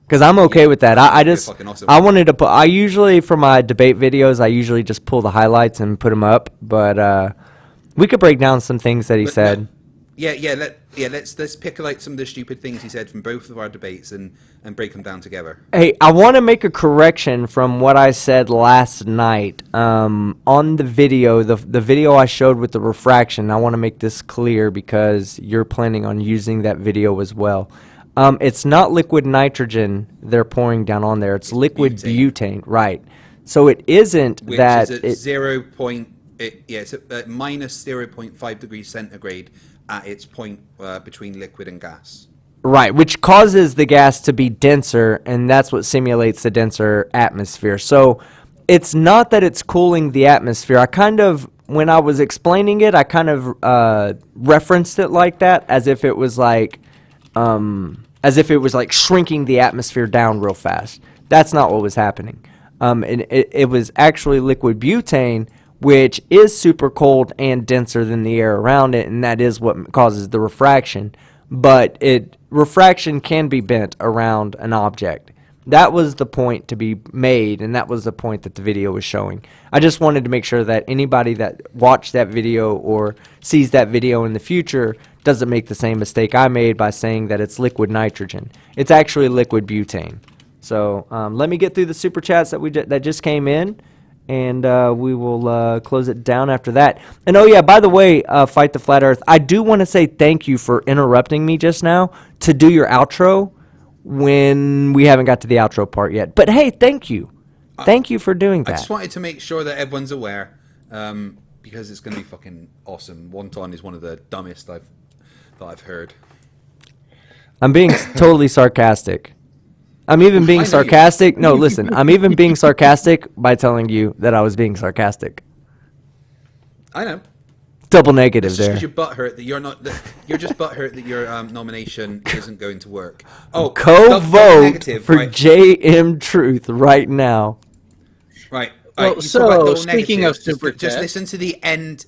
Because I'm okay with that. I wanted to put, I usually, for my debate videos, I usually just pull the highlights and put them up. But we could break down some things that he said. Let's pick like some of the stupid things he said from both of our debates and break them down together. Hey, I want to make a correction from what I said last night on the video. The video I showed with the refraction, I want to make this clear because you're planning on using that video as well. It's not liquid nitrogen they're pouring down on there. It's liquid butane, right? So it isn't which that is at it's at minus 0.5 degrees centigrade at its point between liquid and gas. Right, which causes the gas to be denser, and that's what simulates the denser atmosphere. So it's not that it's cooling the atmosphere. I kind of, when I was explaining it, I kind of referenced it like that, as if it was like shrinking the atmosphere down real fast. That's not what was happening. And it was actually liquid butane, which is super cold and denser than the air around it, and that is what causes the refraction. But refraction can be bent around an object. That was the point to be made, and that was the point that the video was showing. I just wanted to make sure that anybody that watched that video or sees that video in the future doesn't make the same mistake I made by saying that it's liquid nitrogen. It's actually liquid butane. So let me get through the super chats that just came in, and we will close it down after that. And oh yeah, by the way, Fight the Flat Earth, I do want to say thank you for interrupting me just now to do your outro when we haven't got to the outro part yet. But hey, thank you. Thank you for doing that. I just wanted to make sure that everyone's aware, because it's going to be fucking awesome. Wonton is one of the dumbest that I've heard. I'm being totally sarcastic. I'm even being sarcastic. No, listen. I'm even being sarcastic by telling you that I was being sarcastic. I know. Double negative there. there. You're butthurt that you're not. You're just butthurt that your nomination isn't going to work. Oh, vote for right. JM Truth right now. Right. Well, so speaking of super just listen to the end.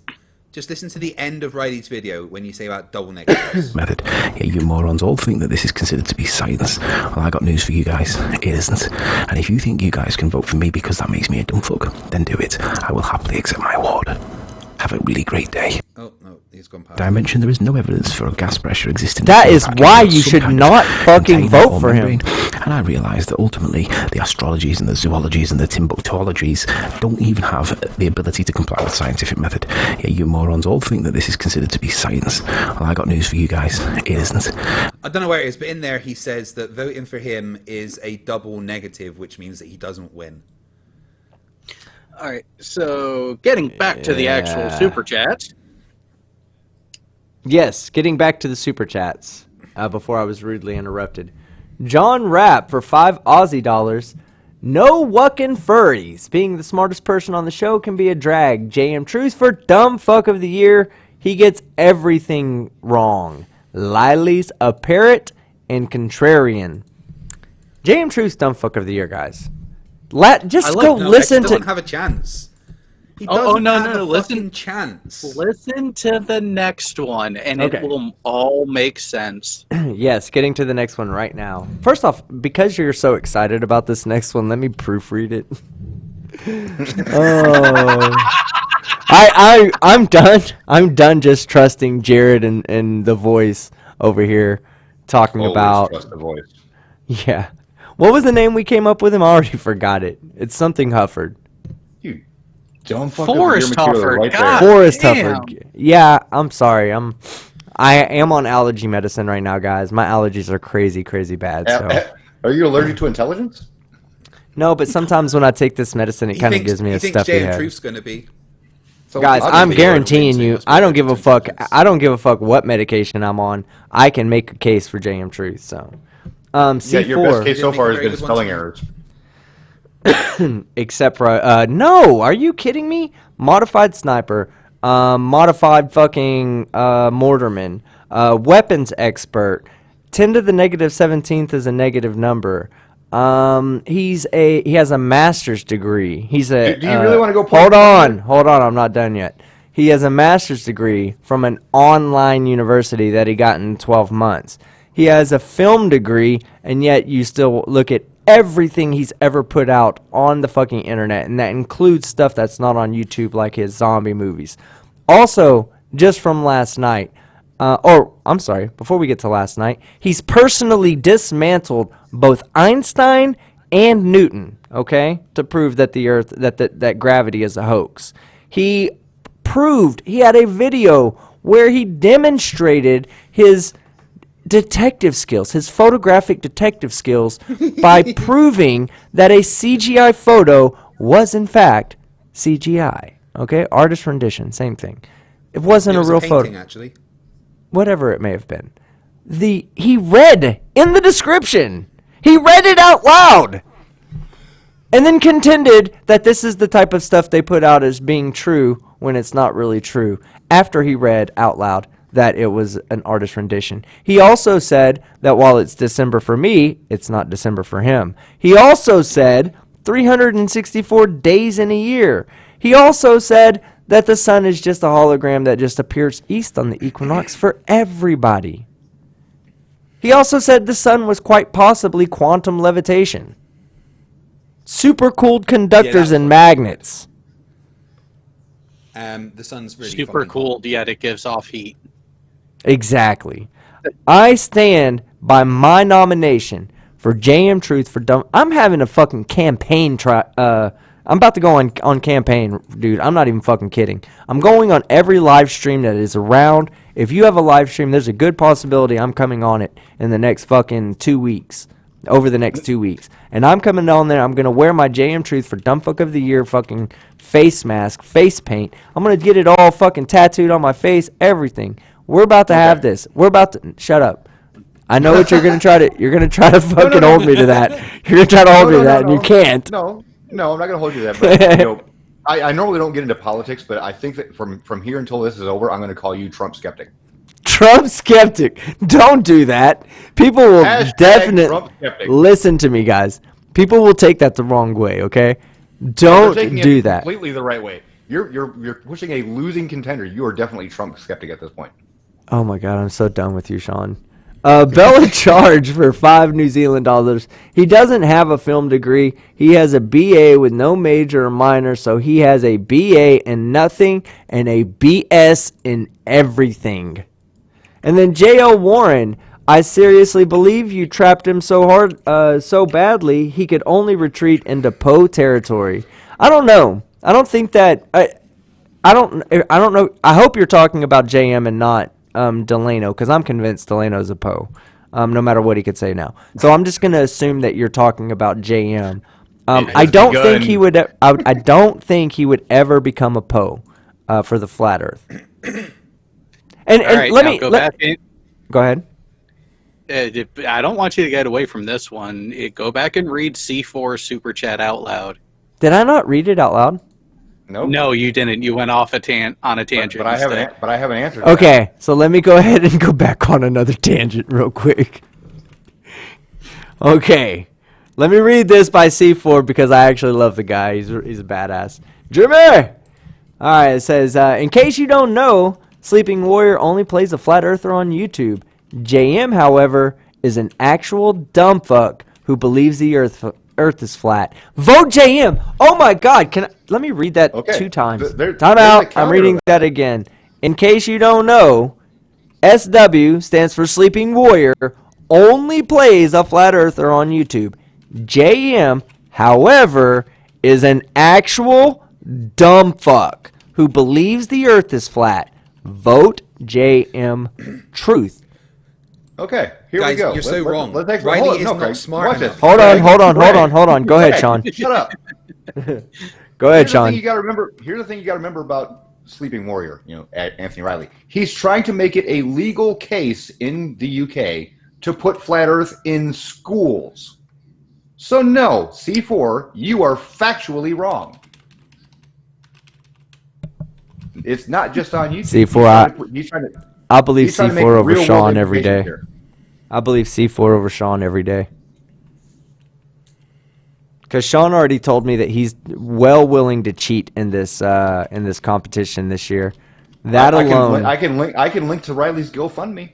Just listen to the end of Riley's video when you say about double negatives. Method. Yeah, you morons all think that this is considered to be science. Well, I got news for you guys. It isn't. And if you think you guys can vote for me because that makes me a dumb fuck, then do it. I will happily accept my award. Have a really great day. Oh, no, he's gone past. Dimension, there is no evidence for a gas pressure existing. That is why you should not fucking vote for him. And I realised that ultimately the astrologies and the zoologies and the Timbuktuologies don't even have the ability to comply with scientific method. Yeah, you morons all think that this is considered to be science. Well, I got news for you guys. It isn't. I don't know where it is, but in there he says that voting for him is a double negative, which means that he doesn't win. All right, so getting back to the actual super chats. Yes, getting back to the super chats before I was rudely interrupted. John Rapp for 5 Aussie dollars. No wuckin' furries. Being the smartest person on the show can be a drag. JM Truth for dumb fuck of the year. He gets everything wrong. Lily's a parrot and contrarian. JM Truth's dumb fuck of the year, guys. Listen to. Don't have a chance. He doesn't have a fucking chance. Listen to the next one, and it will all make sense. Yes, getting to the next one right now. First off, because you're so excited about this next one, let me proofread it. I'm done. I'm done just trusting Jared and the voice over here talking about. Trust the voice. Yeah. What was the name we came up with him? I already forgot it. It's something Hufford. You don't fuck Forrest Hufford. Right God Forrest damn. Hufford. Yeah, I'm sorry. I am on allergy medicine right now, guys. My allergies are crazy, crazy bad. So. Are you allergic to intelligence? No, but sometimes when I take this medicine, it kind of gives me a stuffy head. Truth's going to be. So guys, I'm guaranteeing you, I don't give a fuck. I don't give a fuck what medication I'm on. I can make a case for JM Truth. So. C4. Yeah, your best case so far has been spelling errors. Except for, no, are you kidding me? Modified sniper, modified fucking mortarman, weapons expert, 10 to the negative 17th is a negative number. He has a master's degree. He's a. Do you really want to go? Hold on, I'm not done yet. He has a master's degree from an online university that he got in 12 months. He has a film degree, and yet you still look at everything he's ever put out on the fucking internet, and that includes stuff that's not on YouTube, like his zombie movies. Also, just from last night, before we get to last night, he's personally dismantled both Einstein and Newton, okay, to prove that the Earth, that gravity is a hoax. He had a video where he demonstrated his detective skills, his photographic detective skills, by proving that a CGI photo was in fact CGI. Okay, artist rendition, same thing. It wasn't a real photo. Actually, whatever it may have been. He read in the description. He read it out loud, and then contended that this is the type of stuff they put out as being true when it's not really true. After he read out loud that it was an artist rendition. He also said that while it's December for me, it's not December for him. He also said 364 days in a year. He also said that the sun is just a hologram that just appears east on the equinox for everybody. He also said the sun was quite possibly quantum levitation. Super-cooled conductors and magnets. The sun's really super cooled, yet it gives off heat. Exactly. I stand by my nomination for JM Truth for dumb. I'm having a fucking campaign I'm about to go on campaign, dude. I'm not even fucking kidding. I'm going on every live stream that is around. If you have a live stream, there's a good possibility I'm coming on it in the next fucking 2 weeks. Over the next 2 weeks. And I'm coming on there. I'm going to wear my JM Truth for dumb fuck of the year fucking face mask, face paint. I'm going to get it all fucking tattooed on my face, everything. We're about to have this. Shut up. I know what you're gonna try to. You're gonna try to fucking hold me to that. You're gonna try to hold me to that, and you can't. No, I'm not gonna hold you to that. But you know, I normally don't get into politics, but I think that from here until this is over, I'm gonna call you Trump skeptic. Trump skeptic. Don't do that. People will definitely listen to me, guys. People will take that the wrong way. Okay, don't do that. Completely the right way. You're pushing a losing contender. You are definitely Trump skeptic at this point. Oh my God, I'm so done with you, Sean. Bella charged for $5 New Zealand dollars. He doesn't have a film degree. He has a BA with no major or minor, so he has a BA in nothing and a BS in everything. And then J.O. Warren, I seriously believe you trapped him so hard, so badly, he could only retreat into Poe territory. I don't know. I don't think that. I don't know. I hope you're talking about JM and not Delano, because I'm convinced Delano's a Poe, no matter what he could say now. So I'm just going to assume that you're talking about JM. I don't think he would. I don't think he would ever become a Poe for the flat Earth. And right, let me go ahead. I don't want you to get away from this one. Go back and read C4 Super Chat out loud. Did I not read it out loud? Nope. No, you didn't. You went off on a tangent. But I have an answer. Okay, so let me go ahead and go back on another tangent real quick. Okay, let me read this by C4 because I actually love the guy. He's a badass. Jimmy! All right, it says, in case you don't know, Sleeping Warrior only plays a flat earther on YouTube. JM, however, is an actual dumb fuck who believes the Earth is flat. Vote JM. Oh my God! Let me read that 2 times. Time out. I'm reading that again. In case you don't know, SW stands for Sleeping Warrior. Only plays a flat earther on YouTube. JM, however, is an actual dumb fuck who believes the Earth is flat. Vote JM. Truth. Okay, here Guys, we go. You're so wrong. Riley is not smart enough. Hold on. Go ahead, Sean. Shut up. Go ahead, Sean. Here's the thing you got to remember about Sleeping Warrior, Anthony Riley. He's trying to make it a legal case in the UK to put flat Earth in schools. So no, C4, you are factually wrong. It's not just on YouTube. C4, I believe C4 over Sean every day. I believe C4 over Sean every day. Because Sean already told me that he's well willing to cheat in this competition this year. That alone. I can link to Riley's GoFundMe.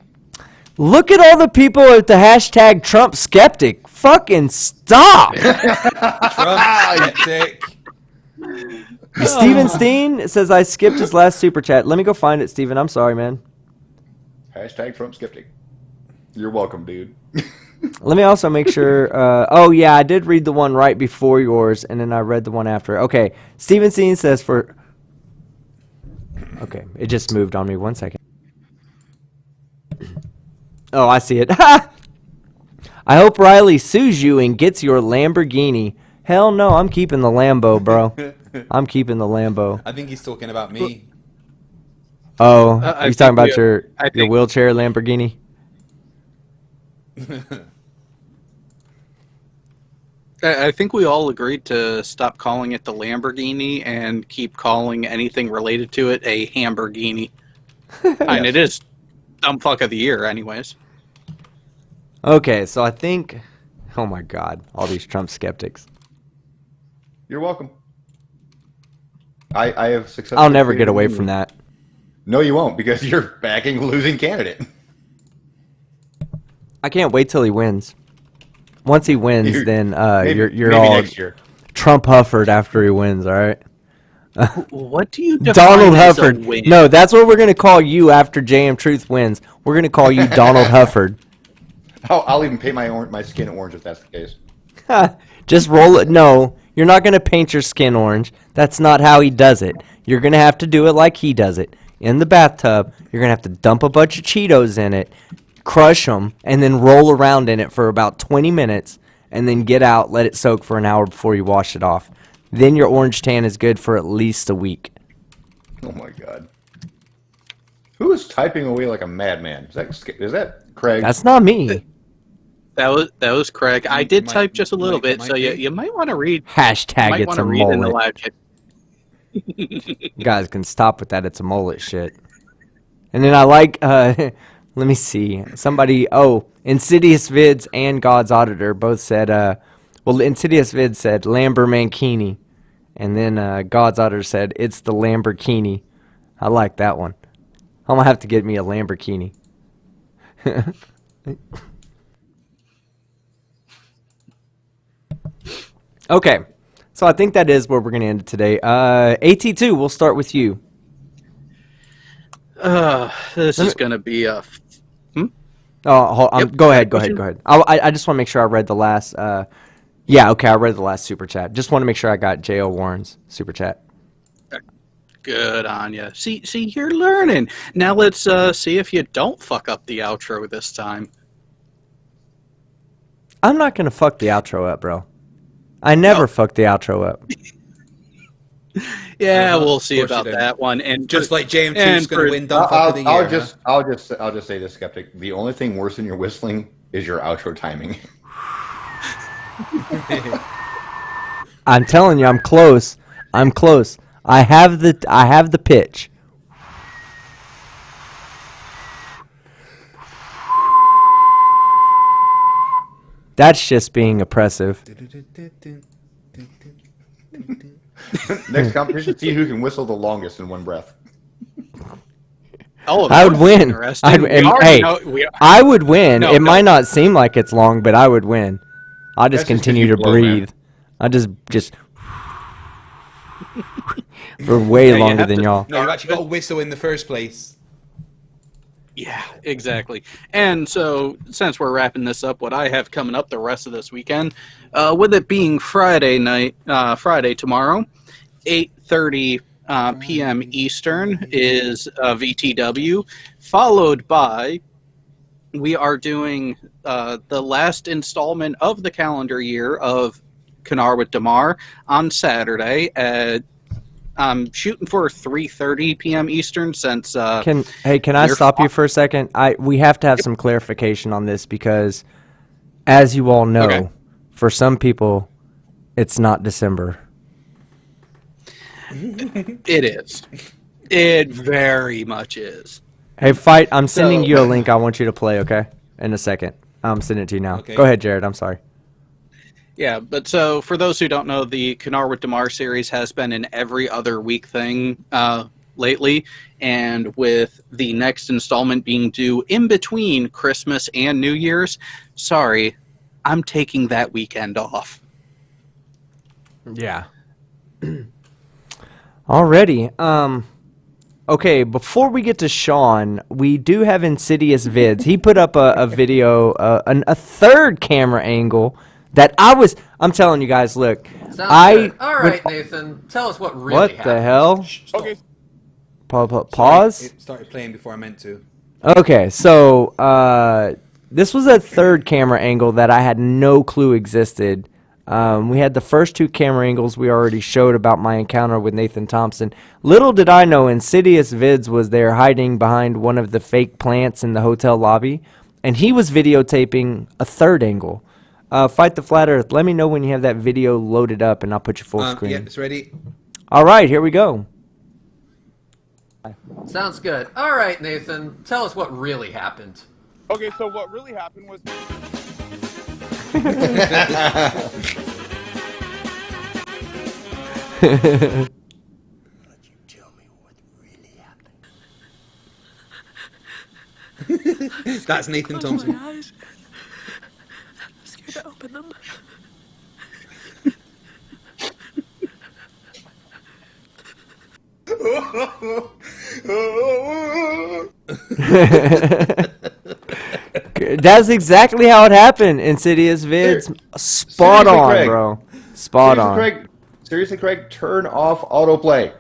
Look at all the people with the hashtag Trump Skeptic. Fucking stop. Trump Skeptic. Steven Steen says I skipped his last super chat. Let me go find it, Steven. I'm sorry, man. Hashtag Trump Skeptic. You're welcome, dude. Let me also make sure. Oh, yeah, I did read the one right before yours, and then I read the one after. Okay, Steven Steen says for... Okay, it just moved on me. 1 second. Oh, I see it. I hope Riley sues you and gets your Lamborghini. Hell no, I'm keeping the Lambo, bro. I'm keeping the Lambo. I think he's talking about me. Oh, he's talking about your wheelchair Lamborghini? I think we all agreed to stop calling it the Lamborghini and keep calling anything related to it a Hamburghini. And it is dumb fuck of the year anyways. Okay, so I think... Oh my God, all these Trump skeptics. You're welcome. I have successfully... I'll never get away from that. No, you won't, because you're backing a losing candidate. I can't wait till he wins. Once he wins, then you're all next year. Trump Hufford after he wins, all right? What do you define Donald as a Hufford. win? No, that's what we're going to call you after JM Truth wins. We're going to call you Donald Hufford. I'll even paint my skin orange if that's the case. Just roll it. No, you're not going to paint your skin orange. That's not how he does it. You're going to have to do it like he does it. In the bathtub, you're going to have to dump a bunch of Cheetos in it, crush them, and then roll around in it for about 20 minutes, and then get out, let it soak for an hour before you wash it off. Then your orange tan is good for at least a week. Oh my God. Who is typing away like a madman? Is that Craig? That's not me. That was Craig. I did type just a little bit, so you might want to read. Hashtag it's a mullet. In the live chat. You guys can stop with that. It's a mullet shit. And then I like, let me see. Somebody, Insidious Vids and God's Auditor both said, Insidious Vids said Lamborghini. And then God's Auditor said, it's the Lamborghini. I like that one. I'm going to have to get me a Lamborghini. Okay. So I think that is where we're going to end it today. AT2, we'll start with you. This is going to be a... Oh, go ahead. I just want to make sure I read the last... yeah, okay, I read the last super chat. Just want to make sure I got J.O. Warren's super chat. Good on you. See, you're learning. Now let's see if you don't fuck up the outro this time. I'm not going to fuck the outro up, bro. I never fuck the outro up. Yeah, we'll see about that one. And just like JM2's going to win Dumb Fuck of the Year. I'll just say this, Skeptic. The only thing worse than your whistling is your outro timing. I'm telling you, I'm close. I have the pitch. That's just being oppressive. Next competition, see who can whistle the longest in one breath. Oh, I would win. I would win. It might not seem like it's long, but I would win. I'll just continue to breathe. I'll just for way longer than y'all. No, you actually got a whistle in the first place. Yeah, exactly. And so, since we're wrapping this up, what I have coming up the rest of this weekend, with it being Friday tomorrow, 8:30 p.m. Eastern is VTW, followed by we are doing the last installment of the calendar year of Kanar with Damar on Saturday at I'm shooting for 3:30 p.m. Eastern since Can I stop you for a second? We have to have some clarification on this because as you all know, for some people it's not December. It is. It very much is. Hey, Fight, I'm sending you a link I want you to play, okay? In a second. I'm sending it to you now. Okay. Go ahead, Jared. I'm sorry. Yeah, but so for those who don't know, the Kanar with Damar series has been an every other week thing lately, and with the next installment being due in between Christmas and New Year's, sorry, I'm taking that weekend off. Yeah. Alrighty. Okay, before we get to Sean, we do have Insidious Vids. He put up a video, a third camera angle that I'm telling you guys, look. Sounds good. All right, Nathan, tell us what really happened. What the hell? Okay. Pause? Sorry, it started playing before I meant to. Okay, so this was a third camera angle that I had no clue existed. We had the first two camera angles we already showed about my encounter with Nathan Thompson. Little did I know Insidious Vids was there hiding behind one of the fake plants in the hotel lobby, and he was videotaping a third angle. Fight the Flat Earth, let me know when you have that video loaded up, and I'll put you full screen. Yeah, it's ready. All right, here we go. Sounds good. All right, Nathan, tell us what really happened. Okay, so what really happened was... That's Nathan Thompson. My eyes. I'm scared to open them. That's exactly how it happened. Insidious Vids, spot on, Craig. Bro. Spot on. Seriously, Craig, turn off autoplay.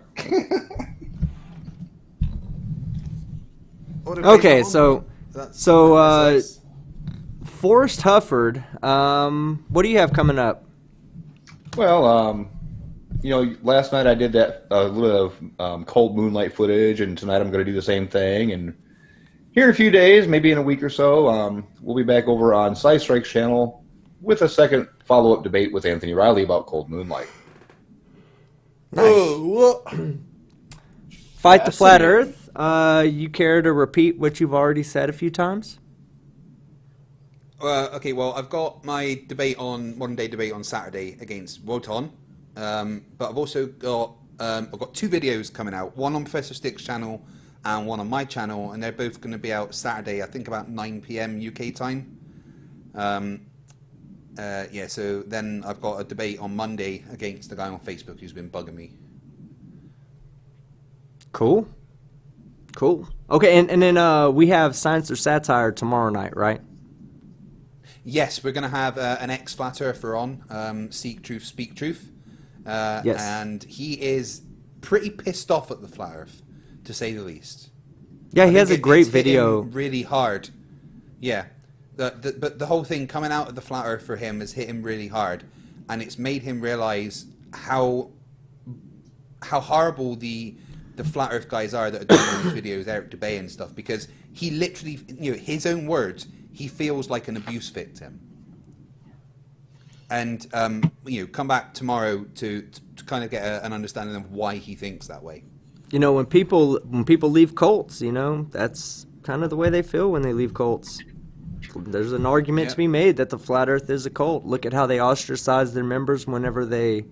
Okay, so Forrest Hufford, what do you have coming up? Well, last night I did that little bit of cold moonlight footage, and tonight I'm going to do the same thing. And here in a few days, maybe in a week or so, we'll be back over on Sly Strike's channel with a second follow-up debate with Anthony Riley about Cold Moonlight. Nice. Fight the Flat Earth. You care to repeat what you've already said a few times? Okay, well, I've got my modern day debate on Saturday against Wotan, but I've also got two videos coming out, one on Professor Stick's channel and one on my channel, and they're both going to be out Saturday, I think about 9 p.m. UK time. So then I've got a debate on Monday against the guy on Facebook who's been bugging me. Cool. Okay, and then we have Science or Satire tomorrow night, right? Yes, we're going to have an ex-Flat Earther on, Seek Truth, Speak Truth. Yes. And he is pretty pissed off at the Flat Earth, to say the least. Yeah, he has a great video. Really hard. Yeah. But the whole thing coming out of the Flat Earth for him has hit him really hard. And it's made him realize how horrible the Flat Earth guys are that are doing all these videos, Eric Dubay and stuff, because he literally, his own words, he feels like an abuse victim. And, come back tomorrow to kind of get an understanding of why he thinks that way. When people leave cults, that's kind of the way they feel when they leave cults. There's an argument to be made that the Flat Earth is a cult. Look at how they ostracize their members whenever they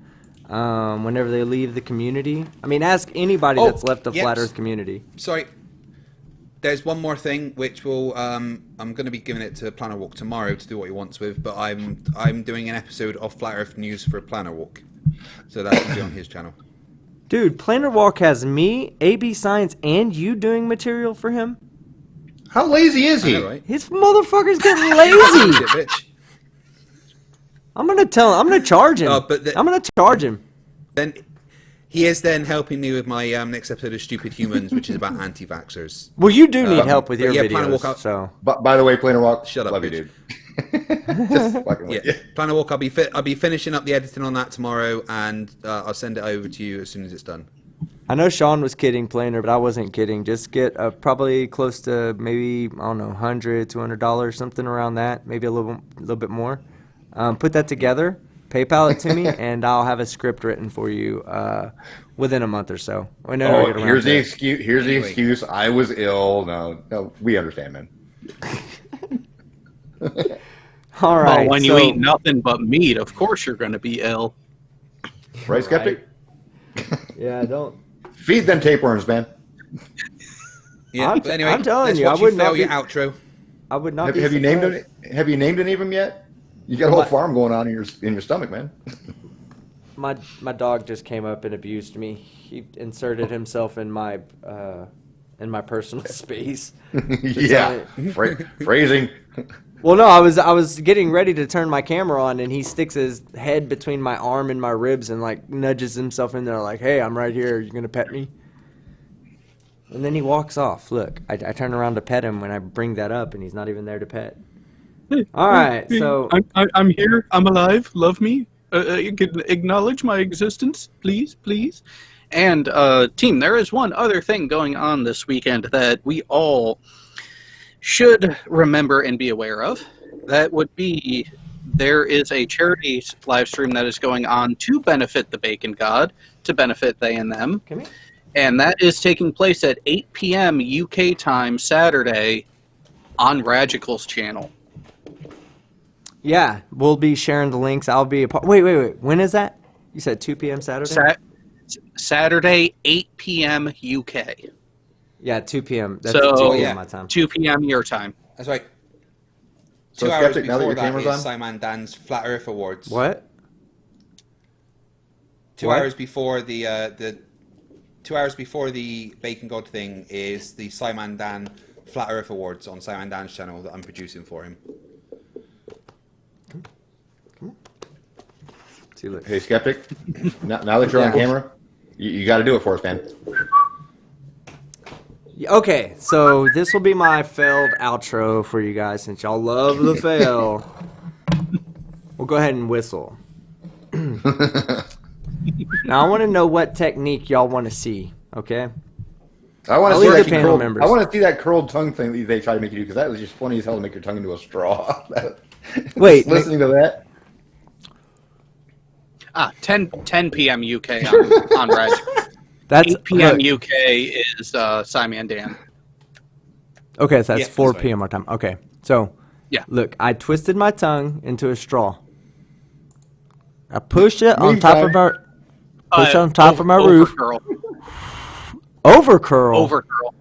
leave the community. I mean, ask anybody that's left the Flat Earth community. Sorry. There's one more thing which will I'm going to be giving it to Planner Walk tomorrow to do what he wants with, but I'm doing an episode of Flat Earth News for Planner Walk, so that will be on his channel. Dude, Planner Walk has me, AB Science, and you doing material for him. How lazy is he? Know, right? His motherfucker's getting lazy. I'm gonna charge him. I'm gonna charge him. Then he is then helping me with my next episode of Stupid Humans, which is about anti-vaxxers. Well, you do need help with your videos. So, by the way, Planner Walk, shut up, love bitch. you, dude. Just fucking with you. Planner Walk. I'll be finishing up the editing on that tomorrow, and I'll send it over to you as soon as it's done. I know Sean was kidding, Planner, but I wasn't kidding. Just get probably close to maybe, I don't know, $100, $200, something around that, maybe a little bit more. Put that together, PayPal it to me, and I'll have a script written for you within a month or so. Here's the excuse. Here's the excuse. I was ill. No, we understand, man. All right. Well, when you eat nothing but meat, of course you're going to be ill. Right, Skeptic? Yeah, don't. Feed them tapeworms, man. Yeah, but anyway, I'm telling you, I would not your outro. I would not. Have you named any of them yet? You got a whole farm going on in your stomach, man. My dog just came up and abused me. He inserted himself in my personal space. Yeah, phrasing. Well, no, I was getting ready to turn my camera on, and he sticks his head between my arm and my ribs and like nudges himself in there, like, "Hey, I'm right here. You gonna pet me?" And then he walks off. Look, I turn around to pet him when I bring that up, and he's not even there to pet. All right, so I'm here. I'm alive. Love me. You can acknowledge my existence, please. And team, there is one other thing going on this weekend that we all should remember and be aware of. That would be there is a charity live stream that is going on to benefit the Bacon God, to benefit they and them. And that is taking place at 8 p.m. UK time Saturday on Radical's channel. Yeah, we'll be sharing the links. I'll be a part. Wait. When is that? You said 2 p.m. Saturday? Saturday, 8 p.m. UK. Yeah, 2 p.m. That's so, 2 p.m. my time. 2 p.m. your time. That's right. So 2 hours Skeptic, now that before your camera's that on? is Simon Dan's Flat Earth Awards. What? 2 hours before the 2 hours before the Bacon God thing is the Simon Dan Flat Earth Awards on Simon Dan's channel that I'm producing for him. See, look. Hey, Skeptic, now that you're on camera, you got to do it for us, man. Okay, so this will be my failed outro for you guys since y'all love the fail. We'll go ahead and whistle. Now I want to know what technique y'all want to see, okay? I want to I'll see leave that the panel curled, members. I want to see that curled tongue thing that they try to make you do, because that was just funny as hell to make your tongue into a straw. Wait, listening to that. 10 p.m. UK on Reg. That's 8 p.m. look, UK is Simon Dan. Okay, so that's Yeah, 4 that's right. p.m. our time. Okay, so Yeah. look, I twisted my tongue into a straw. I pushed it on top of our roof. Overcurl. Overcurl. Overcurl.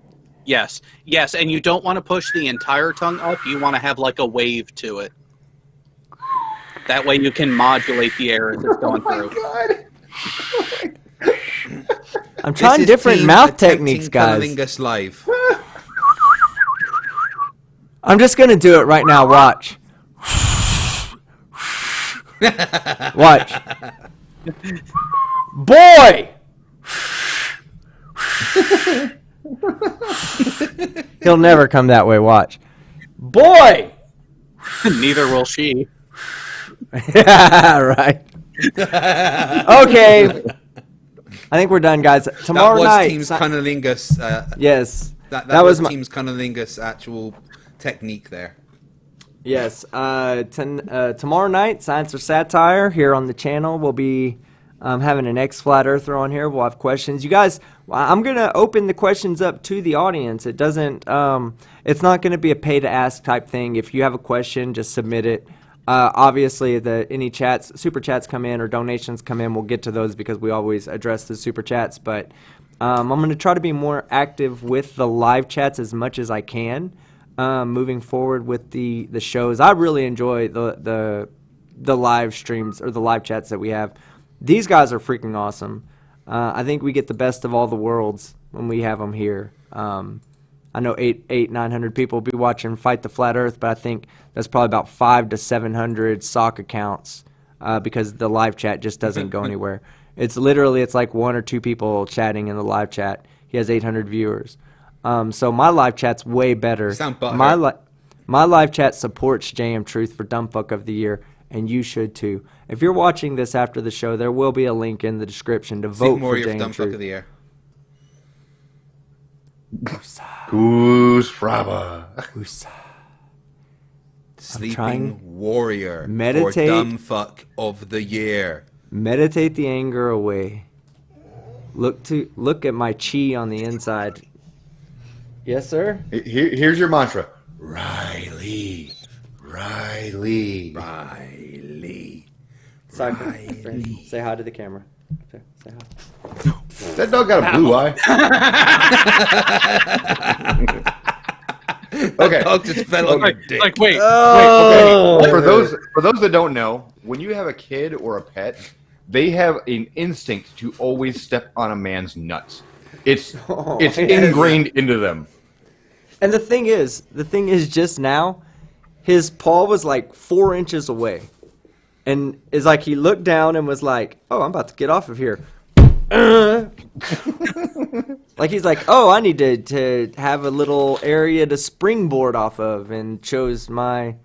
Yes. Yes, and you don't want to push the entire tongue up. You want to have like a wave to it. That way you can modulate the air as it's going through. God. I'm trying different mouth techniques, guys. Cunnilingus live. I'm just gonna do it right now. Watch. Watch. Boy! He'll never come that way. Watch. Boy! Neither will she. Yeah, right. Okay. I think we're done, guys. Tomorrow that was night. Team's Cunnilingus. Yes. That was was Team's Cunnilingus actual technique there. Yes. Tomorrow night, Science or Satire here on the channel. We'll be having an ex-flat earther on here. We'll have questions. You guys, I'm going to open the questions up to the audience. It doesn't, it's not going to be a pay-to-ask type thing. If you have a question, just submit it. Obviously, any super chats come in or donations come in, we'll get to those because we always address the super chats. But I'm going to try to be more active with the live chats as much as I can moving forward with the shows. I really enjoy the live streams or the live chats that we have. These guys are freaking awesome. I think we get the best of all the worlds when we have them here. I know 900 people will be watching Fight the Flat Earth, but I think that's probably about 500 to 700 sock accounts because the live chat just doesn't go anywhere. It's like 1 or 2 people chatting in the live chat. He has 800 viewers. So my live chat's way better. You sound butthurt. My live chat supports JM Truth for Dumbfuck of the Year, and you should too. If you're watching this after the show, there will be a link in the description to vote for JM Dumbfuck Truth. of the Year. Goose Fraba. Sleeping Warrior. Meditate. For Dumbfuck of the Year. Meditate the anger away. Look at my chi on the inside. Yes, sir? Here's your mantra. Riley. Sorry, friend. Say hi to the camera. Say hi. That dog got a blue eye. Okay. That dog just fell on your dick. Like, wait. Okay. For those that don't know, when you have a kid or a pet, they have an instinct to always step on a man's nuts. It's ingrained into them. And the thing is just now, his paw was like 4 inches away. And it's like he looked down and was like, oh, I'm about to get off of here. Like he's like, oh, I need to have a little area to springboard off of, and chose my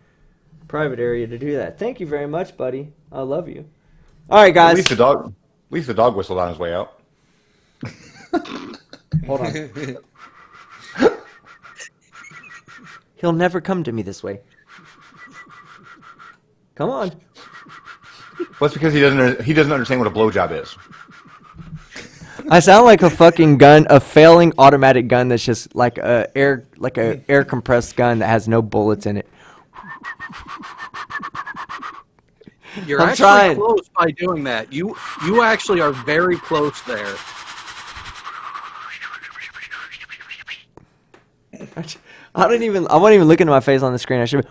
private area to do that. Thank you very much, buddy. I love you. All right, guys. At least the dog whistled on his way out. Hold on. He'll never come to me this way. Come on. Well, it's because he doesn't understand what a blowjob is. I sound like a fucking gun, a failing automatic gun that's just like a air compressed gun that has no bullets in it. You're I'm actually trying. close by doing that. You actually are very close there. I wasn't even looking at my face on the screen. I should be.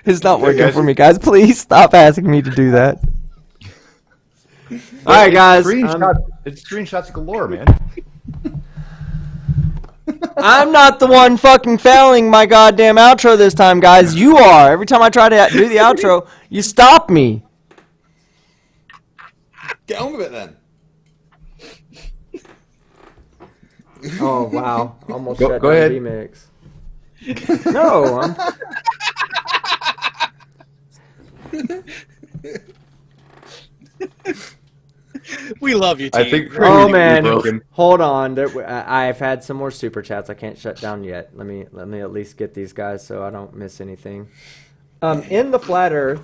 It's not working for me, guys. Please stop asking me to do that. All right, guys. It's screenshots galore, man. I'm not the one fucking failing my goddamn outro this time, guys. You are. Every time I try to do the outro, you stop me. Get on with it then. Oh, wow. Almost Go shut down ahead. remix. No, We love you, team. I think. Oh man, hold on. I've had some more super chats. I can't shut down yet. Let me at least get these guys so I don't miss anything. In Flat Earth.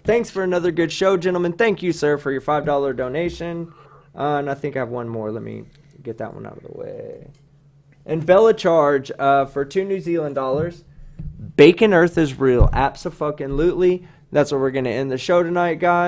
Thanks for another good show, gentlemen. Thank you, sir, for your $5 donation. And I think I have one more. Let me get that one out of the way. And Bella Charge for $2 New Zealand dollars. Bacon Earth is real. Abso-fucking-lutely. That's where we're gonna end the show tonight, guys.